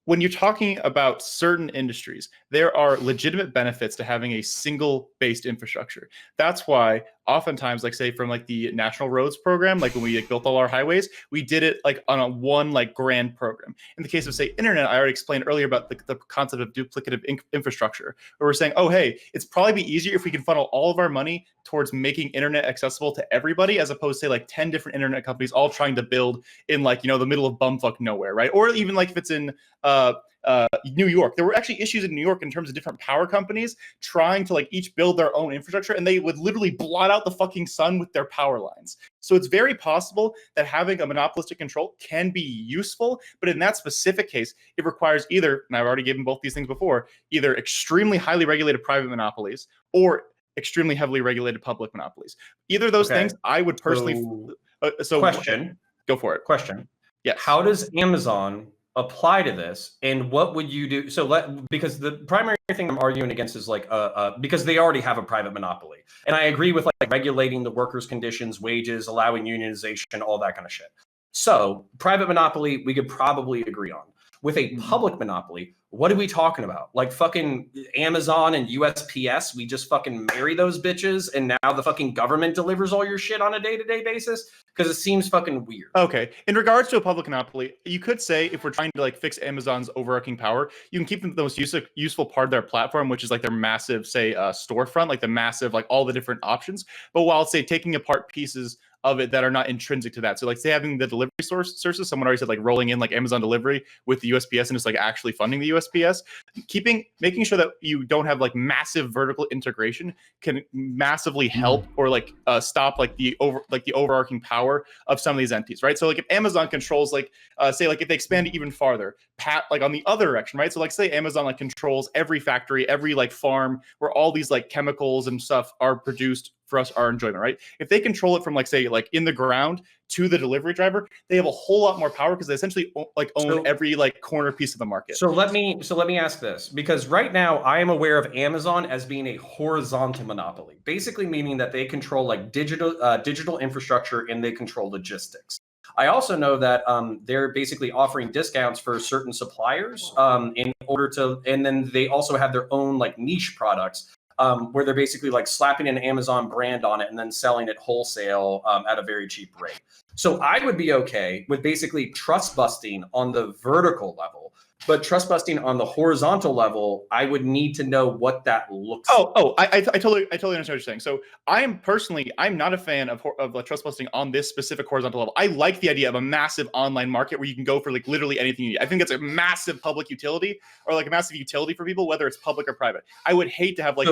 when you're talking about certain industries, there are legitimate benefits to having a single-based infrastructure. That's why oftentimes, like say from like the National Roads program, like when we built all our highways, we did it like on a one like grand program. In the case of say internet, I already explained earlier about the concept of duplicative infrastructure, where we're saying, oh, hey, it's probably be easier if we can funnel all of our money towards making internet accessible to everybody, as opposed to say like 10 different internet companies all trying to build in like, the middle of bumfuck nowhere, right? Or even like if it's in New York. There were actually issues in New York in terms of different power companies trying to like each build their own infrastructure, and they would literally blot out the fucking sun with their power lines. So it's very possible that having a monopolistic control can be useful, but in that specific case, it requires either, and I've already given both these things before, either extremely highly regulated private monopolies or extremely heavily regulated public monopolies. Either of those things, I would personally. So question. Go for it. Question. Yeah. How does Amazon apply to this, and what would you do? So because the primary thing I'm arguing against is like because they already have a private monopoly, and I agree with like regulating the workers' conditions, wages, allowing unionization, all that kind of shit. So private monopoly we could probably agree on. With a public monopoly, what are we talking about? Like fucking Amazon and USPS, we just fucking marry those bitches, and now the fucking government delivers all your shit on a day-to-day basis? Because it seems fucking weird. Okay. In regards to a public monopoly, you could say if we're trying to like fix Amazon's overarching power, you can keep them the most useful part of their platform, which is like their massive, say, storefront, like the massive, like all the different options. But while say taking apart pieces of it that are not intrinsic to that. So like say having the delivery sources, someone already said like rolling in like Amazon delivery with the USPS and just like actually funding the USPS, making sure that you don't have like massive vertical integration can massively help or like stop like the overarching power of some of these entities, right? So like if Amazon controls like say like if they expand it even farther, like on the other direction, right? So like say Amazon like controls every factory, every like farm where all these like chemicals and stuff are produced for us our enjoyment, right? If they control it from like say like in the ground to the delivery driver, they have a whole lot more power because they essentially own every like corner piece of the market. So let me ask this, because right now I am aware of Amazon as being a horizontal monopoly, basically meaning that they control like digital infrastructure and they control logistics. I also know that they're basically offering discounts for certain suppliers in order to, and then they also have their own like niche products where they're basically like slapping an Amazon brand on it and then selling it wholesale at a very cheap rate. So I would be okay with basically trust busting on the vertical level, but trust busting on the horizontal level, I would need to know what that looks like. I totally understand what you're saying. So I'm not a fan of trust busting on this specific horizontal level. I like the idea of a massive online market where you can go for like literally anything you need. I think it's a massive public utility or like a massive utility for people, whether it's public or private. I would hate to have like,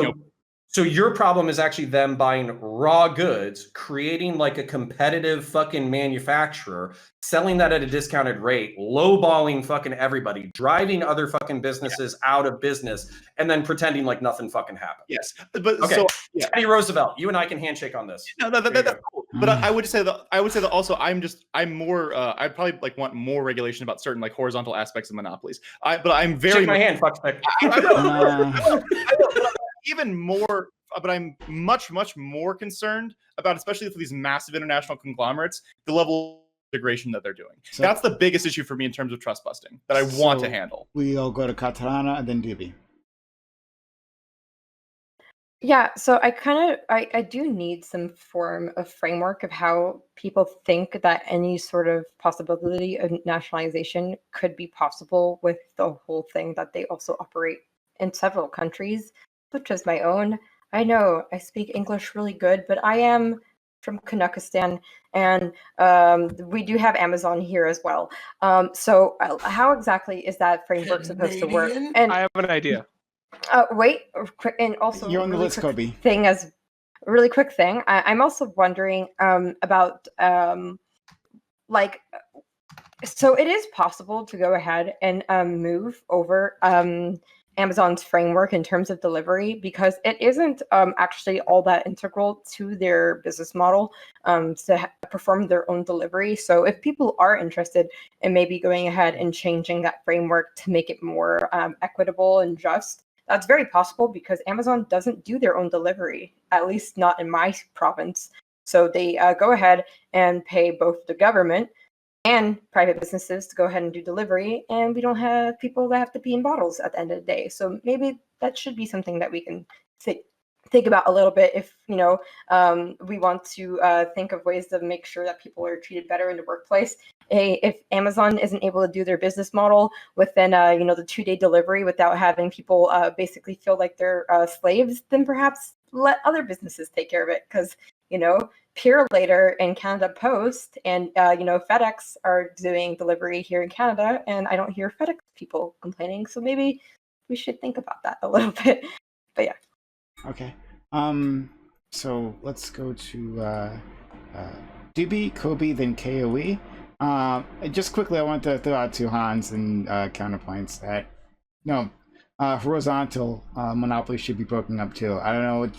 So your problem is actually them buying raw goods, creating like a competitive fucking manufacturer, selling that at a discounted rate, lowballing fucking everybody, driving other fucking businesses out of business, and then pretending like nothing fucking happened. Yes, but okay. So Teddy Roosevelt, you and I can handshake on this. No, that's cool. But I would say that also I'm more I probably like want more regulation about certain like horizontal aspects of monopolies. But I'm very shake my hand, fuck stick. Even more, but I'm much more concerned about, especially for these massive international conglomerates, the level of integration that they're doing. So that's the biggest issue for me in terms of trust busting that I want to handle. We'll go to Katarana and then Dooby. Yeah, so I do need some form of framework of how people think that any sort of possibility of nationalization could be possible with the whole thing that they also operate in several countries, such as my own. I know I speak English really good, but I am from Kazakhstan, and we do have Amazon here as well. So how exactly is that framework supposed to work? And I have an idea. Wait, and also you're on the list, Kobe. Really quick thing. I'm also wondering about like, so it is possible to go ahead and move over Amazon's framework in terms of delivery, because it isn't actually all that integral to their business model to perform their own delivery. So if people are interested in maybe going ahead and changing that framework to make it more equitable and just, that's very possible, because Amazon doesn't do their own delivery, at least not in my province. So they go ahead and pay both the government and private businesses to go ahead and do delivery, and we don't have people that have to pee in bottles at the end of the day. So maybe that should be something that we can think about a little bit if, you know, we want to think of ways to make sure that people are treated better in the workplace. If Amazon isn't able to do their business model within, you know, the 2-day delivery without having people basically feel like they're slaves, then perhaps let other businesses take care of it. Because, you know, Purelator and Canada Post and, you know, FedEx are doing delivery here in Canada, and I don't hear FedEx people complaining. So maybe we should think about that a little bit. But yeah. Okay. So let's go to Dooby, Kobe, then KOE. Just quickly, I want to throw out to Hans and counterpoints that horizontal monopoly should be broken up too. I don't know.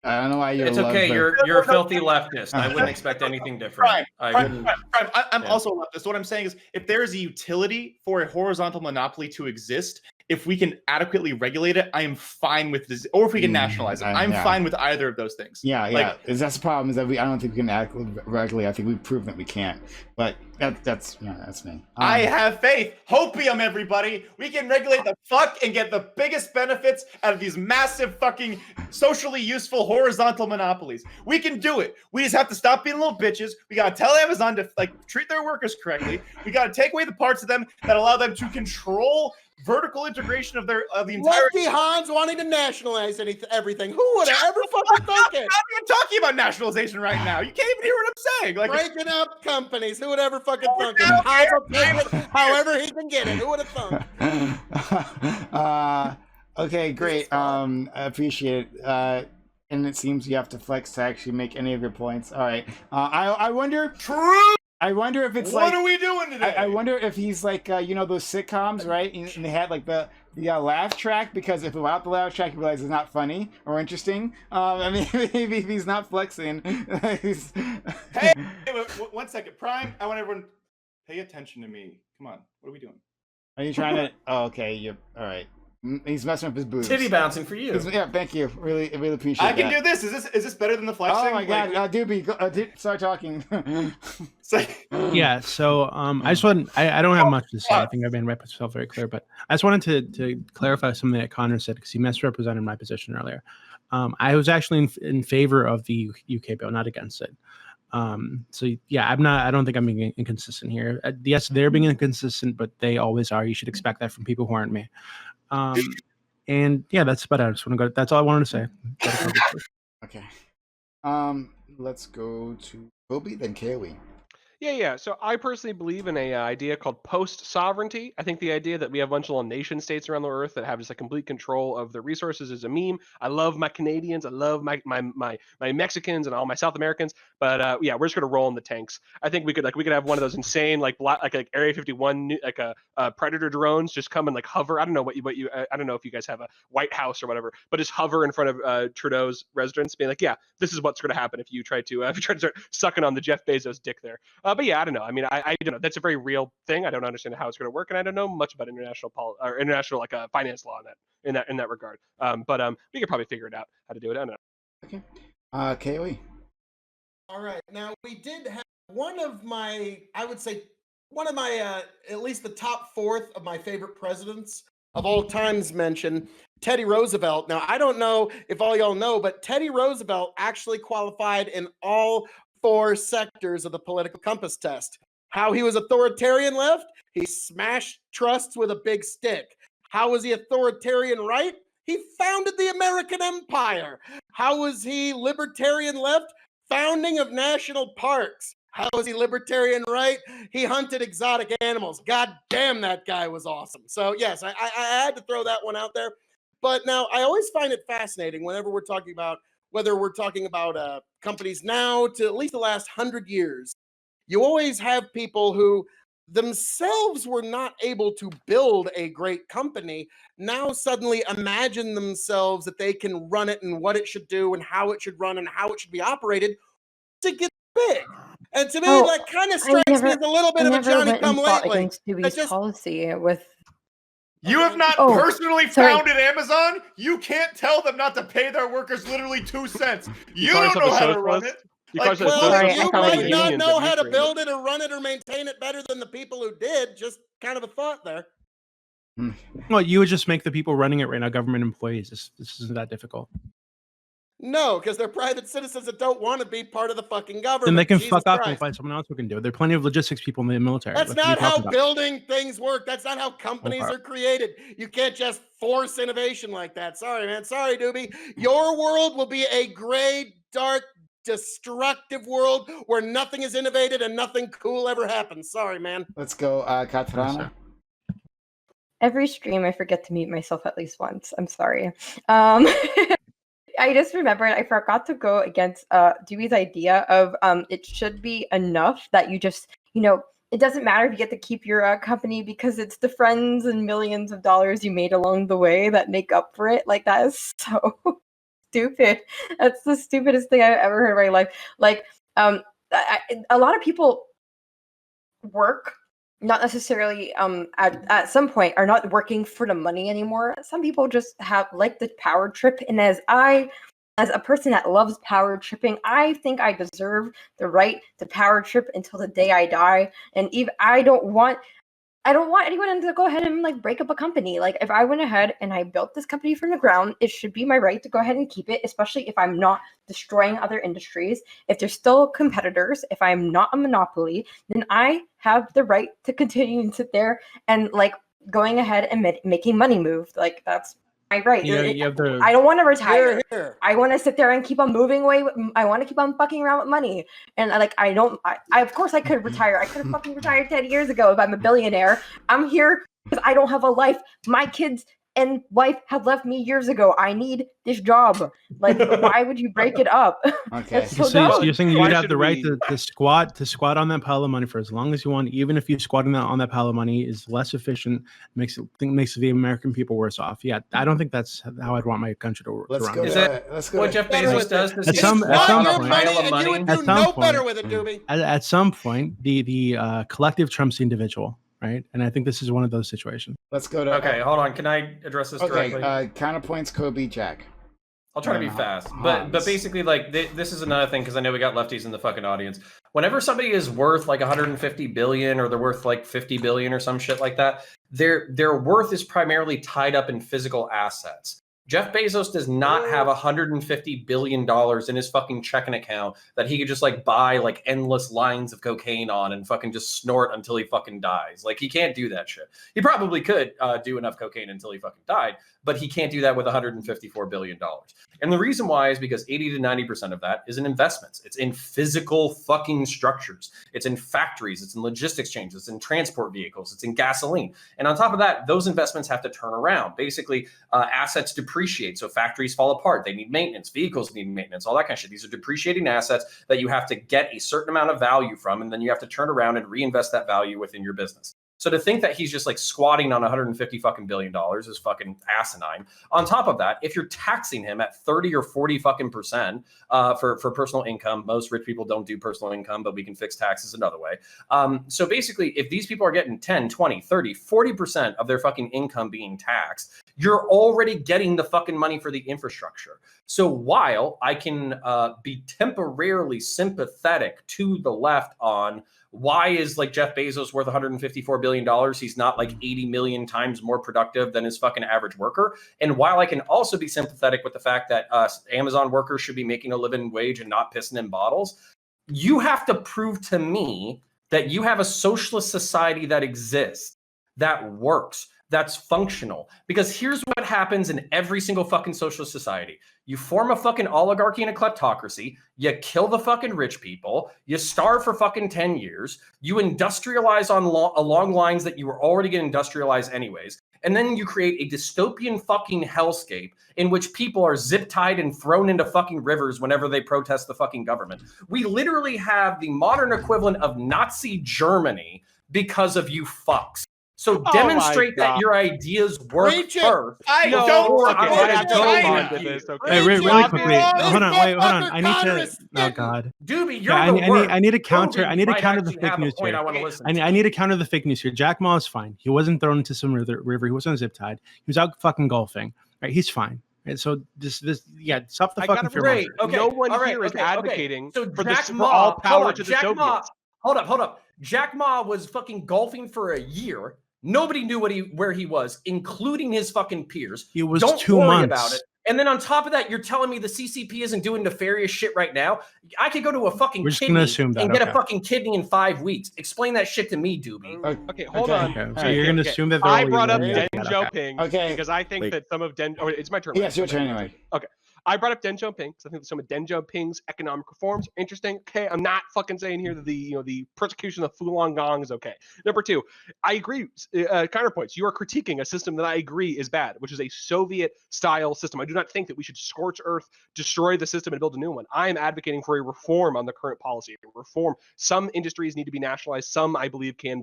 I don't know why you're. It's okay. You're a filthy leftist. I wouldn't expect anything different. I'm also a leftist. What I'm saying is, if there is a utility for a horizontal monopoly to exist, if we can adequately regulate it, I am fine with this. Or if we can nationalize it, I'm fine with either of those things. Yeah. That's the problem, is that I don't think we can adequately regulate. I think we've proven that we can't. But that's me. I have faith. Hopium, everybody. We can regulate the fuck and get the biggest benefits out of these massive fucking socially useful horizontal monopolies. We can do it. We just have to stop being little bitches. We gotta tell Amazon to treat their workers correctly. We gotta take away the parts of them that allow them to control vertical integration of the entire. Lefty Hans wanting to nationalize everything. Who would have ever fucking thunk it? I'm not even talking about nationalization right now. You can't even hear what I'm saying. Breaking up companies. Who would ever fucking thunk it? Hans will take it however he can get it. Who would have thunk? Okay, great. I appreciate it. And it seems you have to flex to actually make any of your points. All right. I wonder. True. I wonder if it's What like are we doing today? I wonder if he's like you know those sitcoms, right? And they had like the laugh track, because if without the laugh track, you realize it's not funny or interesting. I mean, maybe if he's not flexing. Hey, one second, Prime. I want everyone pay attention to me. Come on, what are we doing? Are you trying to? Oh, okay. You all right? He's messing up his boobs. Titty bouncing for you. Yeah, thank you. Really appreciate I can that. do this. Is this better than the flexing? Oh my god, Like, Dooby, start talking. Yeah, so I just want I don't have much to say. I think I've made myself very clear, but I just wanted to clarify something that Connor said, because he misrepresented my position earlier. I was actually in favor of the UK bill, not against it. So yeah, I don't think I'm being inconsistent here. Yes, they're being inconsistent, but they always are. You should expect that from people who aren't me. And yeah, that's about it. I just want to go. That's all I wanted to say. Okay. Let's go to Kobe, then Kaylee. Yeah. So I personally believe in a idea called post-sovereignty. I think the idea that we have a bunch of little nation states around the earth that have just a complete control of their resources is a meme. I love my Canadians. I love my Mexicans and all my South Americans. But yeah, we're just gonna roll in the tanks. I think we could have one of those insane like Area 51 like a Predator drones just come and like hover. I don't know what you I don't know if you guys have a White House or whatever, but just hover in front of Trudeau's residence, being like, yeah, this is what's gonna happen if you try to start sucking on the Jeff Bezos dick there. But yeah, I don't know. I mean, I don't know. That's a very real thing. I don't understand how it's going to work, and I don't know much about international like finance law in that regard. But we could probably figure it out how to do it. I don't know. Okay. Kaylee. All right. Now, we did have one of my, at least the top fourth of my favorite presidents of all times mentioned, Teddy Roosevelt. Now, I don't know if all y'all know, but Teddy Roosevelt actually qualified in all 4 sectors of the political compass test. How he was authoritarian left, he smashed trusts with a big stick. How was he authoritarian right? He founded the American Empire. How was he libertarian left? Founding of national parks. How was he libertarian right? He hunted exotic animals. God damn, that guy was awesome. So yes, I had to throw that one out there. But now I always find it fascinating whenever we're talking about, whether we're talking about companies now to at least the last 100 years, you always have people who themselves were not able to build a great company, now suddenly imagine themselves that they can run it and what it should do and how it should run and how it should be operated to get big. And to me, that kind of strikes me as a little bit of a Johnny-come-lately. Against Dooby's policy with. You have not personally founded Amazon? You can't tell them not to pay their workers literally 2 cents. You don't know how to run it. Like, well, you might not know how to build it or run it or maintain it better than the people who did. Just kind of a thought there. Well, you would just make the people running it right now government employees. This isn't that difficult. No, because they're private citizens that don't want to be part of the fucking government. Then they can fuck off and find someone else who can do it. There are plenty of logistics people in the military. That's not how building things work. That's not how companies are created. You can't just force innovation like that. Sorry, man. Sorry, Dooby. Your world will be a gray, dark, destructive world where nothing is innovated and nothing cool ever happens. Sorry, man. Let's go, Katrana. Every stream, I forget to mute myself at least once. I'm sorry. I just remembered I forgot to go against Dewey's idea of it should be enough that you just, it doesn't matter if you get to keep your company because it's the friends and millions of dollars you made along the way that make up for it. Like, that is so stupid. That's the stupidest thing I've ever heard in my life. Like, a lot of people work not necessarily at some point are not working for the money anymore. Some people just have like the power trip, and as a person that loves power tripping, I think I deserve the right to power trip until the day I die. And even I don't want anyone to go ahead and like break up a company. Like, if I went ahead and I built this company from the ground, it should be my right to go ahead and keep it, especially if I'm not destroying other industries. If there's still competitors, if I'm not a monopoly, then I have the right to continue and sit there and like going ahead and making money move. Like, that's my right. I don't want to retire. I want to sit there and keep on moving away. I want to keep on fucking around with money. And I of course I could retire. I could have fucking retired 10 years ago if I'm a billionaire. I'm here because I don't have a life. My kids and wife had left me years ago. I need this job. Like, why would you break it up? Okay. It's so So dumb. you're saying Why you'd have should the right we- to squat on that pile of money for as long as you want, even if you squatting on that pile of money is less efficient, makes the American people worse off. Yeah, I don't think that's how I'd want my country to Let's run. go. Is To, let's go. What to- Jeff Better Bezos with does? it. Does At he some- It's at squat some not on your a point- money, pile of and you money? would At do some no point- better with it, Dooby. At some point, the collective trumps the individual, right? And I think this is one of those situations. Let's go to. Okay, hold on. Can I address this Okay. directly? Counterpoints. Kobe. Jack. I'll try to be fast, but basically, like this is another thing because I know we got lefties in the fucking audience. Whenever somebody is worth like 150 billion or they're worth like 50 billion or some shit like that, their worth is primarily tied up in physical assets. Jeff Bezos does not have $150 billion in his fucking checking account that he could just like buy like endless lines of cocaine on and fucking just snort until he fucking dies. Like he can't do that shit. He probably could do enough cocaine until he fucking died, but he can't do that with $154 billion. And the reason why is because 80 to 90% of that is in investments. It's in physical fucking structures. It's in factories. It's in logistics chains. It's in transport vehicles. It's in gasoline. And on top of that, those investments have to turn around. Basically, assets depreciate. So factories fall apart. They need maintenance. Vehicles need maintenance, all that kind of shit. These are depreciating assets that you have to get a certain amount of value from, and then you have to turn around and reinvest that value within your business. So to think that he's just like squatting on $150 fucking billion is fucking asinine. On top of that, if you're taxing him at 30 or 40 fucking percent for personal income, most rich people don't do personal income, but we can fix taxes another way. So basically, if these people are getting 10, 20, 30, 40% of their fucking income being taxed, you're already getting the fucking money for the infrastructure. So while I can be temporarily sympathetic to the left on why is like Jeff Bezos worth $154 billion? He's not like 80 million times more productive than his fucking average worker. And while I can also be sympathetic with the fact that Amazon workers should be making a living wage and not pissing in bottles, you have to prove to me that you have a socialist society that exists, that works, that's functional. Because here's what happens in every single fucking socialist society. You form a fucking oligarchy and a kleptocracy, you kill the fucking rich people, you starve for fucking 10 years, you industrialize along lines that you were already going to industrialize anyways, and then you create a dystopian fucking hellscape in which people are zip-tied and thrown into fucking rivers whenever they protest the fucking government. We literally have the modern equivalent of Nazi Germany because of you fucks. So demonstrate that your ideas work Preach it. first. I No, don't okay, support I China. don't want this, okay? Hey, really Preach it. quickly. Hold on, wait, hold on. Motherfucker I need Connor to. is Oh spitting. God. Doobie, you're Yeah, the worst. I need to counter. Doobie I need to might counter the actually fake have a news point here. I want to listen I to. need to counter the fake news here. Jack Ma is fine. He wasn't thrown into some river. He wasn't zip tied. He was out fucking golfing. Right, he's fine. Right, so yeah, stop the I fucking gotta fear Great. mongering. Okay. No one all right, here is okay, okay. advocating So for Jack for Ma, all hold power on, to the Jack Ma, Soviets. hold up. Jack Ma was fucking golfing for a year. Nobody knew where he was, including his fucking peers. It was Don't 2 worry months. about it. And then on top of that, you're telling me the CCP isn't doing nefarious shit right now? I could go to a fucking We're just gonna kidney assume that, and get a okay. fucking kidney in 5 weeks. Explain that shit to me, Doobie. Okay, hold Okay. on. Okay, so Okay, you're gonna okay. assume that they're I all brought up evil. Deng Yeah, okay. Xiaoping Okay. because I think Wait. that some of it's my turn. Yeah, right? it's your turn anyway. I brought up Deng Xiaoping because I think that some of Deng Xiaoping's economic reforms are interesting. Okay, I'm not fucking saying here that the persecution of Falun Gong is okay. Number two, I agree. Counterpoints. You are critiquing a system that I agree is bad, which is a Soviet-style system. I do not think that we should scorch earth, destroy the system, and build a new one. I am advocating for a reform on the current policy. Reform. Some industries need to be nationalized. Some, I believe, can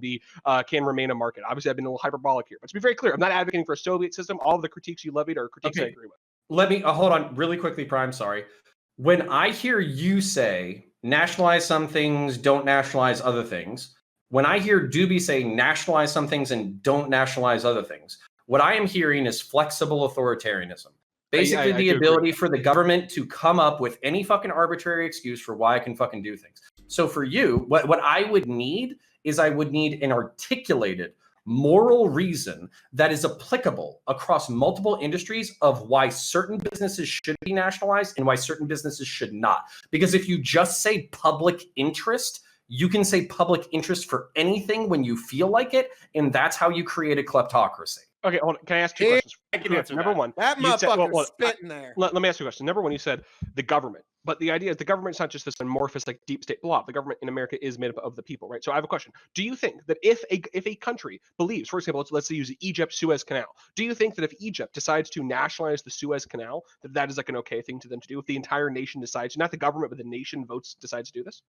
remain a market. Obviously, I've been a little hyperbolic here, but to be very clear, I'm not advocating for a Soviet system. All of the critiques you levied are critiques I Okay. agree with. Let me hold on really quickly, Prime. Sorry. When I hear you say nationalize some things, don't nationalize other things, when I hear Doobie say nationalize some things and don't nationalize other things, what I am hearing is flexible authoritarianism. Basically, I the do agree. ability for the government to come up with any fucking arbitrary excuse for why I can fucking do things. So for you, what I would need is I would need an articulated moral reason that is applicable across multiple industries of why certain businesses should be nationalized and why certain businesses should not. Because if you just say public interest, you can say public interest for anything when you feel like it, and that's how you create a kleptocracy. Okay, hold on. Can I ask two He- questions? I can answer Number that. one, That you said, motherfucker's spitting there. let me ask you a question. Number one, you said the government, but the idea is the government's not just this amorphous like deep state blob. The government in America is made up of the people, right? So I have a question. Do you think that if a country believes, for example, let's say use the Egypt Suez Canal, do you think that if Egypt decides to nationalize the Suez Canal, that is like an okay thing to them to do? If the entire nation decides, not the government, but the nation votes decides to do this?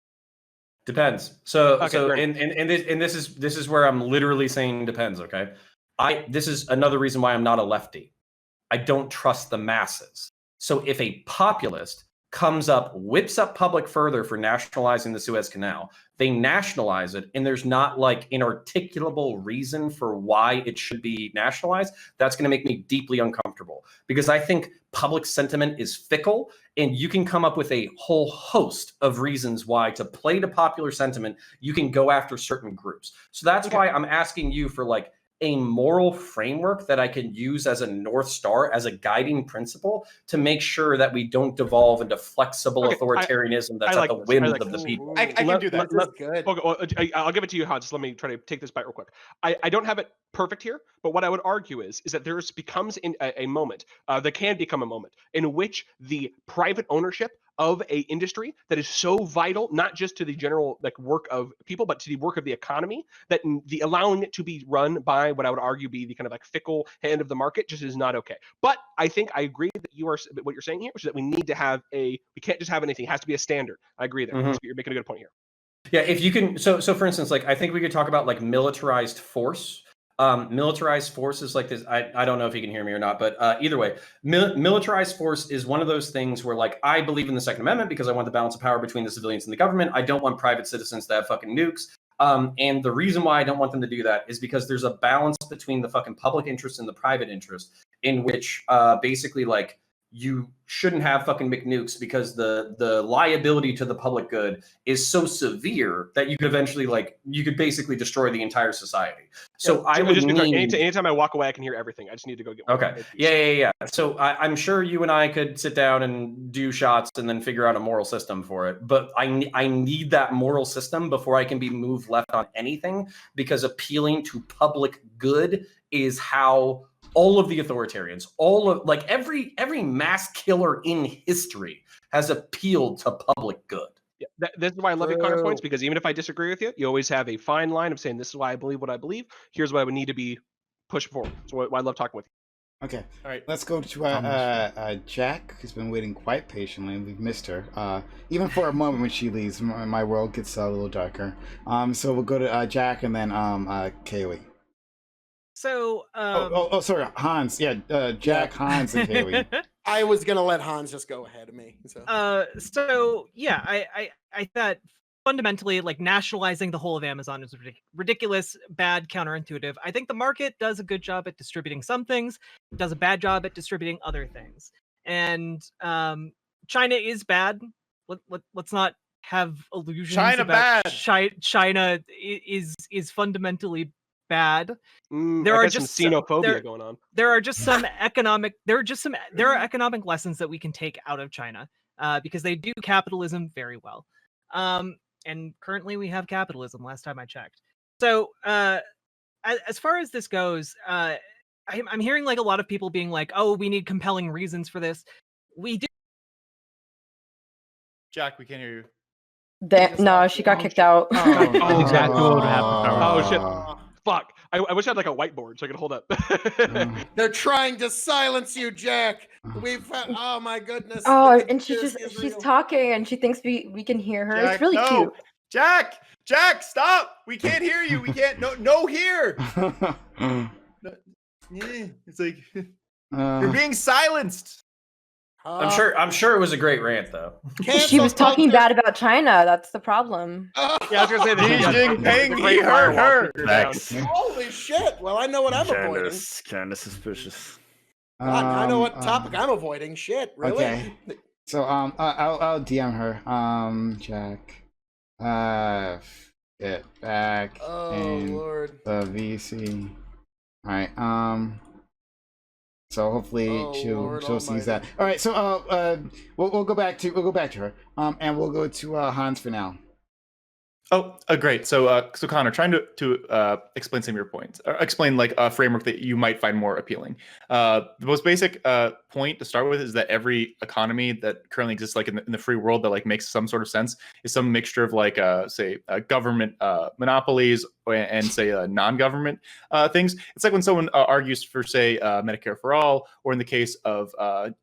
Depends. So Okay, so fair and this is where I'm literally saying depends. Okay, this is another reason why I'm not a lefty. I don't trust the masses. So if a populist comes up, whips up public further for nationalizing the Suez Canal, they nationalize it, and there's not like an articulable reason for why it should be nationalized, that's going to make me deeply uncomfortable, because I think public sentiment is fickle, and you can come up with a whole host of reasons why, to play to popular sentiment, you can go after certain groups. So that's why I'm asking you for like a moral framework that I can use as a North Star, as a guiding principle, to make sure that we don't devolve into flexible authoritarianism that's at the whims of the people. I can do that. This is good. Okay, well, I'll give it to you, Hans. Let me try to take this bite real quick. I don't have it perfect here, but what I would argue is that there becomes a moment, there can become a moment in which the private ownership of a industry that is so vital, not just to the general like work of people, but to the work of the economy, that the allowing it to be run by what I would argue be the kind of like fickle hand of the market just is not okay. But I think I agree that what you're saying here, which is that we need to have we can't just have anything. It has to be a standard. I agree there. So you're making a good point here. Yeah, if you can, so for instance, like I think we could talk about like militarized force. Militarized force is like this. I don't know if you can hear me or not, but either way, militarized force is one of those things where like I believe in the Second Amendment because I want the balance of power between the civilians and the government. I don't want private citizens to have fucking nukes. And the reason why I don't want them to do that is because there's a balance between the fucking public interest and the private interest, in which basically like you shouldn't have fucking McNukes because the liability to the public good is so severe that you could eventually you could basically destroy the entire society. So I would need... anytime I walk away, I can hear everything. I just need to go get one. Okay. Yeah. So I'm sure you and I could sit down and do shots and then figure out a moral system for it. But I need that moral system before I can be moved left on anything, because appealing to public good is how all of the authoritarians, all of like every mass killer in history has appealed to public good. Yeah, this is why I love your counterpoints, because even if I disagree with you, you always have a fine line of saying, this is why I believe what I believe. Here's what I would need to be pushed forward. So why I love talking with you. Okay. All right. Let's go to Jack, who's been waiting quite patiently, and we've missed her. Even for a moment when she leaves, my world gets a little darker. So we'll go to Jack and then Kaylee. So, sorry, Hans. Yeah, Jack, Hans, and Kaylee. I was gonna let Hans just go ahead of me. So yeah, I thought fundamentally like nationalizing the whole of Amazon is ridiculous, bad, counterintuitive. I think the market does a good job at distributing some things, does a bad job at distributing other things, and China is bad. Let's not have illusions about China is fundamentally bad. There are just some xenophobia going on. There are economic lessons that we can take out of China, because they do capitalism very well. And currently we have capitalism last time I checked. So as far as this goes, I'm hearing like a lot of people being like, oh, we need compelling reasons for this. We do. Jack, we can't hear you. No, she got kicked out. Exactly what happened. Oh shit. Fuck. I wish I had like a whiteboard so I could hold up. They're trying to silence you, Jack. Oh my goodness. Oh, and she's talking and she thinks we can hear her. Jack, it's really cute. Jack, stop. We can't hear you. We can't no here. It's like you're being silenced. I'm sure it was a great rant though. She was talking bad about China. That's the problem. Yeah, I was gonna say that. Xi Jinping, he hurt her. Holy shit. Well, I know what I'm avoiding. Kind of suspicious. I know what topic I'm avoiding. Shit, really? Okay. So I'll DM her. Jack. Get back in Lord. the VC. All right. So hopefully she'll seize that. All right. So we'll go back to her. And we'll go to Hans for now. Oh, great. So Connor, trying to explain some of your points, or explain like a framework that you might find more appealing. The most basic point to start with is that every economy that currently exists, like in the free world, that like makes some sort of sense, is some mixture of like say government monopolies and say non-government things. It's like when someone argues for say Medicare for all, or in the case of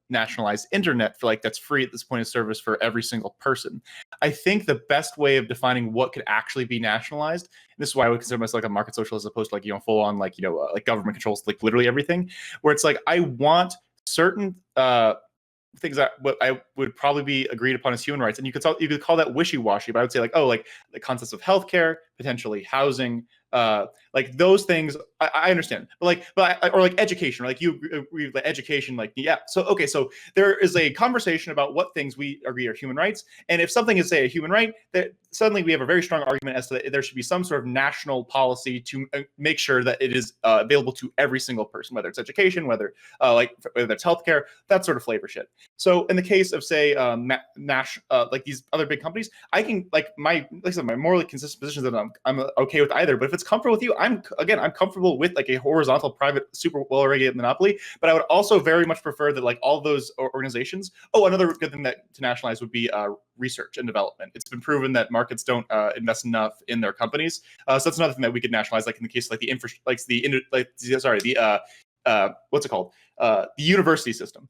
nationalized internet for like that's free at this point of service for every single person. I think the best way of defining what could actually be nationalized, and this is why I would consider myself like a market socialist as opposed to like, full on like, like government controls like literally everything, where it's like, I want certain things that what I would probably be agreed upon as human rights. And you could call that wishy-washy, but I would say like, oh, like the concepts of healthcare, potentially housing, like those things I understand, or like education, or like you agree with education, like, yeah. So, okay. So there is a conversation about what things we agree are human rights. And if something is say a human right, that suddenly we have a very strong argument as to that there should be some sort of national policy to make sure that it is available to every single person, whether it's education, whether it's healthcare, that sort of flavor shit. So in the case of say like these other big companies, I can like I said, my morally consistent position is that I'm okay with either. But if it's comfortable with you, I'm comfortable with like a horizontal, private, super well regulated monopoly. But I would also very much prefer that like all those organizations. Oh, another good thing that to nationalize would be research and development. It's been proven that markets don't invest enough in their companies. So that's another thing that we could nationalize, like in the case of, like what's it called? The university system.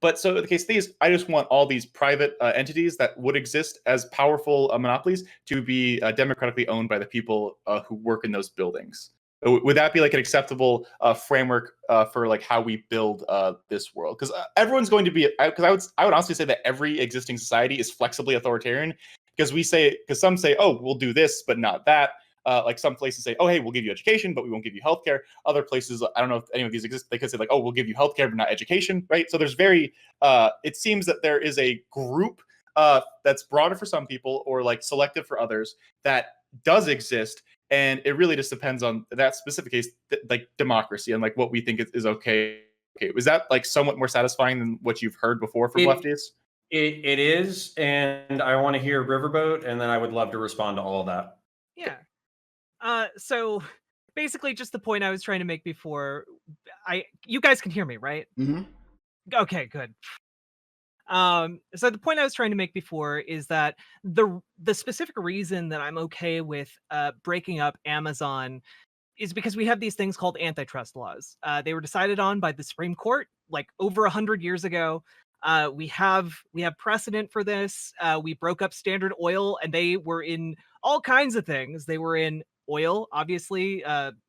But so in the case of these, I just want all these private entities that would exist as powerful monopolies to be democratically owned by the people who work in those buildings. Would that be like an acceptable framework for like how we build this world? Because everyone's going to be, because I would honestly say that every existing society is flexibly authoritarian, because some say, oh, we'll do this, but not that. Like some places say, oh, hey, we'll give you education, but we won't give you healthcare. Other places, I don't know if any of these exist, they could say like, oh, we'll give you healthcare, but not education, right? So there's it seems that there is a group that's broader for some people or like selective for others that does exist. And it really just depends on that specific case, like democracy and like what we think is okay. Okay, was that like somewhat more satisfying than what you've heard before from lefties? It is, and I want to hear Riverboat, and then I would love to respond to all of that. Yeah. So basically just the point I was trying to make before. You guys can hear me, right? Mm-hmm. Okay, good. So the point I was trying to make before is that the specific reason that I'm okay with breaking up Amazon is because we have these things called antitrust laws. They were decided on by the Supreme Court like over 100 years ago. We have precedent for this. We broke up Standard Oil, and they were in all kinds of things. They were in oil, obviously,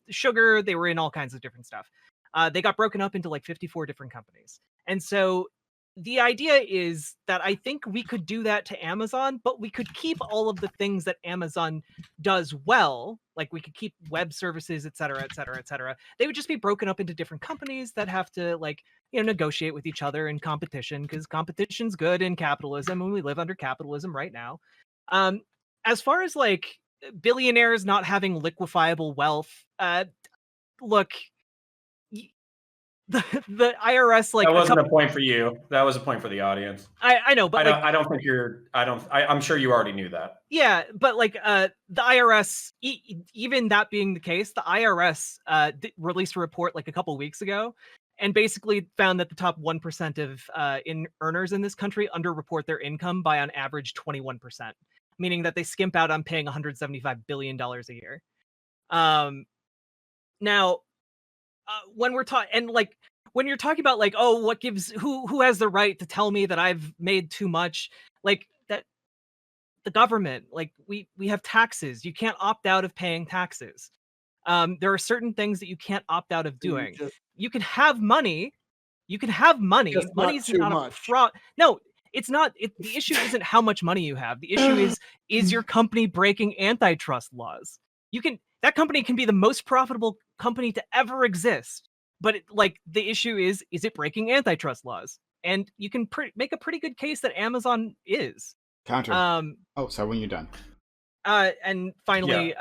sugar. They were in all kinds of different stuff. They got broken up into like 54 different companies. And so the idea is that I think we could do that to Amazon, but we could keep all of the things that Amazon does well. Like we could keep web services, et cetera, et cetera, et cetera. They would just be broken up into different companies that have to like, negotiate with each other in competition, because competition's good in capitalism, and we live under capitalism right now. As far as like billionaires not having liquefiable wealth, look, the IRS like that wasn't a point for you. That was a point for the audience. I know, but I don't think you're. I'm sure you already knew that. Yeah, but like the IRS, even that being the case, the IRS released a report like a couple weeks ago, and basically found that the top 1% of earners in this country underreport their income by on average 21%, meaning that they skimp out on paying $175 billion a year. Now, when we're talking, and like when you're talking about like, oh, what gives who has the right to tell me that I've made too much, like that. The government, like we have taxes. You can't opt out of paying taxes. There are certain things that you can't opt out of doing. You can have money. Money's not a fraud. No, it's not. The issue isn't how much money you have. The issue is your company breaking antitrust laws. That company can be the most profitable company to ever exist, but the issue is it breaking antitrust laws? And you can make a pretty good case that Amazon is. Counter. Sorry, when you're done. And finally,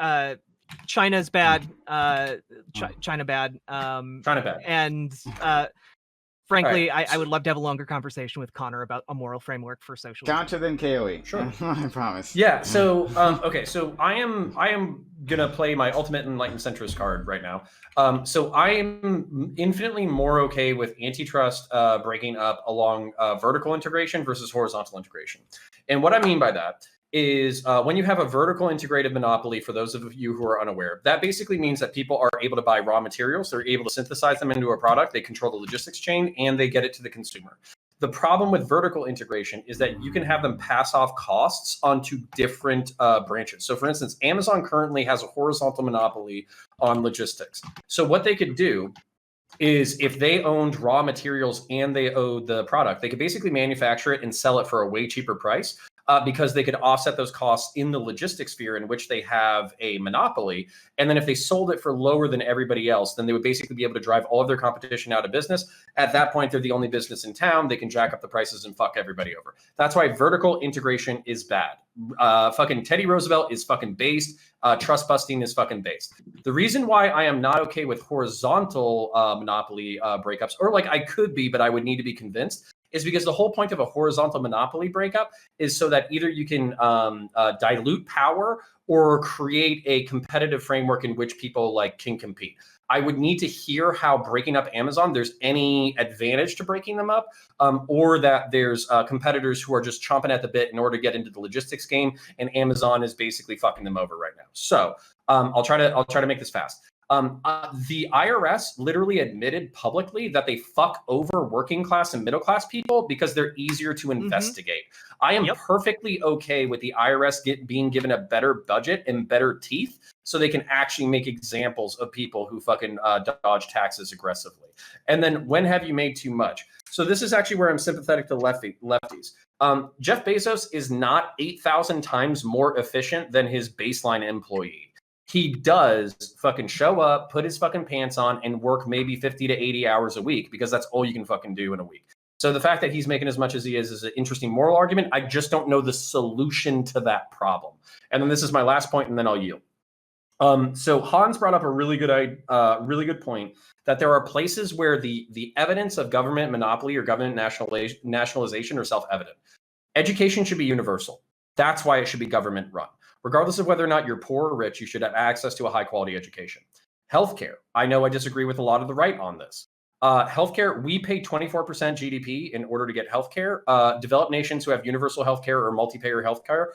China's bad. China bad. China bad. And Frankly, I would love to have a longer conversation with Connor about a moral framework for socialism. Counter then KOE. Sure. I promise. Yeah. So okay. So I am gonna play my ultimate enlightened centrist card right now. So I am infinitely more okay with antitrust breaking up along vertical integration versus horizontal integration. And what I mean by that is when you have a vertical integrated monopoly, for those of you who are unaware, that basically means that people are able to buy raw materials, they're able to synthesize them into a product, they control the logistics chain, and they get it to the consumer. The problem with vertical integration is that you can have them pass off costs onto different branches. So for instance, Amazon currently has a horizontal monopoly on logistics. So what they could do is if they owned raw materials and they owed the product, they could basically manufacture it and sell it for a way cheaper price. Because they could offset those costs in the logistics sphere in which they have a monopoly. And then if they sold it for lower than everybody else, then they would basically be able to drive all of their competition out of business. At that point, they're the only business in town. They can jack up the prices and fuck everybody over. That's why vertical integration is bad. Fucking Teddy Roosevelt is fucking based. Trust busting is fucking based. The reason why I am not okay with horizontal monopoly breakups, or like I could be, but I would need to be convinced, is because the whole point of a horizontal monopoly breakup is so that either you can dilute power or create a competitive framework in which people like can compete. I would need to hear how breaking up Amazon, there's any advantage to breaking them up, or that there's competitors who are just chomping at the bit in order to get into the logistics game, and Amazon is basically fucking them over right now. So I'll try to make this fast. The IRS literally admitted publicly that they fuck over working class and middle class people because they're easier to investigate. I am perfectly okay with the IRS being given a better budget and better teeth so they can actually make examples of people who fucking dodge taxes aggressively. And then when have you made too much? So this is actually where I'm sympathetic to lefties. Jeff Bezos is not 8,000 times more efficient than his baseline employee. He does fucking show up, put his fucking pants on, and work maybe 50 to 80 hours a week because that's all you can fucking do in a week. So the fact that he's making as much as he is an interesting moral argument. I just don't know the solution to that problem. And then this is my last point, and then I'll yield. So Hans brought up a really good point that there are places where the evidence of government monopoly or government nationalization are self-evident. Education should be universal. That's why it should be government run. Regardless of whether or not you're poor or rich, you should have access to a high quality education. Healthcare. I know I disagree with a lot of the right on this. Healthcare, we pay 24% GDP in order to get healthcare. Developed nations who have universal healthcare or multi-payer healthcare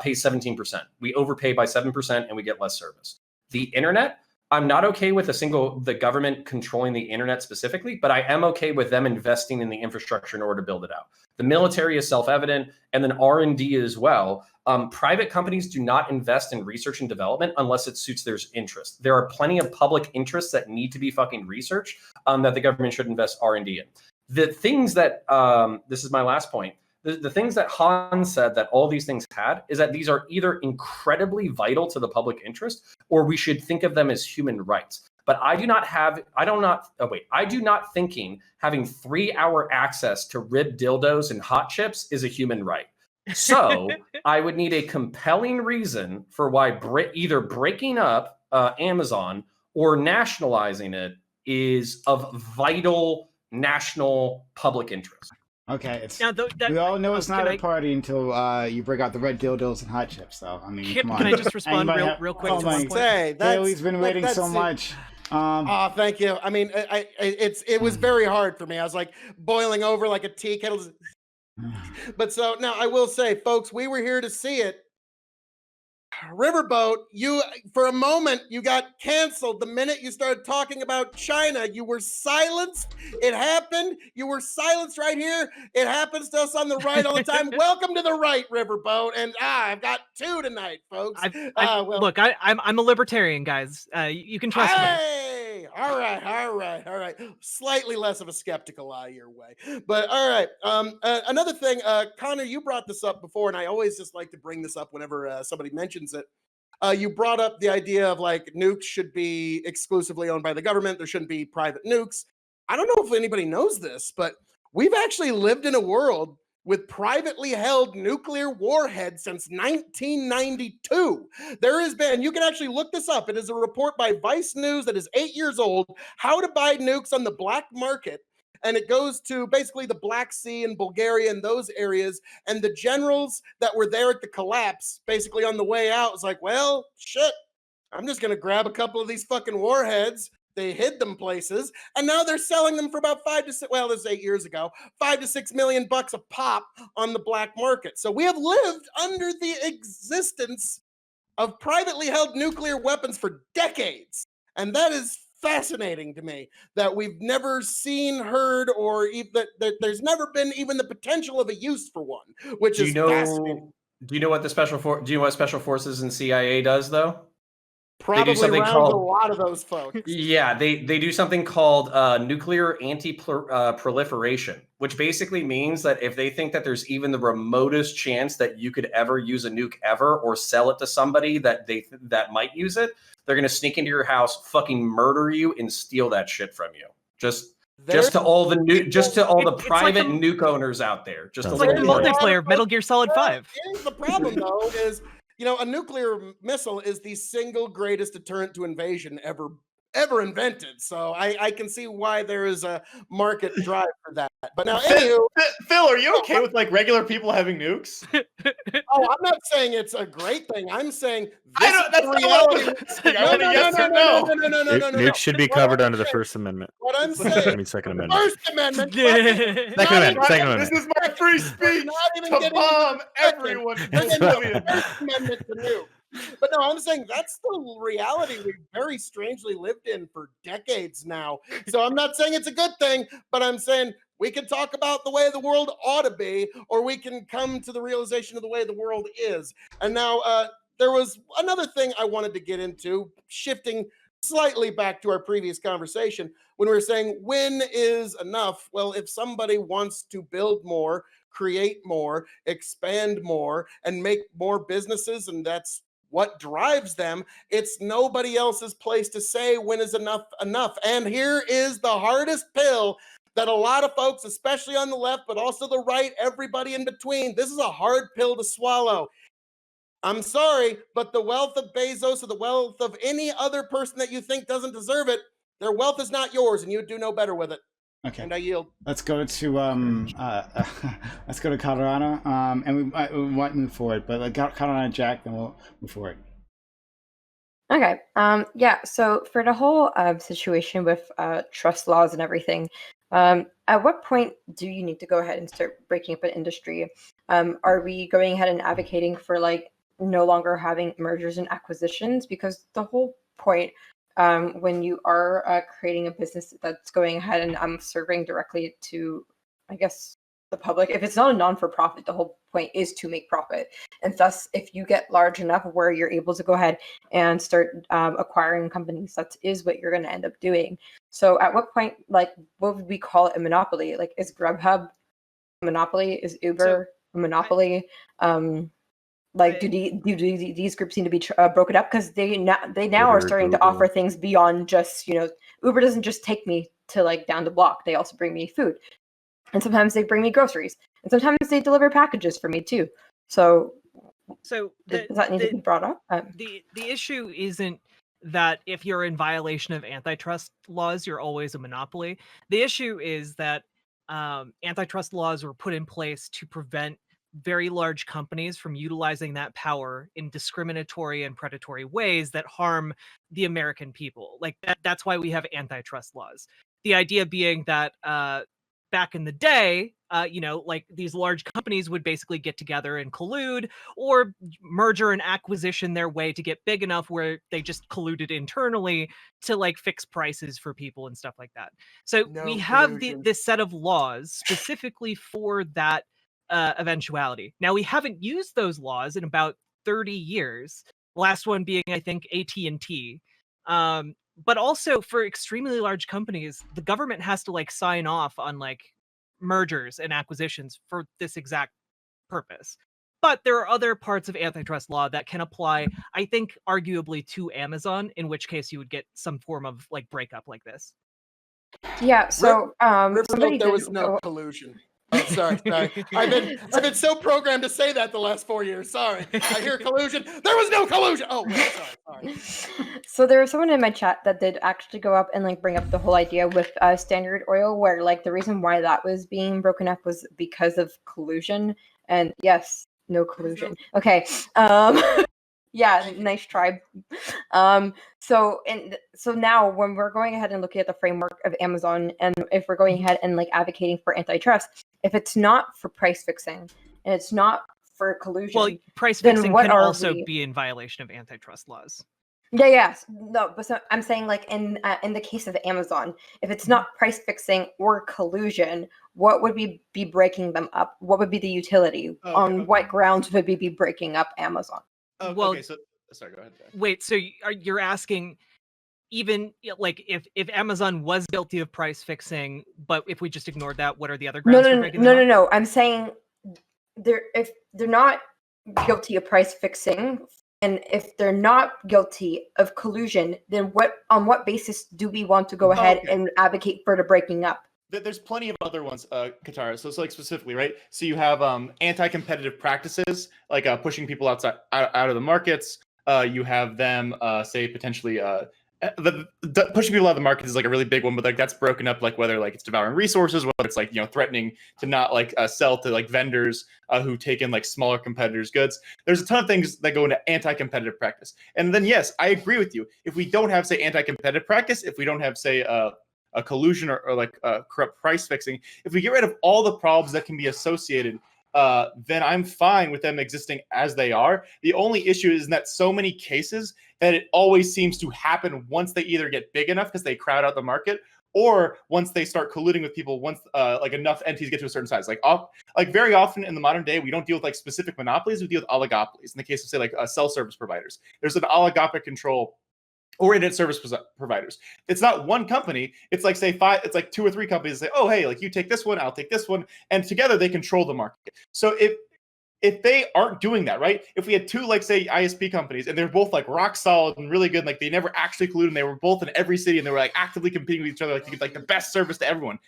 pay 17%. We overpay by 7% and we get less service. The internet, I'm not okay with the government controlling the internet specifically, but I am okay with them investing in the infrastructure in order to build it out. The military is self-evident, and then R&D as well. Private companies do not invest in research and development unless it suits their interest. There are plenty of public interests that need to be fucking researched that the government should invest R&D in. The things that, this is my last point, the things that Hans said that all these things had is that these are either incredibly vital to the public interest or we should think of them as human rights. But I do not thinking having 3-hour access to ribbed dildos and hot chips is a human right. So I would need a compelling reason for why either breaking up Amazon or nationalizing it is of vital national public interest. Okay, we all know it's not a party until you break out the red dildos and hot chips. So I mean, come on. Can I just respond real quick? Oh my God, Haley's been waiting so much. Thank you. I mean, it was very hard for me. I was like boiling over like a tea kettle. But so now I will say, folks, we were here to see it. Riverboat, you for a moment you got canceled the minute you started talking about China. You were silenced. It happened. You were silenced right here. It happens to us on the right all the time. Welcome to the right, Riverboat. And I've got 2 tonight, folks. Look, I'm a libertarian, guys. You can trust me. All right. Slightly less of a skeptical eye your way, but all right. Another thing, Connor, you brought this up before, and I always just like to bring this up whenever somebody mentions it. You brought up the idea of like nukes should be exclusively owned by the government. There shouldn't be private nukes. I don't know if anybody knows this, but we've actually lived in a world with privately held nuclear warheads since 1992. There has been, and you can actually look this up. It is a report by Vice News that is 8 years old, How to Buy Nukes on the Black Market. and it goes to basically the Black Sea and Bulgaria and those areas. And the generals that were there at the collapse, basically on the way out, was like, well, shit, I'm just going to grab a couple of these fucking warheads. They hid them places, and now they're selling them for about 5 to 6. Well, this was 8 years ago, $5 to $6 million a pop on the black market. So we have lived under the existence of privately held nuclear weapons for decades, and that is fascinating to me. That we've never seen, heard, or even that there's never been even the potential of a use for one, which is fascinating. Do you know what the do you know what special forces and CIA does though? Probably something rounds called- a lot of those folks. Yeah, they do something called nuclear anti-proliferation, which basically means that if they think that there's even the remotest chance that you could ever use a nuke ever or sell it to somebody that that might use it, they're going to sneak into your house, fucking murder you, and steal that shit from you. Just to all the private nuke owners out there. Just It's a like the little multiplayer of Metal Gear Solid 5. Here's the problem, though, is a nuclear missile is the single greatest deterrent to invasion ever invented. So I can see why there is a market drive for that. But now, anywho, Phil, are you okay with like regular people having nukes? Oh, I'm not saying it's a great thing. I'm saying I don't. That's not what I'm saying. I want a yes or no. Nukes should be covered under the First Amendment. What I'm I saying, mean, Second Amendment. First Amendment. Second Amendment. This is my free speech Not even to getting bomb into everyone. First Amendment to nuke. But no, I'm saying that's the reality we've very strangely lived in for decades now. So I'm not saying it's a good thing, but I'm saying we can talk about the way the world ought to be, or we can come to the realization of the way the world is. And now there was another thing I wanted to get into, shifting slightly back to our previous conversation when we were saying when is enough? Well, if somebody wants to build more, create more, expand more, and make more businesses, and that's what drives them, it's nobody else's place to say when is enough. And here is the hardest pill that a lot of folks, especially on the left, but also the right, everybody in between, this is a hard pill to swallow. I'm sorry, but the wealth of Bezos or the wealth of any other person that you think doesn't deserve it, their wealth is not yours, and you do no better with it. Okay. And I yield. Let's go to let's go to Colorado. And we might move forward, but Colorado Jack, then we'll move forward. Okay. Yeah. So for the whole situation with trust laws and everything, at what point do you need to go ahead and start breaking up an industry? Are we going ahead and advocating for like no longer having mergers and acquisitions? Because the whole point when you are creating a business that's going ahead and serving directly to, I guess, the public, if it's not a non-for-profit, the whole point is to make profit. And thus, if you get large enough where you're able to go ahead and start acquiring companies, that is what you're going to end up doing. So at what point, like, what would we call it a monopoly? Like, is Grubhub a monopoly? Is Uber a monopoly? Like, do these groups need to be broken up? Because they now are starting to offer things beyond just, Uber doesn't just take me to like down the block. They also bring me food. And sometimes they bring me groceries. And sometimes they deliver packages for me too. So does that need to be brought up? The issue isn't that if you're in violation of antitrust laws, you're always a monopoly. The issue is that antitrust laws were put in place to prevent very large companies from utilizing that power in discriminatory and predatory ways that harm the American people. Like that's why we have antitrust laws. The idea being that back in the day, like these large companies would basically get together and collude or merger and acquisition their way to get big enough where they just colluded internally to like fix prices for people and stuff like that. So we have this set of laws specifically for that eventuality. Now we haven't used those laws in about 30 years. The last one being, I think, AT&T. But also for extremely large companies, the government has to like sign off on like mergers and acquisitions for this exact purpose. But there are other parts of antitrust law that can apply, I think, arguably to Amazon, in which case you would get some form of like breakup like this. Yeah. So there was no collusion. Oh, sorry. I've been so programmed to say that the last 4 years. Sorry. I hear collusion. There was no collusion. Oh, wait, sorry. So there was someone in my chat that did actually go up and like bring up the whole idea with Standard Oil, where like the reason why that was being broken up was because of collusion. And yes, no collusion. Okay. Yeah, nice try. So now when we're going ahead and looking at the framework of Amazon, and if we're going ahead and like advocating for antitrust, if it's not for price fixing and it's not for collusion, Well, price then fixing what can are also we? be in violation of antitrust laws. Yes, no, but so I'm saying like in the case of Amazon, if it's not price fixing or collusion, what would we be breaking them up? What would be the utility? On what grounds would we be breaking up Amazon? Well, okay, so sorry, go ahead. Wait, so you're asking even like if Amazon was guilty of price fixing, but if we just ignored that, what are the other grounds for breaking them up? No. I'm saying if they're not guilty of price fixing, and if they're not guilty of collusion, then on what basis do we want to go ahead and advocate for the breaking up? There's plenty of other ones, Katara. So it's like specifically, right? So you have anti-competitive practices, like pushing people out of the markets. You have them say potentially pushing people out of the market is like a really big one, but like that's broken up, like whether like it's devouring resources, whether it's like threatening to not like sell to like vendors who take in like smaller competitors' goods. There's a ton of things that go into anti-competitive practice. And then yes, I agree with you. If we don't have say anti-competitive practice, if we don't have say a collusion or like corrupt price fixing, if we get rid of all the problems that can be associated, then I'm fine with them existing as they are. The only issue is that so many cases that it always seems to happen once they either get big enough because they crowd out the market, or once they start colluding with people, once like enough entities get to a certain size. Like very often in the modern day, we don't deal with like specific monopolies, we deal with oligopolies. In the case of say like cell service providers, there's an oligopoly control oriented service providers. It's not one company. It's like say five. It's like 2 or 3 companies that say, "Oh, hey, like you take this one, I'll take this one," and together they control the market. So if they aren't doing that, right? If we had 2 like say ISP companies and they're both like rock solid and really good, like they never actually colluded, and they were both in every city and they were like actively competing with each other, like to get like the best service to everyone,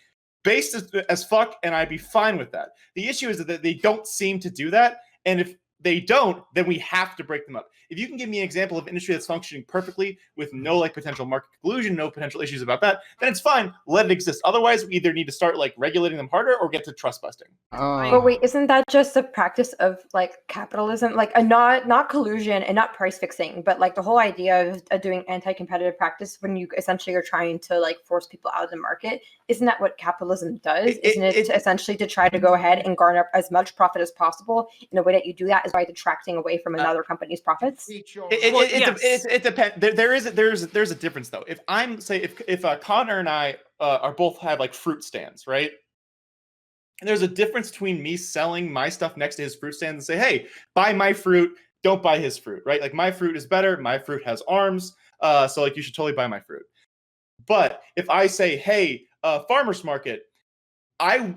based as fuck, and I'd be fine with that. The issue is that they don't seem to do that, and if they don't, then we have to break them up. If you can give me an example of industry that's functioning perfectly with no like potential market collusion, no potential issues about that, then it's fine. Let it exist. Otherwise, we either need to start like regulating them harder or get to trust busting. But wait, isn't that just a practice of like capitalism, like not collusion and not price fixing, but like the whole idea of doing anti-competitive practice when you essentially are trying to like force people out of the market? Isn't that what capitalism does? Isn't it essentially to try to go ahead and garner up as much profit as possible? And the way that you do that is by detracting away from another company's profits. It depends. There's a difference though. If I'm say if Connor and I are both have like fruit stands, right? And there's a difference between me selling my stuff next to his fruit stand and say, "Hey, buy my fruit, don't buy his fruit," right? Like my fruit is better. My fruit has arms, so like you should totally buy my fruit. But if I say, "Hey, farmers market, I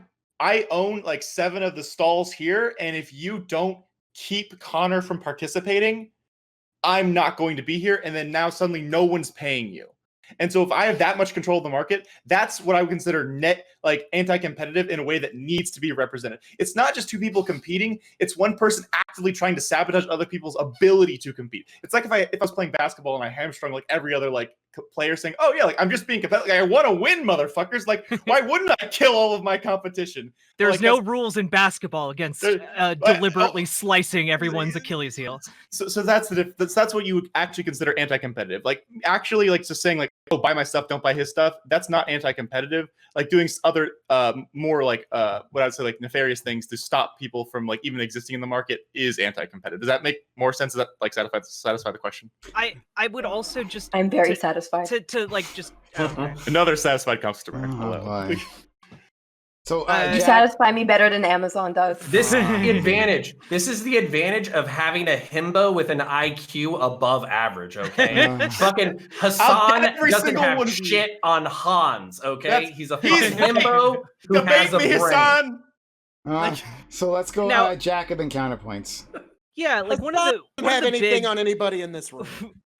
own like 7 of the stalls here, and if you don't keep Connor from participating, I'm not going to be here," and then now suddenly no one's paying you. And so if I have that much control of the market, that's what I would consider net like anti-competitive in a way that needs to be represented. It's not just 2 people competing, it's one person actively trying to sabotage other people's ability to compete. It's like if I was playing basketball and I hamstrung like every other like player saying, "Oh yeah, like I'm just being competitive. Like, I want to win, motherfuckers. Like why wouldn't I kill all of my competition?" There's like, no rules in basketball against deliberately slicing everyone's Achilles heel. So that's that's what you would actually consider anti-competitive. Like actually like just saying like, "Oh, buy my stuff, don't buy his stuff." That's not anti-competitive. Like doing other more like what I would say like nefarious things to stop people from like even existing in the market is anti-competitive. Does that make more sense? Does that like satisfy the question? I would also just I'm very satisfied. To like just another satisfied customer. Hello. So you satisfy me better than Amazon does. This is the advantage. This is the advantage of having a himbo with an IQ above average. Okay, fucking Hassan doesn't have shit on Hans. Okay, he's a fucking himbo who has a brain. Hassan. So let's go now, Jack and then counterpoints. Yeah, like one of the anything on anybody in this room.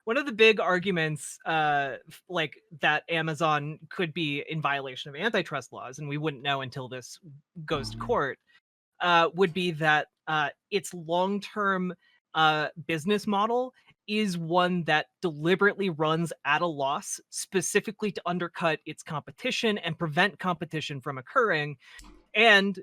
one of the big arguments, like that Amazon could be in violation of antitrust laws, and we wouldn't know until this goes to court, would be that its long-term business model is one that deliberately runs at a loss, specifically to undercut its competition and prevent competition from occurring. And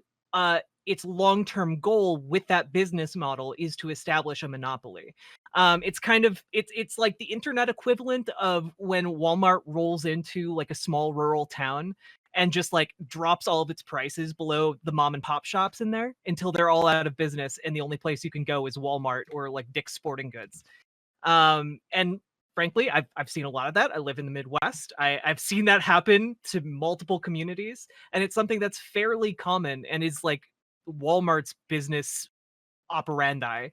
its long-term goal with that business model is to establish a monopoly. It's kind of it's like the internet equivalent of when Walmart rolls into like a small rural town and just like drops all of its prices below the mom and pop shops in there until they're all out of business and the only place you can go is Walmart or like Dick's Sporting Goods. And frankly, I've seen a lot of that. I live in the Midwest. I've seen that happen to multiple communities, and it's something that's fairly common and is like Walmart's business operandi.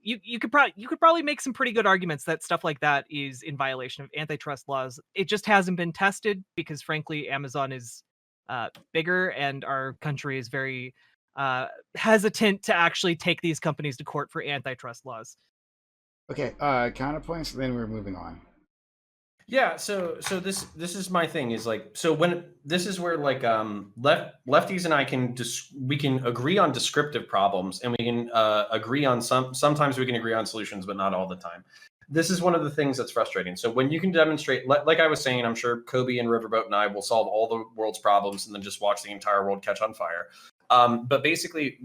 You could probably make some pretty good arguments that stuff like that is in violation of antitrust laws. It just hasn't been tested because, frankly, Amazon is bigger, and our country is very hesitant to actually take these companies to court for antitrust laws. Okay, counterpoints, then we're moving on. Yeah, so this is my thing is like, so when this is where like lefties and I we can agree on descriptive problems, and we can agree on sometimes we can agree on solutions, but not all the time. This is one of the things that's frustrating. So when you can demonstrate, like I was saying, I'm sure Kobe and Riverboat and I will solve all the world's problems and then just watch the entire world catch on fire. But basically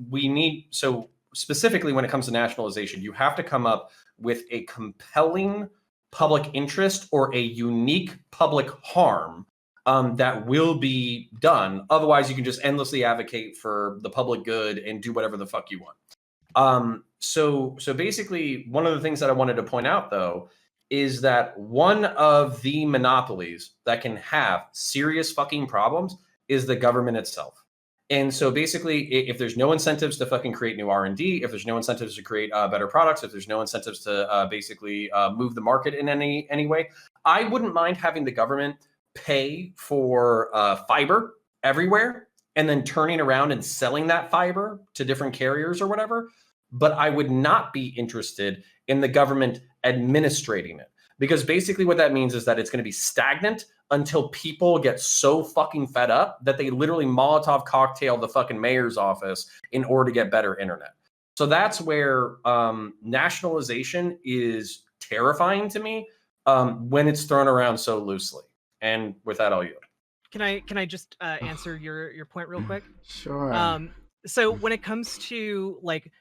so specifically when it comes to nationalization, you have to come up with a compelling public interest or a unique public harm that will be done. Otherwise, you can just endlessly advocate for the public good and do whatever the fuck you want. So basically, one of the things that I wanted to point out, though, is that one of the monopolies that can have serious fucking problems is the government itself. And so basically, if there's no incentives to fucking create new R&D, if there's no incentives to create better products, if there's no incentives to basically move the market in any way, I wouldn't mind having the government pay for fiber everywhere and then turning around and selling that fiber to different carriers or whatever. But I would not be interested in the government administrating it, because basically what that means is that it's going to be stagnant until people get so fucking fed up that they literally Molotov cocktail the fucking mayor's office in order to get better internet. So that's where nationalization is terrifying to me when it's thrown around so loosely. And with that, I'll yield. Can I just answer your point real quick? Sure. So when it comes to like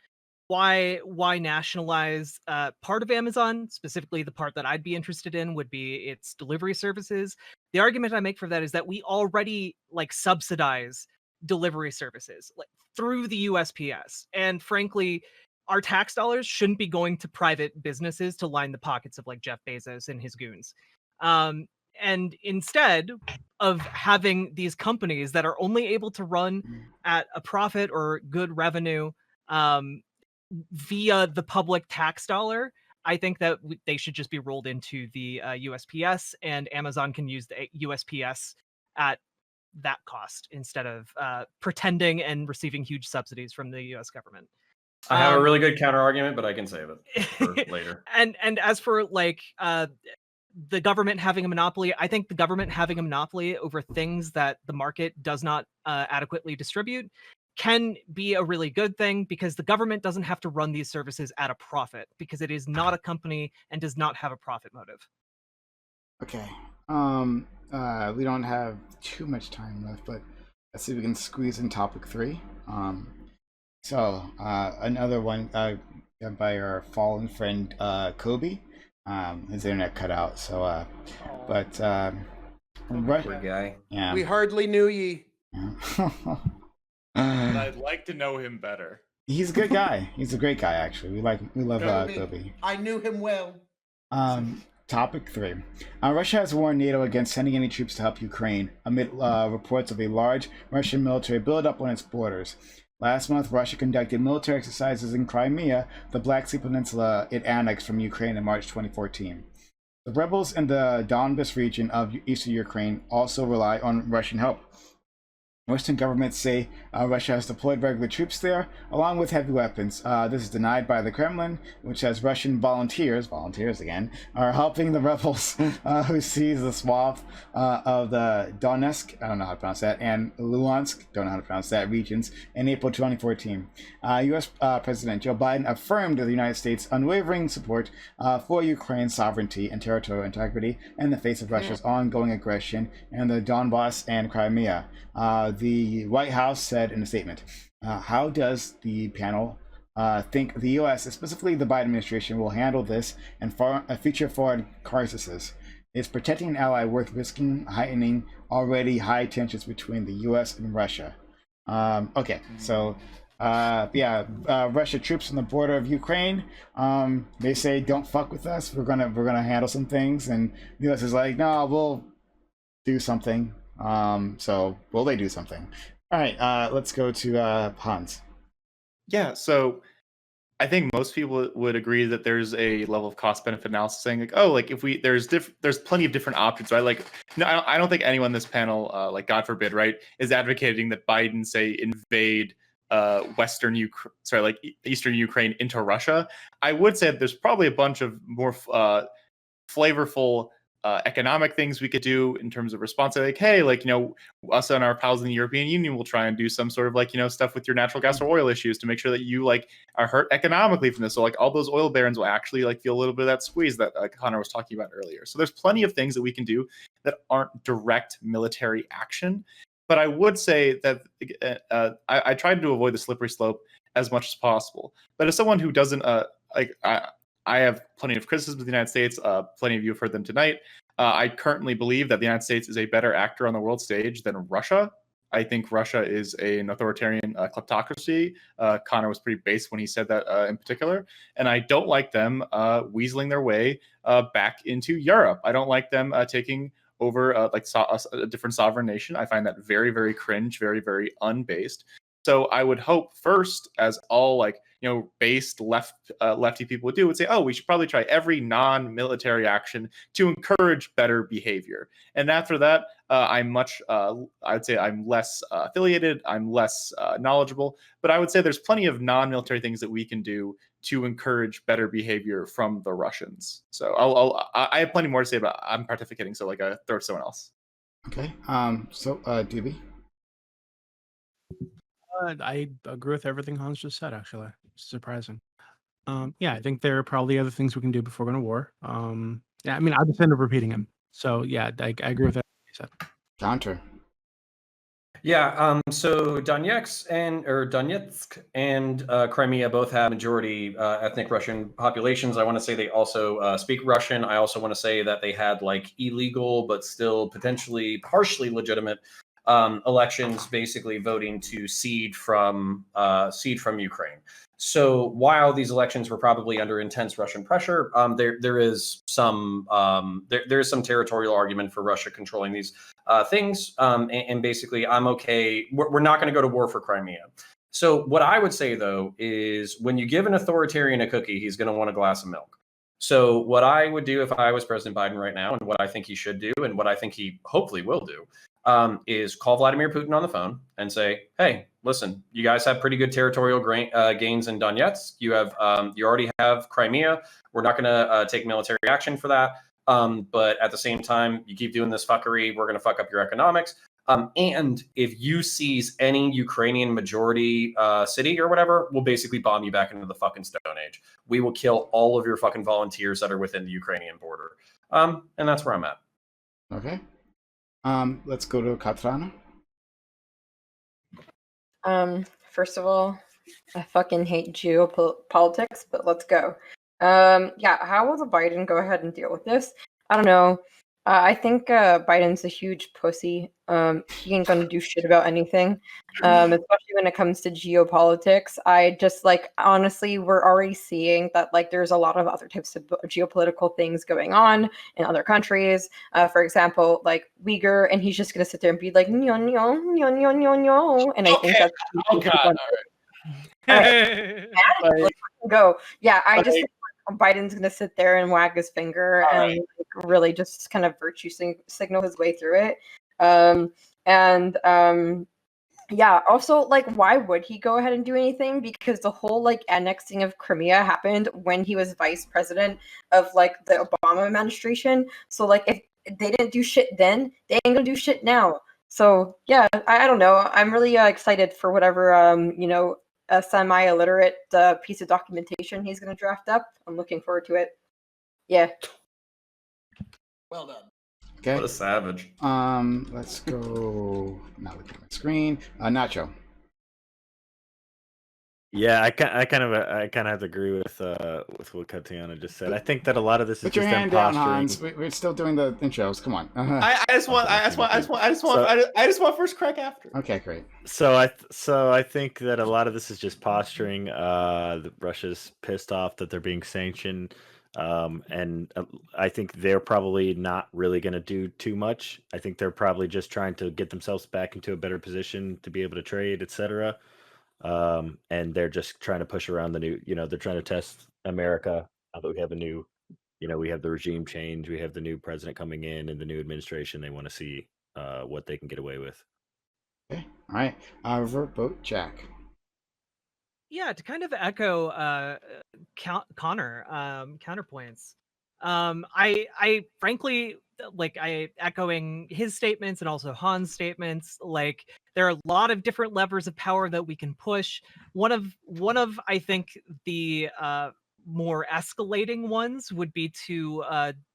why nationalize part of Amazon, specifically the part that I'd be interested in would be its delivery services. The argument I make for that is that we already like subsidize delivery services like through the USPS, and frankly, our tax dollars shouldn't be going to private businesses to line the pockets of like Jeff Bezos and his goons. And instead of having these companies that are only able to run at a profit or good revenue via the public tax dollar, I think that they should just be rolled into the USPS, and Amazon can use the USPS at that cost instead of pretending and receiving huge subsidies from the US government. I have a really good counter argument, but I can save it for later. And as for like the government having a monopoly, I think the government having a monopoly over things that the market does not adequately distribute can be a really good thing, because the government doesn't have to run these services at a profit, because it is not a company and does not have a profit motive. Okay. We don't have too much time left, but let's see if we can squeeze in topic 3. Another one by our fallen friend Kobe. His internet cut out, so but Poor guy. yeah. We hardly knew ye. I'd like to know him better. He's a good guy. He's a great guy, actually. We love Kobe. I knew him well. Topic 3. Russia has warned NATO against sending any troops to help Ukraine amid reports of a large Russian military buildup on its borders. Last month, Russia conducted military exercises in Crimea, the Black Sea Peninsula it annexed from Ukraine in March 2014. The rebels in the Donbas region of eastern Ukraine also rely on Russian help. Western governments say Russia has deployed regular troops there, along with heavy weapons. This is denied by the Kremlin, which says Russian volunteers again, are helping the rebels who seized the swath of the Donetsk, I don't know how to pronounce that, and Luhansk, don't know how to pronounce that, regions in April 2014. U.S. President Joe Biden affirmed the United States' unwavering support for Ukraine's sovereignty and territorial integrity in the face of Russia's ongoing aggression in the Donbass and Crimea. The White House said in a statement, how does the panel think the U.S., specifically the Biden administration, will handle this and future foreign crises? Is protecting an ally worth risking heightening already high tensions between the U.S. and Russia? Okay, so Russia troops on the border of Ukraine. They say, don't fuck with us. We're gonna handle some things, and the U.S. is like, no, we'll do something. So will they do something? All right, let's go to Hans. Yeah, so I think most people would agree that there's a level of cost benefit analysis saying like, oh, like if we there's plenty of different options, right? Like, no, I don't think anyone in this panel, like God forbid, right, is advocating that Biden say invade Eastern Ukraine into Russia. I would say that there's probably a bunch of more flavorful economic things we could do in terms of response. Like, hey, like, us and our pals in the European Union will try and do some sort of like, stuff with your natural gas or oil issues to make sure that you like are hurt economically from this. So like all those oil barons will actually like feel a little bit of that squeeze that Connor was talking about earlier. So there's plenty of things that we can do that aren't direct military action. But I would say that I tried to avoid the slippery slope as much as possible. But as someone who doesn't I have plenty of criticisms of the United States. Plenty of you have heard them tonight. I currently believe that the United States is a better actor on the world stage than Russia. I think Russia is an authoritarian kleptocracy. Connor was pretty base when he said that in particular. And I don't like them weaseling their way back into Europe. I don't like them taking over a different sovereign nation. I find that very, very cringe, very, very unbased. So I would hope first, as all based lefty people would do, would say, oh, we should probably try every non-military action to encourage better behavior. And after that, I'd say I'm less affiliated, I'm less knowledgeable, but I would say there's plenty of non-military things that we can do to encourage better behavior from the Russians. So I have plenty more to say, but I'm pontificating, so throw it to someone else. Okay. Dooby. I agree with everything Hans just said, actually. Surprising. I think there are probably other things we can do before going to war. I mean, I'll just end up repeating him. So, yeah, I agree with everything he said. Counter. Yeah, so Donetsk and Crimea both have majority ethnic Russian populations. I want to say they also speak Russian. I also want to say that they had illegal but still potentially partially legitimate elections, basically voting to cede from Ukraine. So while these elections were probably under intense Russian pressure, there is some territorial argument for Russia controlling these things. And basically, I'm okay. We're not going to go to war for Crimea. So what I would say, though, is when you give an authoritarian a cookie, he's going to want a glass of milk. So what I would do if I was President Biden right now, and what I think he should do, and what I think he hopefully will do, is call Vladimir Putin on the phone and say, "Hey, listen, you guys have pretty good territorial gains in Donetsk. You already have Crimea. We're not going to take military action for that. But at the same time, you keep doing this fuckery, we're going to fuck up your economics. And if you seize any Ukrainian majority city or whatever, we'll basically bomb you back into the fucking Stone Age. We will kill all of your fucking volunteers that are within the Ukrainian border." And that's where I'm at. Okay. Let's go to Katrana. First of all, I fucking hate geopolitics, but let's go. How will the Biden go ahead and deal with this? I don't know. I think Biden's a huge pussy. He ain't gonna do shit about anything, especially when it comes to geopolitics. I just honestly, we're already seeing that there's a lot of other types of geopolitical things going on in other countries. For example, Uyghur, and he's just gonna sit there and be like, "Nyo, nyo, nyo, nyo, nyo, nyo," and I think that's Oh God! All right. Go. Yeah, I just think Biden's gonna sit there and wag his finger and really just kind of virtue signal his way through it. yeah, also, like, why would he go ahead and do anything? Because the whole, like, annexing of Crimea happened when he was vice president of, like, the Obama administration. So, like, if they didn't do shit then, they ain't gonna do shit now. So, yeah, I don't know. I'm really excited for whatever, a semi-illiterate piece of documentation he's gonna draft up. I'm looking forward to it. Yeah. Well done. Okay. What a savage. Let's go. Not looking at my screen. Nacho. Yeah, I kind of have to agree with what Tatiana just said. I think that a lot of this is Put your just them hand down, posturing. Hans. We're still doing the intros. Come on. I just want first crack after. Okay, great. So I think that a lot of this is just posturing. That Russia's pissed off that they're being sanctioned, and I think they're probably not really going to do too much. I think they're probably just trying to get themselves back into a better position to be able to trade, etc. And they're just trying to push around the new. They're trying to test America. Now that we have a new, we have the regime change, we have the new president coming in, and the new administration. They want to see what they can get away with. Okay. All right. Riverboat Jack. Yeah, to kind of echo Connor counterpoints. I frankly, like, I echoing his statements and also Han's statements. Like, there are a lot of different levers of power that we can push. One of I think the more escalating ones would be to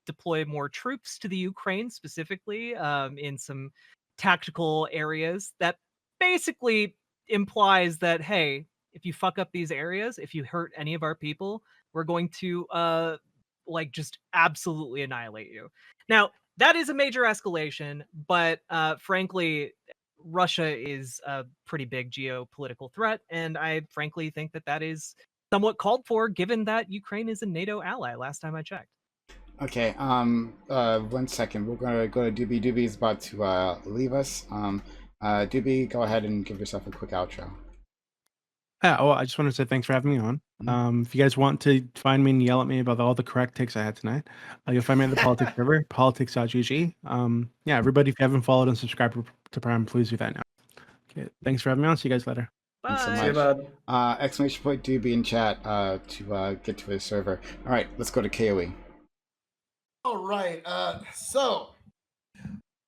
deploy more troops to the Ukraine, specifically in some tactical areas. That basically implies that, hey, if you fuck up these areas, if you hurt any of our people, we're going to just absolutely annihilate you. Now, that is a major escalation, but frankly, Russia is a pretty big geopolitical threat, and I frankly think that is somewhat called for, given that Ukraine is a NATO ally, last time I checked. Okay, 1 second. We're gonna go to Dooby. Dooby is about to leave us. Dooby, go ahead and give yourself a quick outro. Yeah, well, I just want to say thanks for having me on. If you guys want to find me and yell at me about all the correct takes I had tonight, you'll find me at the Politics River, politics.gg. Yeah, everybody, if you haven't followed and subscribed to Prime, please do that now. Okay, thanks for having me on. See you guys later. Thanks so Bye. See you, much. bud. Exclamation point Dooby in chat to get to his server. All right, let's go to KOE. All right. So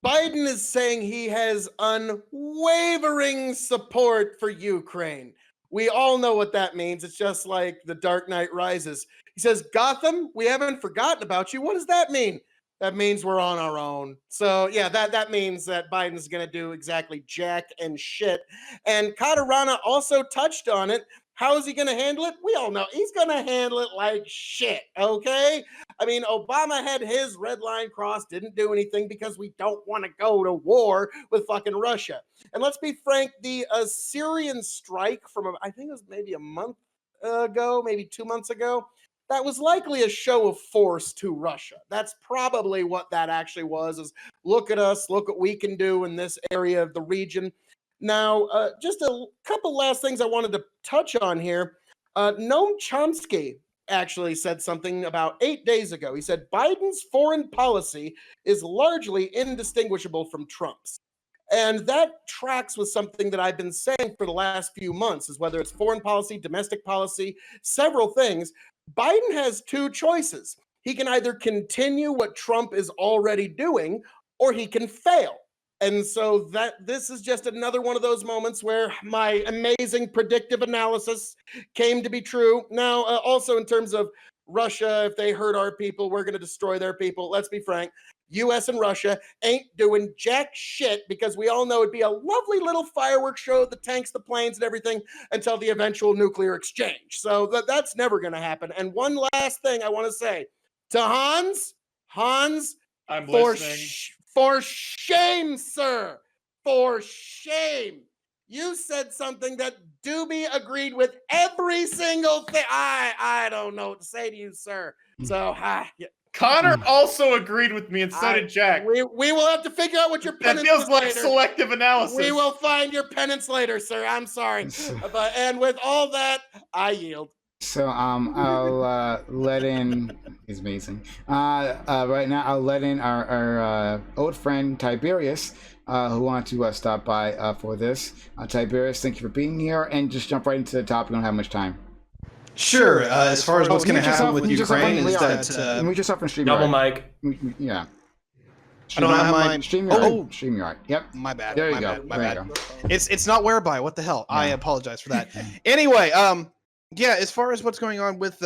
Biden is saying he has unwavering support for Ukraine. We all know what that means. It's just like The Dark Knight Rises. He says, Gotham, we haven't forgotten about you. What does that mean? That means we're on our own. So yeah, that means that Biden's going to do exactly jack and shit. And Katarana also touched on it. How is he going to handle it? We all know he's going to handle it like shit, okay? I mean, Obama had his red line crossed, didn't do anything because we don't want to go to war with fucking Russia. And let's be frank, the Syrian strike from, I think it was maybe a month ago, maybe 2 months ago, that was likely a show of force to Russia. That's probably what that actually was, is look at us, look what we can do in this area of the region. Now, just a couple last things I wanted to touch on here. Noam Chomsky actually said something about 8 days ago. He said, Biden's foreign policy is largely indistinguishable from Trump's. And that tracks with something that I've been saying for the last few months, is whether it's foreign policy, domestic policy, several things. Biden has two choices. He can either continue what Trump is already doing, or he can fail. And so this is just another one of those moments where my amazing predictive analysis came to be true. Now, also in terms of Russia, if they hurt our people, we're going to destroy their people. Let's be frank. U.S. and Russia ain't doing jack shit, because we all know it'd be a lovely little fireworks show, the tanks, the planes, and everything, until the eventual nuclear exchange. So that's never going to happen. And one last thing I want to say to Hans, I'm for listening. for shame, sir. For shame. You said something that Dooby agreed with every single thing. I don't know what to say to you, sir. So, yeah. Connor also agreed with me, and so did Jack. We will have to figure out what your That penance feels is like later. selective analysis. We will find your penance later, sir. I'm sorry. And with all that, I yield. So I'll let in. He's amazing. Right now I'll let in our old friend Tiberius, who wanted to stop by for this. Tiberius, thank you for being here, and just jump right into the topic. We don't have much time. Sure. As far as what's going to happen with Ukraine is that we just off from StreamYard. Double mic. Yeah. I don't have my StreamYard. StreamYard. Yep. My bad. There you my go. Bad, my There you bad. go. It's not whereby. What the hell? I Yeah. apologize for that. Anyway, yeah. As far as what's going on with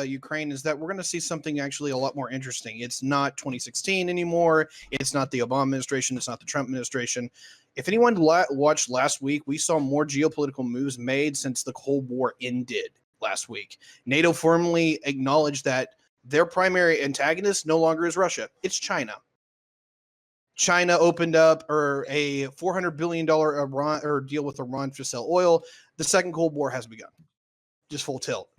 Ukraine is that we're going to see something actually a lot more interesting. It's not 2016 anymore. It's not the Obama administration. It's not the Trump administration. If anyone watched last week, we saw more geopolitical moves made since the Cold War ended last week. NATO formally acknowledged that their primary antagonist no longer is Russia. It's China. China opened up a $400 billion deal with Iran to sell oil. The second Cold War has begun. Just full tilt.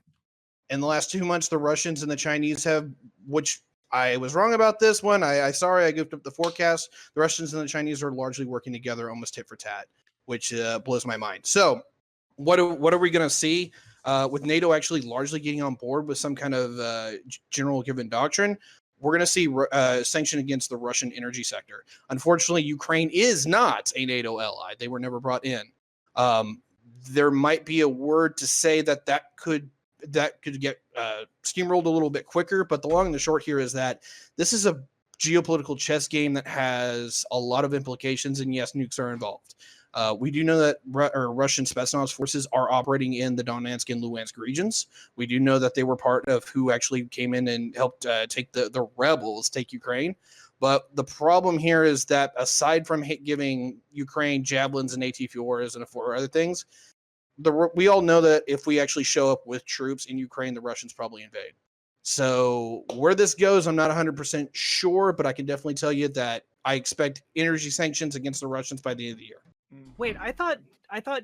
In the last 2 months, the Russians and the Chinese have, which I was wrong about this one. Sorry, I goofed up the forecast. The Russians and the Chinese are largely working together almost tit for tat, which blows my mind. So what are we going to see with NATO actually largely getting on board with some kind of general given doctrine? We're going to see sanction against the Russian energy sector. Unfortunately, Ukraine is not a NATO ally. They were never brought in. There might be a word to say that could get steamrolled a little bit quicker, but the long and the short here is that this is a geopolitical chess game that has a lot of implications, and yes, nukes are involved. We do know that Russian Spetsnaz forces are operating in the Donetsk and Luhansk regions. We do know that they were part of who actually came in and helped take the rebels take Ukraine. But the problem here is that aside from giving Ukraine javelins and AT-4s and four other things, we all know that if we actually show up with troops in Ukraine, the Russians probably invade. So where this goes, I'm not 100% sure, but I can definitely tell you that I expect energy sanctions against the Russians by the end of the year. Wait, I thought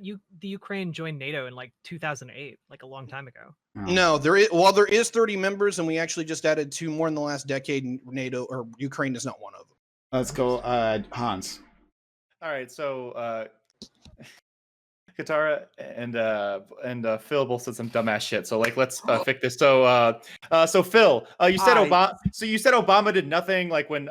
the Ukraine joined NATO in like 2008, like a long time ago. No, there is 30 members, and we actually just added 2 more in the last decade. NATO or Ukraine is not one of them. Let's go, Hans. All right, so Katara and Phil both said some dumbass shit. So let's fix this. So Phil, you said Obama. So you said Obama did nothing like when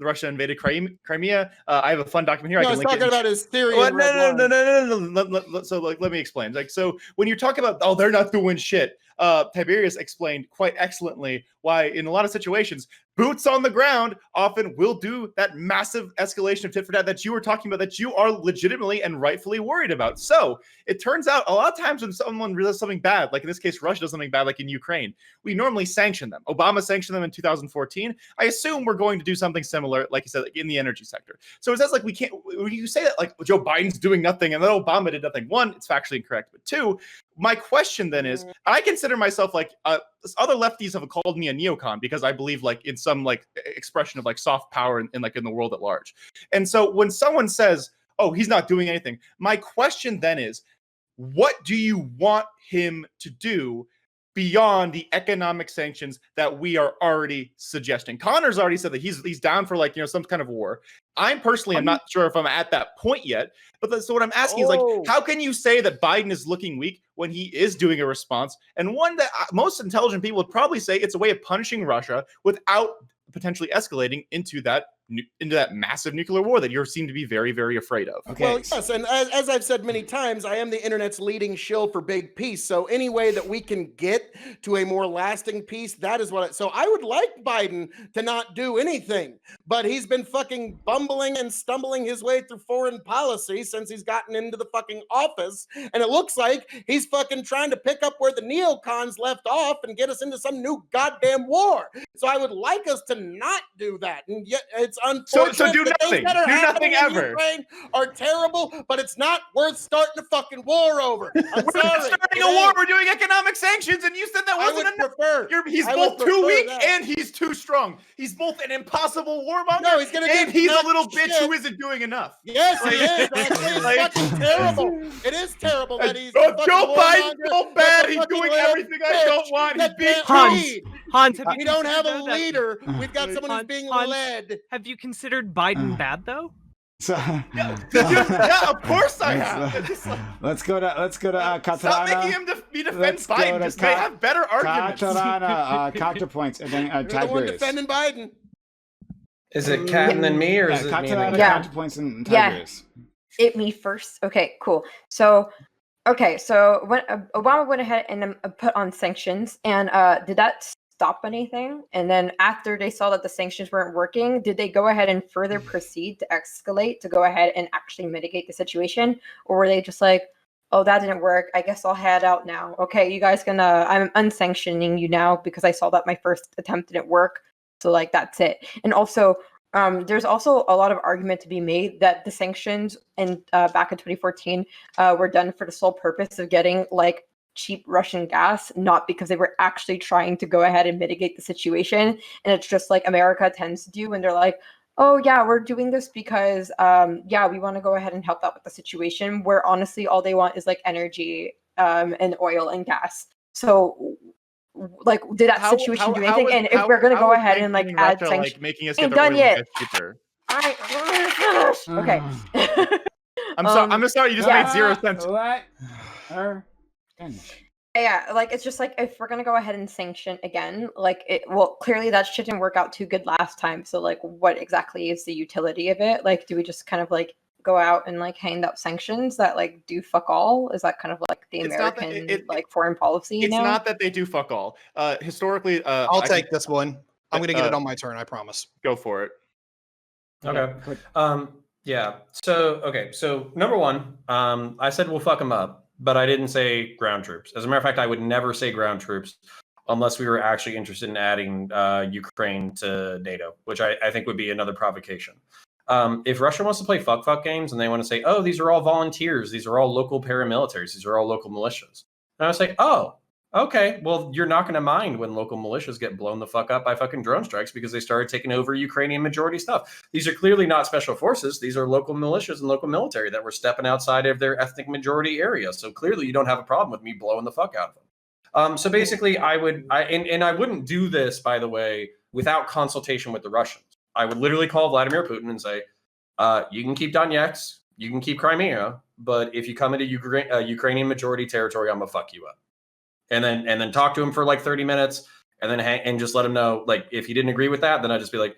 Russia invaded Crimea. I have a fun document here. No, I I can was link talking it. about his theory. No. So let me explain. So when you talk about they're not doing shit, Tiberius explained quite excellently why in a lot of situations boots on the ground often will do that massive escalation of tit for tat that you were talking about, that you are legitimately and rightfully worried about. So it turns out a lot of times when someone does something bad, like in this case, Russia does something bad, like in Ukraine, we normally sanction them. Obama sanctioned them in 2014. I assume we're going to do something similar, like you said, like in the energy sector. So it says like we can't, when you say that like Joe Biden's doing nothing and then Obama did nothing, one, it's factually incorrect. But two, my question then is, I consider myself like other lefties have called me a neocon because I believe like in some like expression of like soft power in like in the world at large. And so when someone says, oh, he's not doing anything, my question then is, what do you want him to do beyond the economic sanctions that we are already suggesting? Connor's already said that he's down for like, some kind of war. I'm not sure if I'm at that point yet, but so what I'm asking is like, how can you say that Biden is looking weak when he is doing a response? And one that most intelligent people would probably say it's a way of punishing Russia without potentially escalating into that massive nuclear war that you seem to be very, very afraid of. Okay. Well, yes, and as I've said many times, I am the internet's leading shill for big peace. So any way that we can get to a more lasting peace, that is what. So I would like Biden to not do anything, but he's been fucking bumbling and stumbling his way through foreign policy since he's gotten into the fucking office, and it looks like he's fucking trying to pick up where the neocons left off and get us into some new goddamn war. So I would like us to not do that, and yet it's unfortunate. So do nothing. Do nothing ever. Ukraine are terrible, but it's not worth starting a fucking war over. I'm We're sorry. not starting a war. We're doing economic sanctions, and you said that I wasn't would enough. prefer. He's I both would too prefer weak that. and he's too strong. He's both an impossible warmonger. No, he's gonna and get he's a nut little bitch shit. who isn't doing enough. Yes, he is. It's fucking terrible. It is terrible that he's. Oh, a fucking Joe Biden's warmonger so with bad. a He's fucking doing little everything I bitch don't want. He's that being can't Hans, lead. Hans, have you We don't have a considered that- leader. We've got someone who's being Hans, led. Have you considered Biden bad though? So yeah, of course I have. Just like, let's go to Catalana. stop making him be defend Let's go Biden. to Just they have better arguments. Catalana, counterpoints, and then You're the one Tiberius. defending Biden. Is it Cat and then me, or is it me and Catalana, then Yeah. Cat? counterpoints, and Yeah. Tiberius. It me first. Okay, cool. So when Obama went ahead and put on sanctions, and did that stop anything? And then after they saw that the sanctions weren't working, did they go ahead and further proceed to escalate to go ahead and actually mitigate the situation, or were they just like, oh, that didn't work, I guess I'll head out now. Okay, you guys can I'm unsanctioning you now because I saw that my first attempt didn't work, so like that's it. And also there's also a lot of argument to be made that the sanctions in back in 2014 were done for the sole purpose of getting like cheap Russian gas, not because they were actually trying to go ahead and mitigate the situation. And it's just like America tends to do when they're like, oh yeah, we're doing this because we want to go ahead and help out with the situation, where honestly all they want is like energy and oil and gas. So like, did that situation do anything? And if we're gonna go ahead and like add sanctions, like making us ain't get their done oil and yet. gas cheaper. Okay. I'm sorry. I'm sorry. You just made zero sense. Let her finish. Yeah, like it's just like if we're gonna go ahead and sanction again, like clearly that shit didn't work out too good last time. So like, what exactly is the utility of it? Like, do we just kind of like go out and like hand out sanctions that like do fuck all? Is that kind of like the It's not that- American like foreign policy? It's now? not that they do fuck all. Historically, I'll take this one. I'm going to get it on my turn. I promise. Go for it. Okay. Yeah. So number one, I said we'll fuck them up, but I didn't say ground troops. As a matter of fact, I would never say ground troops unless we were actually interested in adding Ukraine to NATO, which I think would be another provocation. If Russia wants to play fuck games and they want to say, oh, these are all volunteers, these are all local paramilitaries, these are all local militias, and I was like, oh, okay, well, you're not going to mind when local militias get blown the fuck up by fucking drone strikes because they started taking over Ukrainian majority stuff. These are clearly not special forces. These are local militias and local military that were stepping outside of their ethnic majority area. So clearly you don't have a problem with me blowing the fuck out of them. So basically I wouldn't do this, by the way, without consultation with the Russians. I would literally call Vladimir Putin and say, you can keep Donetsk, you can keep Crimea, but if you come into Ukrainian majority territory, I'm gonna fuck you up. And then talk to him for like 30 minutes and then and just let him know, like, if he didn't agree with that, then I'd just be like,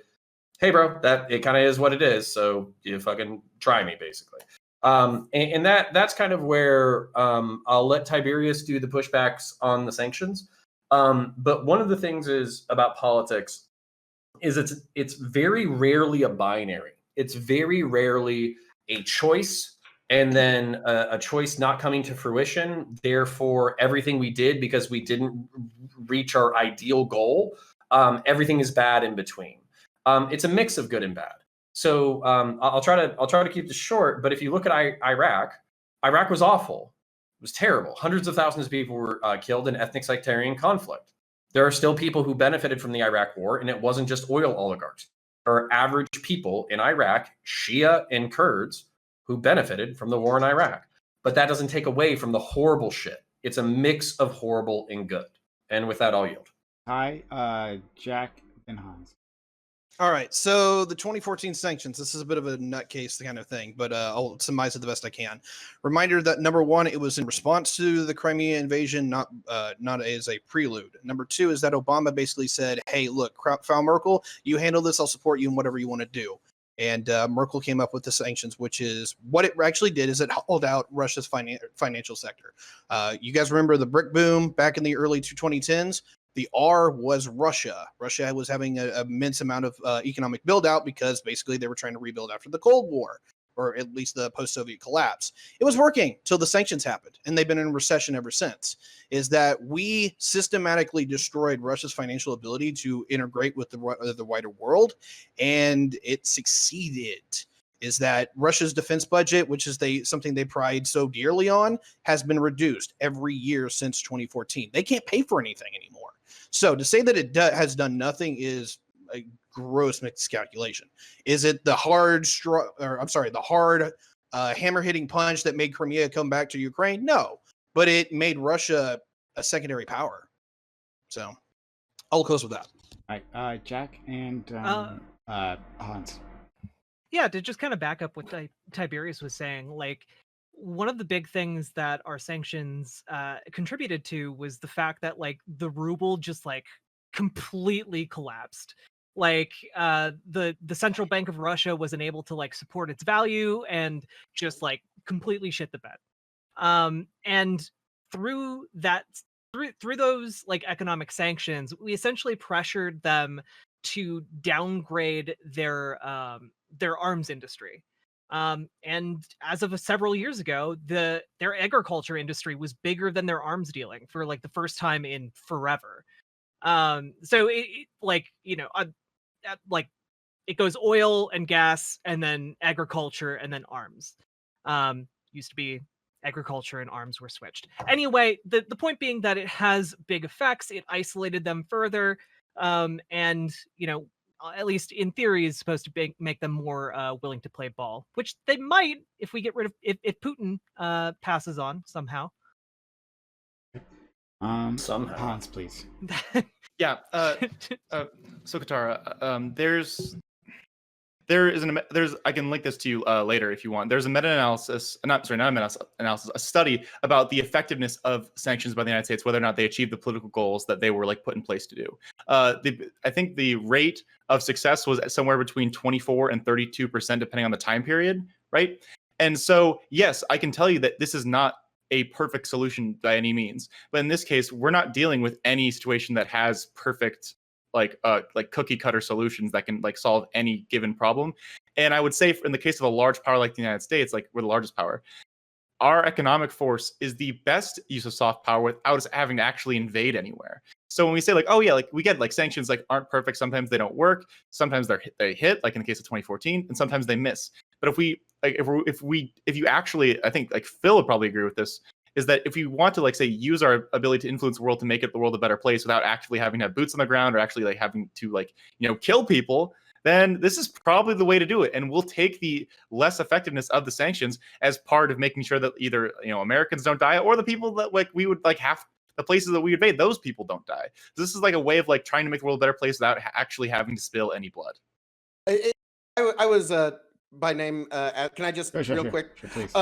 hey bro, that it kind of is what it is. So you fucking try me, basically. And that's kind of where I'll let Tiberius do the pushbacks on the sanctions. But one of the things is about politics is it's very rarely a binary. It's very rarely a choice and then a choice not coming to fruition. Therefore, everything we did because we didn't reach our ideal goal, everything is bad in between. It's a mix of good and bad. So I'll try to keep this short. But if you look at Iraq was awful. It was terrible. Hundreds of thousands of people were killed in ethnic sectarian conflict. There are still people who benefited from the Iraq war, and it wasn't just oil oligarchs. There are average people in Iraq, Shia and Kurds, who benefited from the war in Iraq. But that doesn't take away from the horrible shit. It's a mix of horrible and good. And with that, I'll yield. Hi, Jack and Hans. All right, so the 2014 sanctions, this is a bit of a nutcase kind of thing, but I'll summarize it the best I can. Reminder that number one, it was in response to the Crimea invasion, not as a prelude. Number two is that Obama basically said, hey, look, Frau Merkel, you handle this, I'll support you in whatever you want to do. And Merkel came up with the sanctions, which is what it actually did is it hauled out Russia's financial sector. You guys remember the brick boom back in the early 2010s? The R was Russia. Russia was having an immense amount of economic build out because basically they were trying to rebuild after the Cold War, or at least the post-Soviet collapse. It was working till the sanctions happened, and they've been in recession ever since. Is that we systematically destroyed Russia's financial ability to integrate with the wider world, and it succeeded. Is that Russia's defense budget, which is something they pride so dearly on, has been reduced every year since 2014. They can't pay for anything anymore. So to say that it has done nothing is a gross miscalculation. Is it the hard hammer hitting punch that made Crimea come back to Ukraine? No, but it made Russia a secondary power. So I'll close with that. All right, Jack and Hans. Yeah, to just kind of back up what Tiberius was saying, like one of the big things that our sanctions contributed to was the fact that like the ruble just like completely collapsed. Like the central bank of Russia wasn't able to like support its value and just like completely shit the bed. And through that through those like economic sanctions, we essentially pressured them to downgrade their arms industry. And as of several years ago, their agriculture industry was bigger than their arms dealing for like the first time in forever. So like like it goes oil and gas and then agriculture and then arms. Used to be agriculture and arms were switched. Anyway, the point being that it has big effects. It isolated them further, and at least in theory, is supposed to make them more willing to play ball, which they might if we get rid of if Putin passes on somehow. Somehow. Hans, please. Yeah. So Katara, there's I can link this to you later if you want. There's a meta-analysis, not a meta-analysis, a study about the effectiveness of sanctions by the United States, whether or not they achieve the political goals that they were like put in place to do. I think the rate of success was somewhere between 24 and 32%, depending on the time period, right? And so, yes, I can tell you that this is not a perfect solution by any means, but in this case, we're not dealing with any situation that has perfect like cookie cutter solutions that can like solve any given problem. And I would say in the case of a large power like the United States, like we're the largest power, our economic force is the best use of soft power without us having to actually invade anywhere. So when we say like, oh yeah, like we get like sanctions like aren't perfect, sometimes they don't work, sometimes they hit, like in the case of 2014, and sometimes they miss. But if you actually, I think like Phil would probably agree with this, is that if we want to like say use our ability to influence the world to make it the world a better place without actually having to have boots on the ground or actually like having to like kill people, then this is probably the way to do it. And we'll take the less effectiveness of the sanctions as part of making sure that either Americans don't die or the people that like we would like have the places that we invade, those people don't die. So this is like a way of like trying to make the world a better place without actually having to spill any blood. I was by name. Can I just Sure, real quick? Sure, please.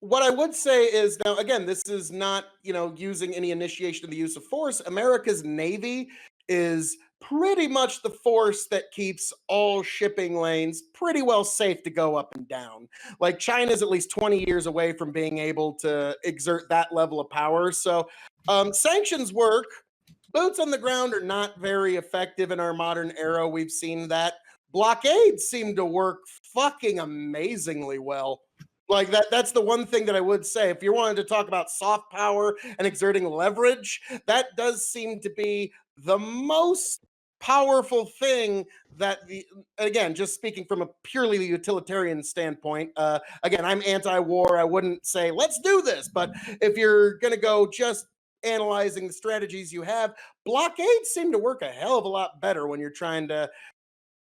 What I would say is now again, this is not using any initiation of the use of force. America's Navy is pretty much the force that keeps all shipping lanes pretty well safe to go up and down. Like China's at least 20 years away from being able to exert that level of power. So sanctions work. Boots on the ground are not very effective in our modern era. We've seen that. Blockades seem to work fucking amazingly well. Like that's the one thing that I would say. If you're wanting to talk about soft power and exerting leverage, that does seem to be the most powerful thing that again, just speaking from a purely utilitarian standpoint, again, I'm anti-war. I wouldn't say let's do this, but if you're going to go just analyzing the strategies you have, blockades seem to work a hell of a lot better when you're trying to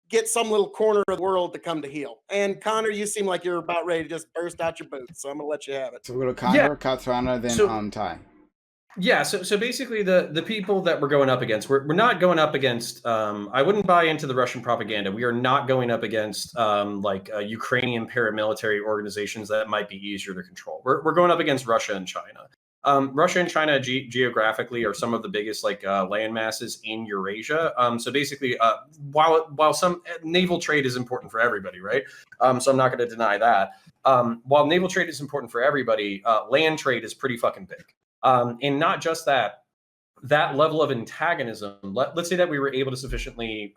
get some little corner of the world to come to heel. And Connor, you seem like you're about ready to just burst out your boots, so I'm gonna let you have it. So we go to Connor, Katrana, then Ty. Yeah, so basically the people that we're going up against, we're not going up against, I wouldn't buy into the Russian propaganda. We are not going up against Ukrainian paramilitary organizations that might be easier to control. We're going up against Russia and China. Russia and China geographically are some of the biggest land masses in Eurasia. So basically, while some naval trade is important for everybody, right? So I'm not going to deny that. While naval trade is important for everybody, land trade is pretty fucking big. And not just that level of antagonism. Let's say that we were able to sufficiently,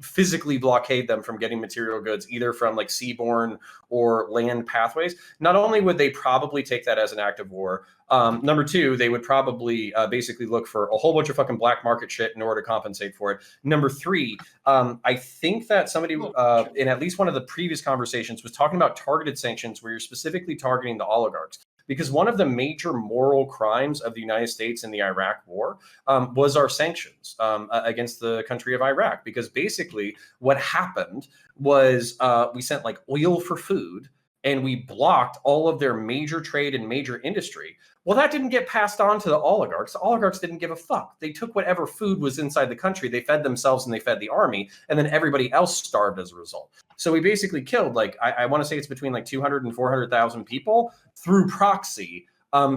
physically blockade them from getting material goods, either from like seaborne or land pathways. Not only would they probably take that as an act of war, number two, they would probably basically look for a whole bunch of fucking black market shit in order to compensate for it. Number three, I think that somebody in at least one of the previous conversations was talking about targeted sanctions where you're specifically targeting the oligarchs. Because one of the major moral crimes of the United States in the Iraq War was our sanctions against the country of Iraq. Because basically what happened was we sent like oil for food and we blocked all of their major trade and major industry. Well, that didn't get passed on to the oligarchs. The oligarchs didn't give a fuck. They took whatever food was inside the country, they fed themselves and they fed the army, and then everybody else starved as a result. So we basically killed, like, I want to say it's between like 200 and 400,000 people through proxy,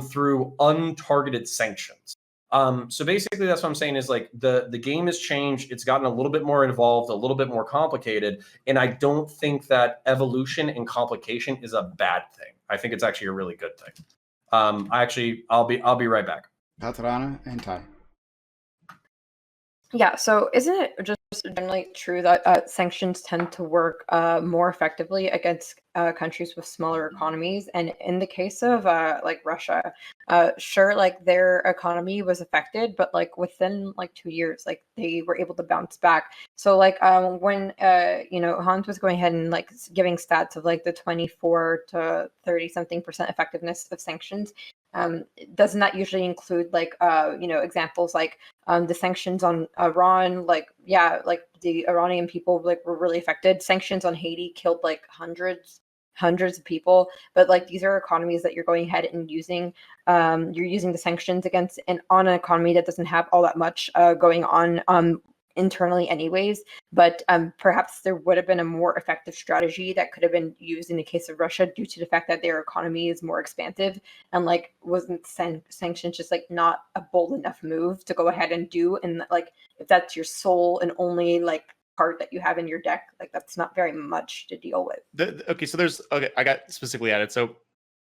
through untargeted sanctions. So basically that's what I'm saying is like the game has changed. It's gotten a little bit more involved, a little bit more complicated. And I don't think that evolution and complication is a bad thing. I think it's actually a really good thing. I'll be right back. Patrana and Ty. Yeah, so isn't it just generally true that sanctions tend to work more effectively against countries with smaller economies? And in the case of like Russia, sure, like their economy was affected, but like within like 2 years, like they were able to bounce back. So like when Hans was going ahead and like giving stats of like the 24 to 30% effectiveness of sanctions, doesn't that usually include like examples like the sanctions on Iran, like the Iranian people like were really affected. Sanctions on Haiti killed like hundreds of people, but like these are economies that you're going ahead and using you're using the sanctions against and on an economy that doesn't have all that much going on internally anyways, but perhaps there would have been a more effective strategy that could have been used in the case of Russia due to the fact that their economy is more expansive, and like wasn't sanctions just like not a bold enough move to go ahead and do, and like if that's your sole and only like card that you have in your deck, like that's not very much to deal with. I got specifically added. So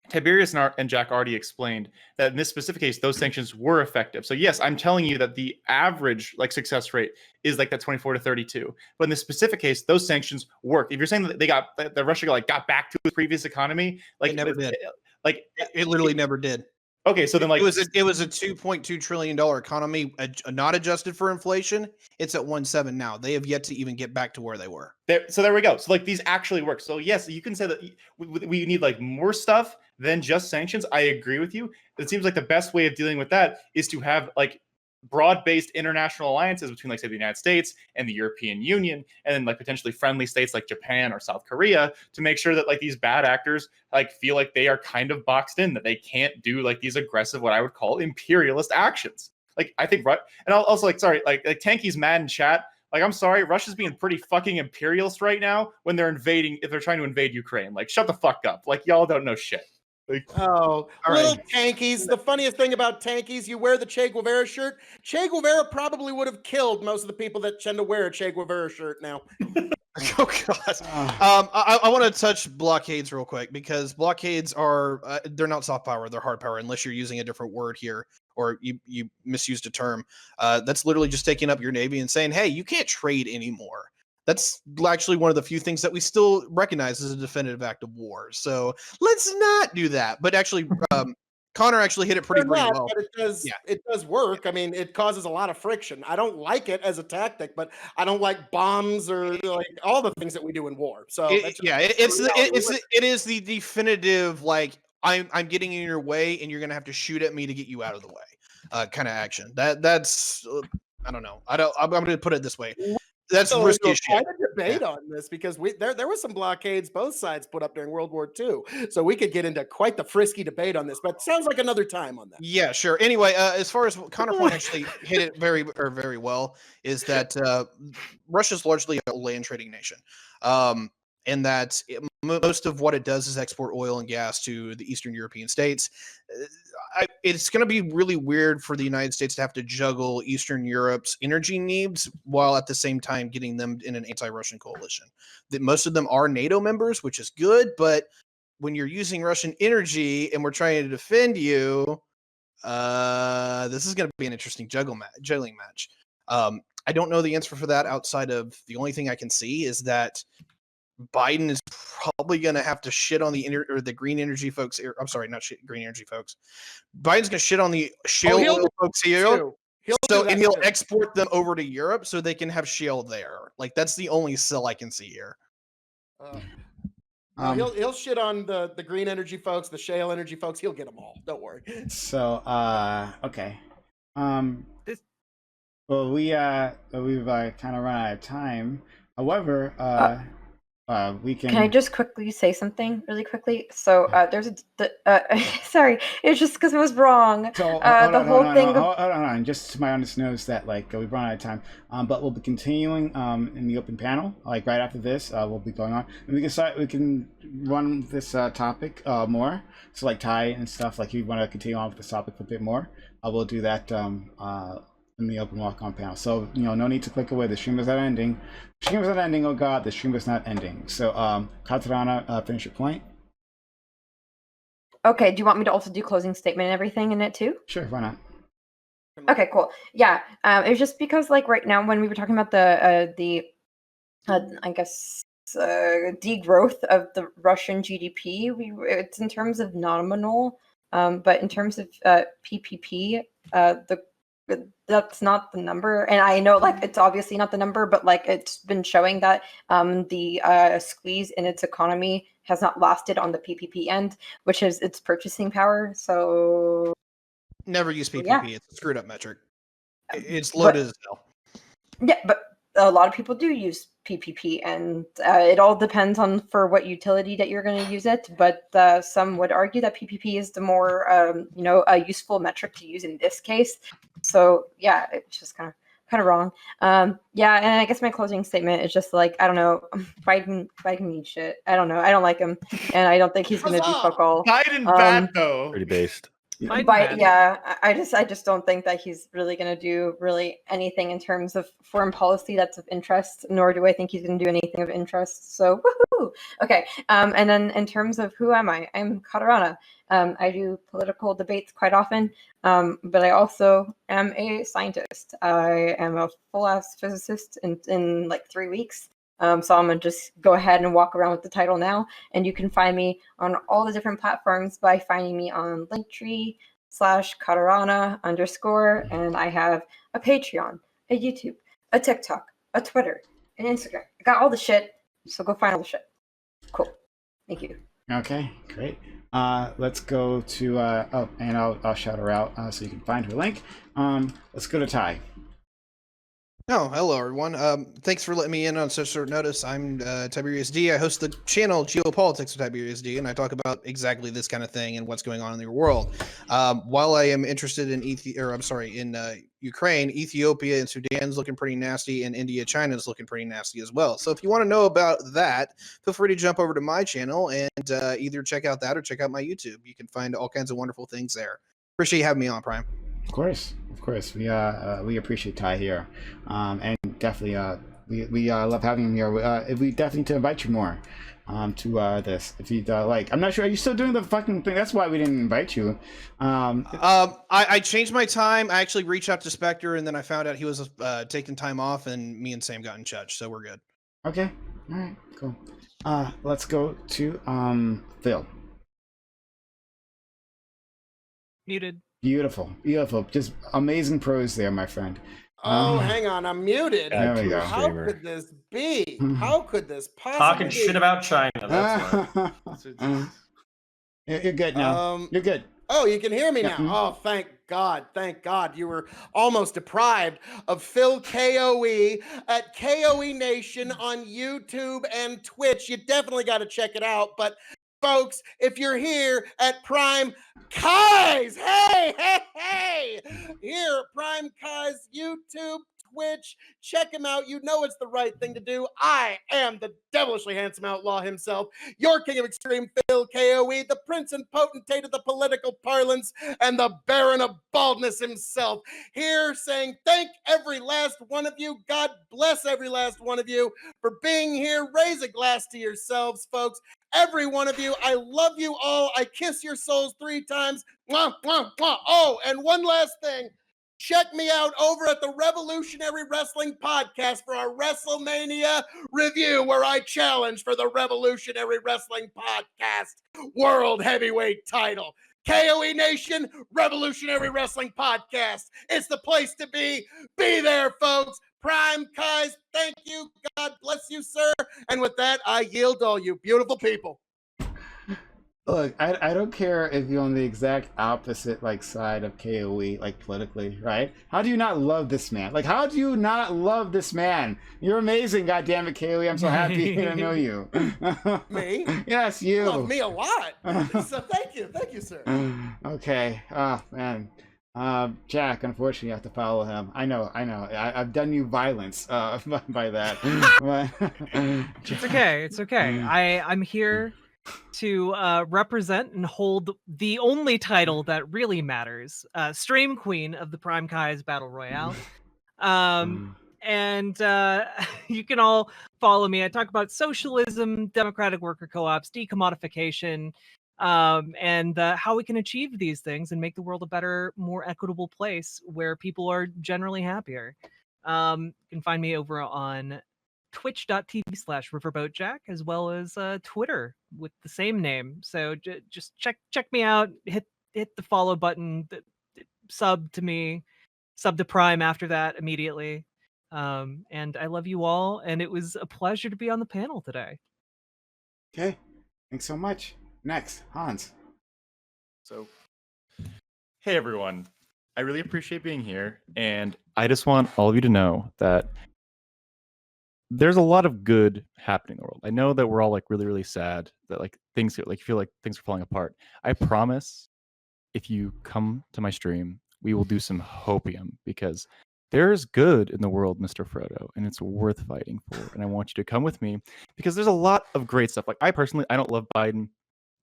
Tiberius and Jack already explained that in this specific case, those sanctions were effective. So yes, I'm telling you that the average like success rate is like that 24 to 32. But in this specific case, those sanctions worked. If you're saying that Russia got back to its previous economy, like it never did. Like it literally never did. Okay, so then like it was a $2.2 trillion economy, not adjusted for inflation. It's at 1.7 now. They have yet to even get back to where they were. So there we go. So like these actually work. So yes, you can say that we need like more stuff than just sanctions. I agree with you. It seems like the best way of dealing with that is to have like broad-based international alliances between like say the United States and the European Union, and then like potentially friendly states like Japan or South Korea, to make sure that like these bad actors like feel like they are kind of boxed in, that they can't do like these aggressive, what I would call imperialist actions. Like I think, and also like sorry, like Tanky's mad in chat. Like, I'm sorry, Russia's being pretty fucking imperialist right now when they're trying to invade Ukraine. Like, shut the fuck up. Like, y'all don't know shit. Like, little tankies. The funniest thing about tankies, you wear the Che Guevara shirt. Che Guevara probably would have killed most of the people that tend to wear a Che Guevara shirt now. Oh god. I want to touch blockades real quick, because blockades are they're not soft power, they're hard power, unless you're using a different word here or you misused a term. That's literally just taking up your navy and saying, hey, you can't trade anymore. That's actually one of the few things that we still recognize as a definitive act of war. So let's not do that. But actually, Connor actually hit it pretty well. But it does work. I mean, it causes a lot of friction. I don't like it as a tactic, but I don't like bombs or like all the things that we do in war. So it is the definitive, like, I'm getting in your way and you're gonna have to shoot at me to get you out of the way, kind of action. That's I don't know. I'm gonna put it this way. That's risky shit. Quite a debate on this, because there was some blockades both sides put up during World War II, so we could get into quite the frisky debate on this. But sounds like another time on that. Yeah, sure. Anyway, as far as Counterpoint actually hit it very well, is that Russia's largely a land trading nation, and that most of what it does is export oil and gas to the Eastern European states. It's going to be really weird for the United States to have to juggle Eastern Europe's energy needs while at the same time getting them in an anti-Russian coalition. That most of them are NATO members, which is good, but when you're using Russian energy and we're trying to defend you, this is going to be an interesting juggling match. I don't know the answer for that outside of the only thing I can see is that Biden is probably going to have to shit on the green energy folks. I'm sorry, not green energy folks. Biden's going to shit on the shale oil folks here. He'll export them over to Europe so they can have shale there. Like, that's the only sell I can see here. He'll shit on the green energy folks, the shale energy folks. He'll get them all. Don't worry. So okay. Well, we've kind of run out of time. However, we can. Can I just quickly say something really quickly? So there's sorry, it's just because it was wrong. So the whole thing. Hold on. Just so my audience knows that we've run out of time. But we'll be continuing in the open panel. Like right after this, we'll be going on, and we can run this topic more. So like Ty and stuff. Like you want to continue on with this topic a bit more. We'll do that in the open walk-on panel. So no need to click away. The stream is not ending. The stream is not ending. Oh God, the stream is not ending. So Katarana, finish your point. Okay, do you want me to also do closing statement and everything in it too? Sure, why not? Okay, cool. Yeah, it's just because like right now when we were talking about the I guess degrowth of the Russian GDP, it's in terms of nominal, but in terms of PPP, that's not the number. And I know like it's obviously not the number, but like it's been showing that the squeeze in its economy has not lasted on the PPP end, which is its purchasing power. So Never use PPP. Yeah. It's a screwed up metric. It's loaded as hell. Yeah, but a lot of people do use PPP, and it all depends on for what utility that you're going to use it. But some would argue that PPP is the more a useful metric to use in this case. So yeah, it's just kind of wrong. Yeah, and I guess my closing statement is just like I don't know, Biden needs shit. I don't know. I don't like him, and I don't think he's going to do fuck all. Biden bad though. Pretty based. But yeah, I just don't think that he's really going to do really anything in terms of foreign policy that's of interest, nor do I think he's going to do anything of interest. So woohoo! Okay, and then in terms of who am I? I'm Katarana. I do political debates quite often, but I also am a scientist. I am a full-ass physicist in like 3 weeks. So I'm gonna just go ahead and walk around with the title now, and you can find me on all the different platforms by finding me on Linktree/Katarana_, and I have a Patreon, a YouTube, a TikTok, a Twitter, an Instagram. I got all the shit, so go find all the shit. Cool. Thank you. Okay, great. Let's go to and I'll shout her out so you can find her link. Let's go to Ty. Oh, hello everyone. Thanks for letting me in on such short notice. I'm Tiberius D. I host the channel Geopolitics of Tiberius D, and I talk about exactly this kind of thing and what's going on in the world. While I am interested in Ukraine, Ethiopia and Sudan's looking pretty nasty, and India, China's looking pretty nasty as well. So if you want to know about that, feel free to jump over to my channel and either check out that or check out my YouTube. You can find all kinds of wonderful things there. Appreciate you having me on, Prime. Of course. We appreciate Ty here, and definitely we love having him here. We definitely need to invite you more to this. If you like, I'm not sure. Are you still doing the fucking thing? That's why we didn't invite you. I changed my time. I actually reached out to Spectre, and then I found out he was taking time off, and me and Sam got in touch, so we're good. Okay. All right. Cool. Let's go to Phil. Muted. Beautiful. Just amazing prose there, my friend. Oh, hang on, I'm muted. There we go. How could this be? How could this possibly Talking be? shit about China. That's why. You're good now. You're good. Oh, you can hear me now. Oh, thank God. Thank God. You were almost deprived of Phil KOE at KOE Nation on YouTube and Twitch. You definitely got to check it out. But folks, if you're here at PrimeCayes, hey, here at PrimeCayes YouTube, Twitch, check him out. You know it's the right thing to do. I am the devilishly handsome outlaw himself, your king of extreme, Phil KOE, the prince and potentate of the political parlance, and the baron of baldness himself, here saying thank every last one of you. God bless every last one of you for being here. Raise a glass to yourselves, folks. Every one of you, I love you all. I kiss your souls 3 times. Mwah, mwah, mwah. Oh, and one last thing. Check me out over at the Revolutionary Wrestling Podcast for our WrestleMania review, where I challenge for the Revolutionary Wrestling Podcast World Heavyweight title. KOE Nation, Revolutionary Wrestling Podcast. It's the place to be. Be there, folks. PrimeCayes, thank you. God bless you, sir. And with that, I yield all you beautiful people. Look, I don't care if you're on the exact opposite like side of KOE, like politically, right? How do you not love this man? Like, how do you not love this man? You're amazing, goddammit, KOE. I'm so happy to know you. Me? Yes, You you. love me a lot. So thank you, sir. Okay. Oh man. Jack, unfortunately, you have to follow him. I know. I've done you violence by that. It's okay. It's okay. I'm here to represent and hold the only title that really matters, Stream Queen of the PrimeCayes Battle Royale. And you can all follow me. I talk about socialism, democratic worker co-ops, decommodification, and how we can achieve these things and make the world a better, more equitable place where people are generally happier. You can find me over on twitch.tv/riverboatjack, as well as Twitter with the same name. So just check me out. Hit the follow button. Sub to me. Sub to Prime after that immediately. And I love you all, and it was a pleasure to be on the panel today. Okay, thanks so much. Next, Hans. So, hey everyone, I really appreciate being here, and I just want all of you to know that there's a lot of good happening in the world. I know that we're all like really, really sad that like things like feel like things are falling apart. I promise, if you come to my stream, we will do some hopium because there's good in the world, Mr. Frodo, and it's worth fighting for. And I want you to come with me because there's a lot of great stuff. Like I don't love Biden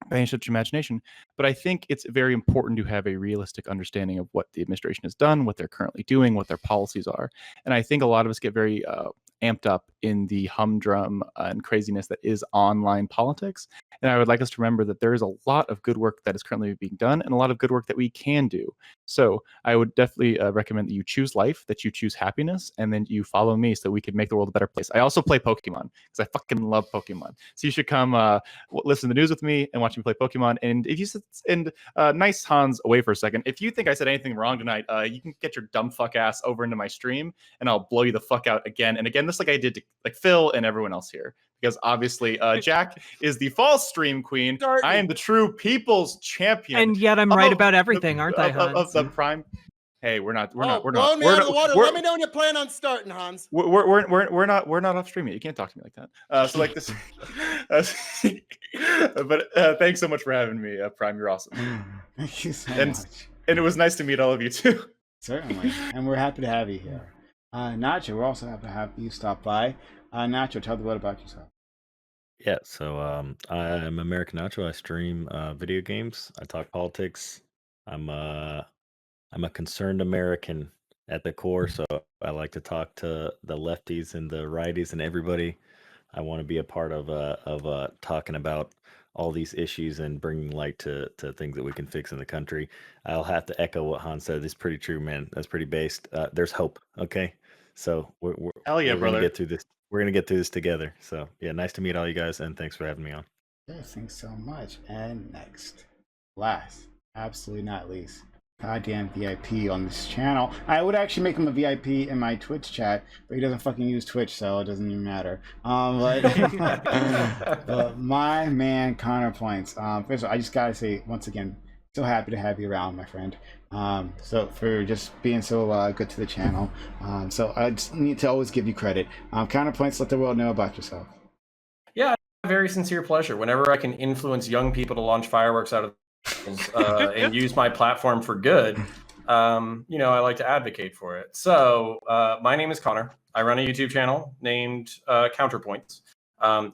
by any stretch of imagination, but I think it's very important to have a realistic understanding of what the administration has done, what they're currently doing, what their policies are. And I think a lot of us get very amped up in the humdrum and craziness that is online politics. And I would like us to remember that there is a lot of good work that is currently being done and a lot of good work that we can do. So I would definitely recommend that you choose life, that you choose happiness, and then you follow me so we can make the world a better place. I also play Pokemon because I fucking love Pokemon. So you should come listen to the news with me and watch me play Pokemon. And if you nice Hans away for a second, if you think I said anything wrong tonight, you can get your dumb fuck ass over into my stream and I'll blow you the fuck out again and again, just like I did to like Phil and everyone else here. Because obviously Jack is the false stream queen. I am the true people's champion. And yet I'm right about everything, aren't I, Hans? Of the prime. Hey, we're not. Blowing me out of the water. Let me know when you plan on starting, Hans. We're not off stream yet. You can't talk to me like that. So like this. But thanks so much for having me, Prime. You're awesome. Thank you so much. And it was nice to meet all of you too. Certainly, and we're happy to have you here. Nacho, we're also happy to have you stop by. Nacho, tell the world about yourself. Yeah, so I'm American Nacho. I stream video games. I talk politics. I'm a concerned American at the core, so I like to talk to the lefties and the righties and everybody. I want to be a part of talking about all these issues and bringing light to things that we can fix in the country. I'll have to echo what Hans said. It's pretty true, man. That's pretty based. There's hope. Okay, so we're hell yeah, we're brother. gonna get through this. We're gonna get through this together. So yeah, nice to meet all you guys, and thanks for having me on. Yes, thanks so much. And next, last, absolutely not least, goddamn VIP on this channel. I would actually make him a VIP in my Twitch chat, but he doesn't fucking use Twitch, so it doesn't even matter. But my man, Counterpoints. First of all, I just gotta say once again, so happy to have you around, my friend. So for just being so good to the channel. So I just need to always give you credit. Counterpoints, let the world know about yourself. Yeah, very sincere pleasure. Whenever I can influence young people to launch fireworks out of and use my platform for good, I like to advocate for it. So my name is Connor. I run a YouTube channel named Counterpoints.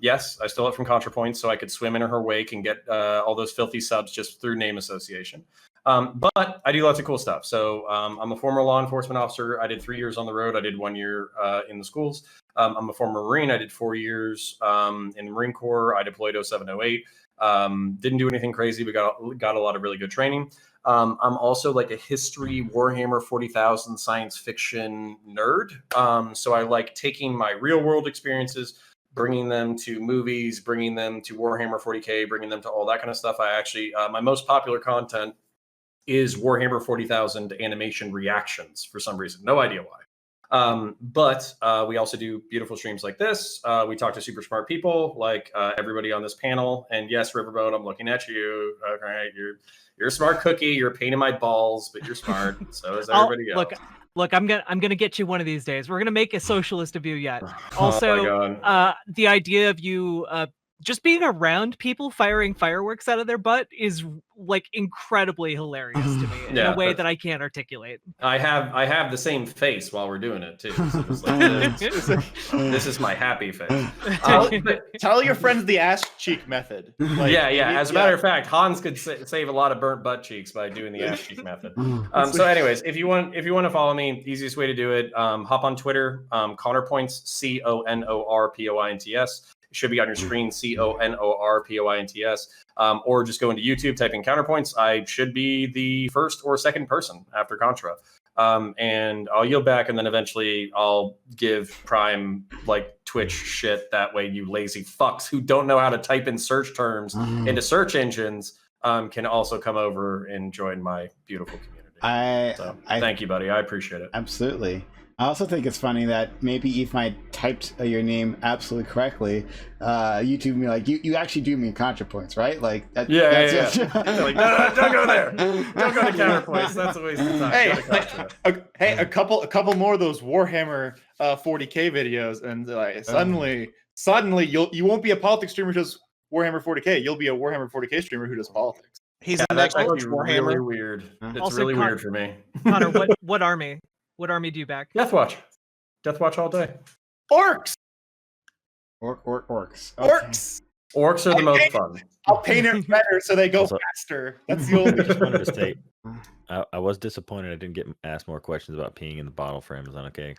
Yes, I stole it from ContraPoints so I could swim in her wake and get all those filthy subs just through name association. But I do lots of cool stuff. So I'm a former law enforcement officer. I did 3 years on the road. I did 1 year in the schools. I'm a former Marine. I did 4 years in the Marine Corps. I deployed 07, 08. Didn't do anything crazy, but got a lot of really good training. I'm also like a history Warhammer 40,000 science fiction nerd. So I like taking my real world experiences, bringing them to movies, bringing them to Warhammer 40K, bringing them to all that kind of stuff. I actually, my most popular content is Warhammer 40,000 animation reactions for some reason. No idea why. But we also do beautiful streams like this. We talk to super smart people like everybody on this panel. And yes, Riverboat, I'm looking at you. Okay, you're a smart cookie. You're a pain in my balls, but you're smart. So is everybody else. Look, I'm gonna get you one of these days. We're gonna make a socialist of you yet. Oh Also, my God. the idea of you just being around people firing fireworks out of their butt is like incredibly hilarious to me in Yeah, a way that I can't articulate. I have the same face while we're doing it too. So it's like, this is my happy face. Tell your friends the ass cheek method. Like, yeah. As a matter of fact, Hans could save a lot of burnt butt cheeks by doing the ass cheek method. So, anyways, if you want to follow me, easiest way to do it, hop on Twitter, Counterpoints, CONORPOINTS. It should be on your screen, CONORPOINTS, or just go into YouTube, type in Counterpoints. I should be the first or second person after Contra. And I'll yield back, and then eventually I'll give Prime like Twitch shit. That way, you lazy fucks who don't know how to type in search terms into search engines can also come over and join my beautiful community. Thank you, buddy. I appreciate it. Absolutely. I also think it's funny that maybe if I typed your name absolutely correctly, YouTube me like you actually do mean ContraPoints, right? Like that, yeah. Like, no, don't go there. Don't go to Counterpoints. That's a waste of time. Hey, a couple more of those Warhammer 40K videos, and suddenly you won't be a politics streamer who does Warhammer 40K. You'll be a Warhammer 40K streamer who does politics. He's the next Warhammer. Really weird. It's Also, really weird for me. Connor, what army? What army do you back? Deathwatch. Deathwatch all day. Orcs. Orcs. Okay. Orcs are the most fun. I'll paint it better so they go faster. That's the only. I just wanted to state, I was disappointed I didn't get asked more questions about peeing in the bottle for Amazon. Okay.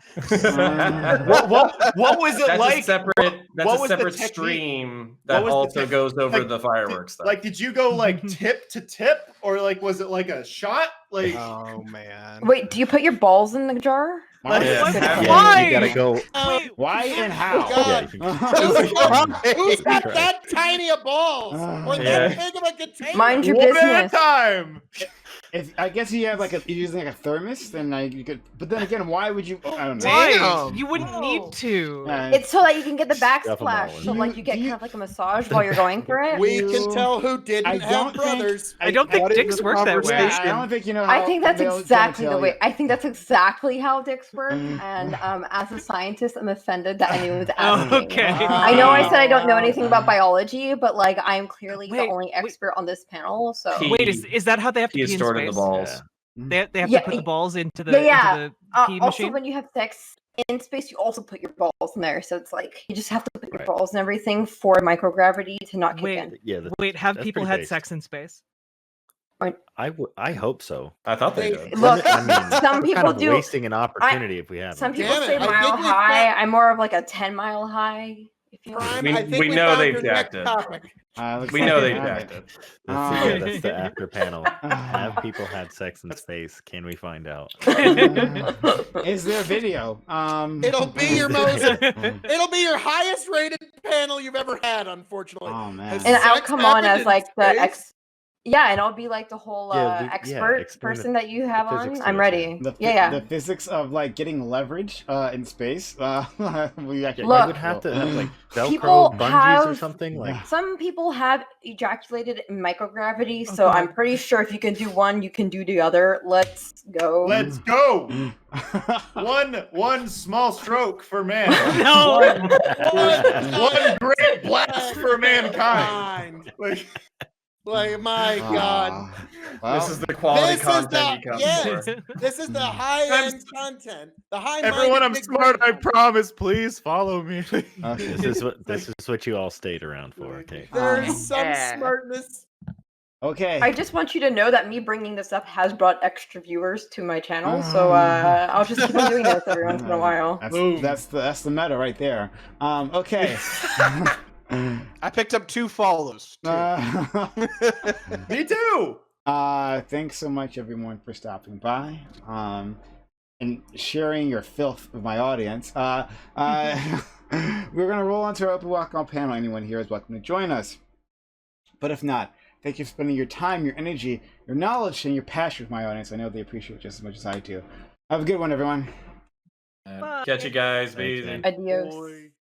What was it like? That's a separate stream that also goes over the fireworks stuff. Like, did you go like tip to tip, or like was it like a shot? Like, oh man. Wait, do you put your balls in the jar? Why? You gotta go. Why and how? Who's got that tiny of balls or that big of a container? Mind your one business. at a time. If I guess you have like you're using like a thermos, then you could. But then again, why would you? I don't know. Why? You wouldn't need to. It's so that you can get the Stuff 'em all backsplash, in. so like you get kind of like a massage while you're going for it. We can tell who didn't I have don't brothers. I don't think What is dicks the work that way. conversation? I don't think you know. How I think that's they'll exactly tell the way. you. I think that's exactly how dicks work. And as a scientist, I'm offended that anyone's asking. Okay. I know I said I don't know anything about biology, but like I am clearly Wait, the only expert on this panel. So Wait, is that how they have to He pee in stored in the space? balls. They have Yeah, to put the balls into the yeah. into the pee Also, machine. when you have sex in space, you also put your balls in there. So it's like you just have to put your Right. balls and everything for microgravity to not kick Wait. in. Yeah. Wait, have that's people pretty had basic. sex in space? I hope so. I thought they Hey, did. Look, I mean, some we're people kind of do. wasting an opportunity if we have. Some it. people Damn it, say I think mile we've high. got- I'm more of like a 10-mile high. If you Prime, We- I think we know found they've your jacked next it. topic. Looks We like know they they have jacked it. it. That's the after panel. Have people had sex in space? Can we find out? Is there video? It'll be your it'll be your highest rated panel you've ever had, unfortunately. Oh man. Has and I'll sex come on happened as in like the space? Yeah, and I'll be like the whole expert explain person that you have physics on. to I'm us, ready. The physics of like getting leverage in space. We actually Look, you would have to have like people Velcro bungees or have- something. Like Some people have ejaculated in microgravity, so I'm pretty sure if you can do one, you can do the other. Let's go. Let's go. One small stroke for man. No. One great blast for mankind. Like my God. This is the quality This is content you come yes. for. This is the high-end content. The high Everyone, I'm smart. I promise. Please follow me. Okay. this is what you all stayed around for. Okay. There's some Yeah. smartness. Okay. I just want you to know that me bringing this up has brought extra viewers to my channel, so I'll just keep on doing this every once in a while. That's the meta right there. Okay. I picked up 2 follows. Too. Me too. Thanks so much everyone for stopping by and sharing your filth with my audience. We're gonna roll onto our open welcome panel. Anyone here is welcome to join us. But if not, thank you for spending your time, your energy, your knowledge, and your passion with my audience. I know they appreciate it just as much as I do. Have a good one, everyone. Bye. Catch you guys. Be Thanks, easy. man. Adios. Boy.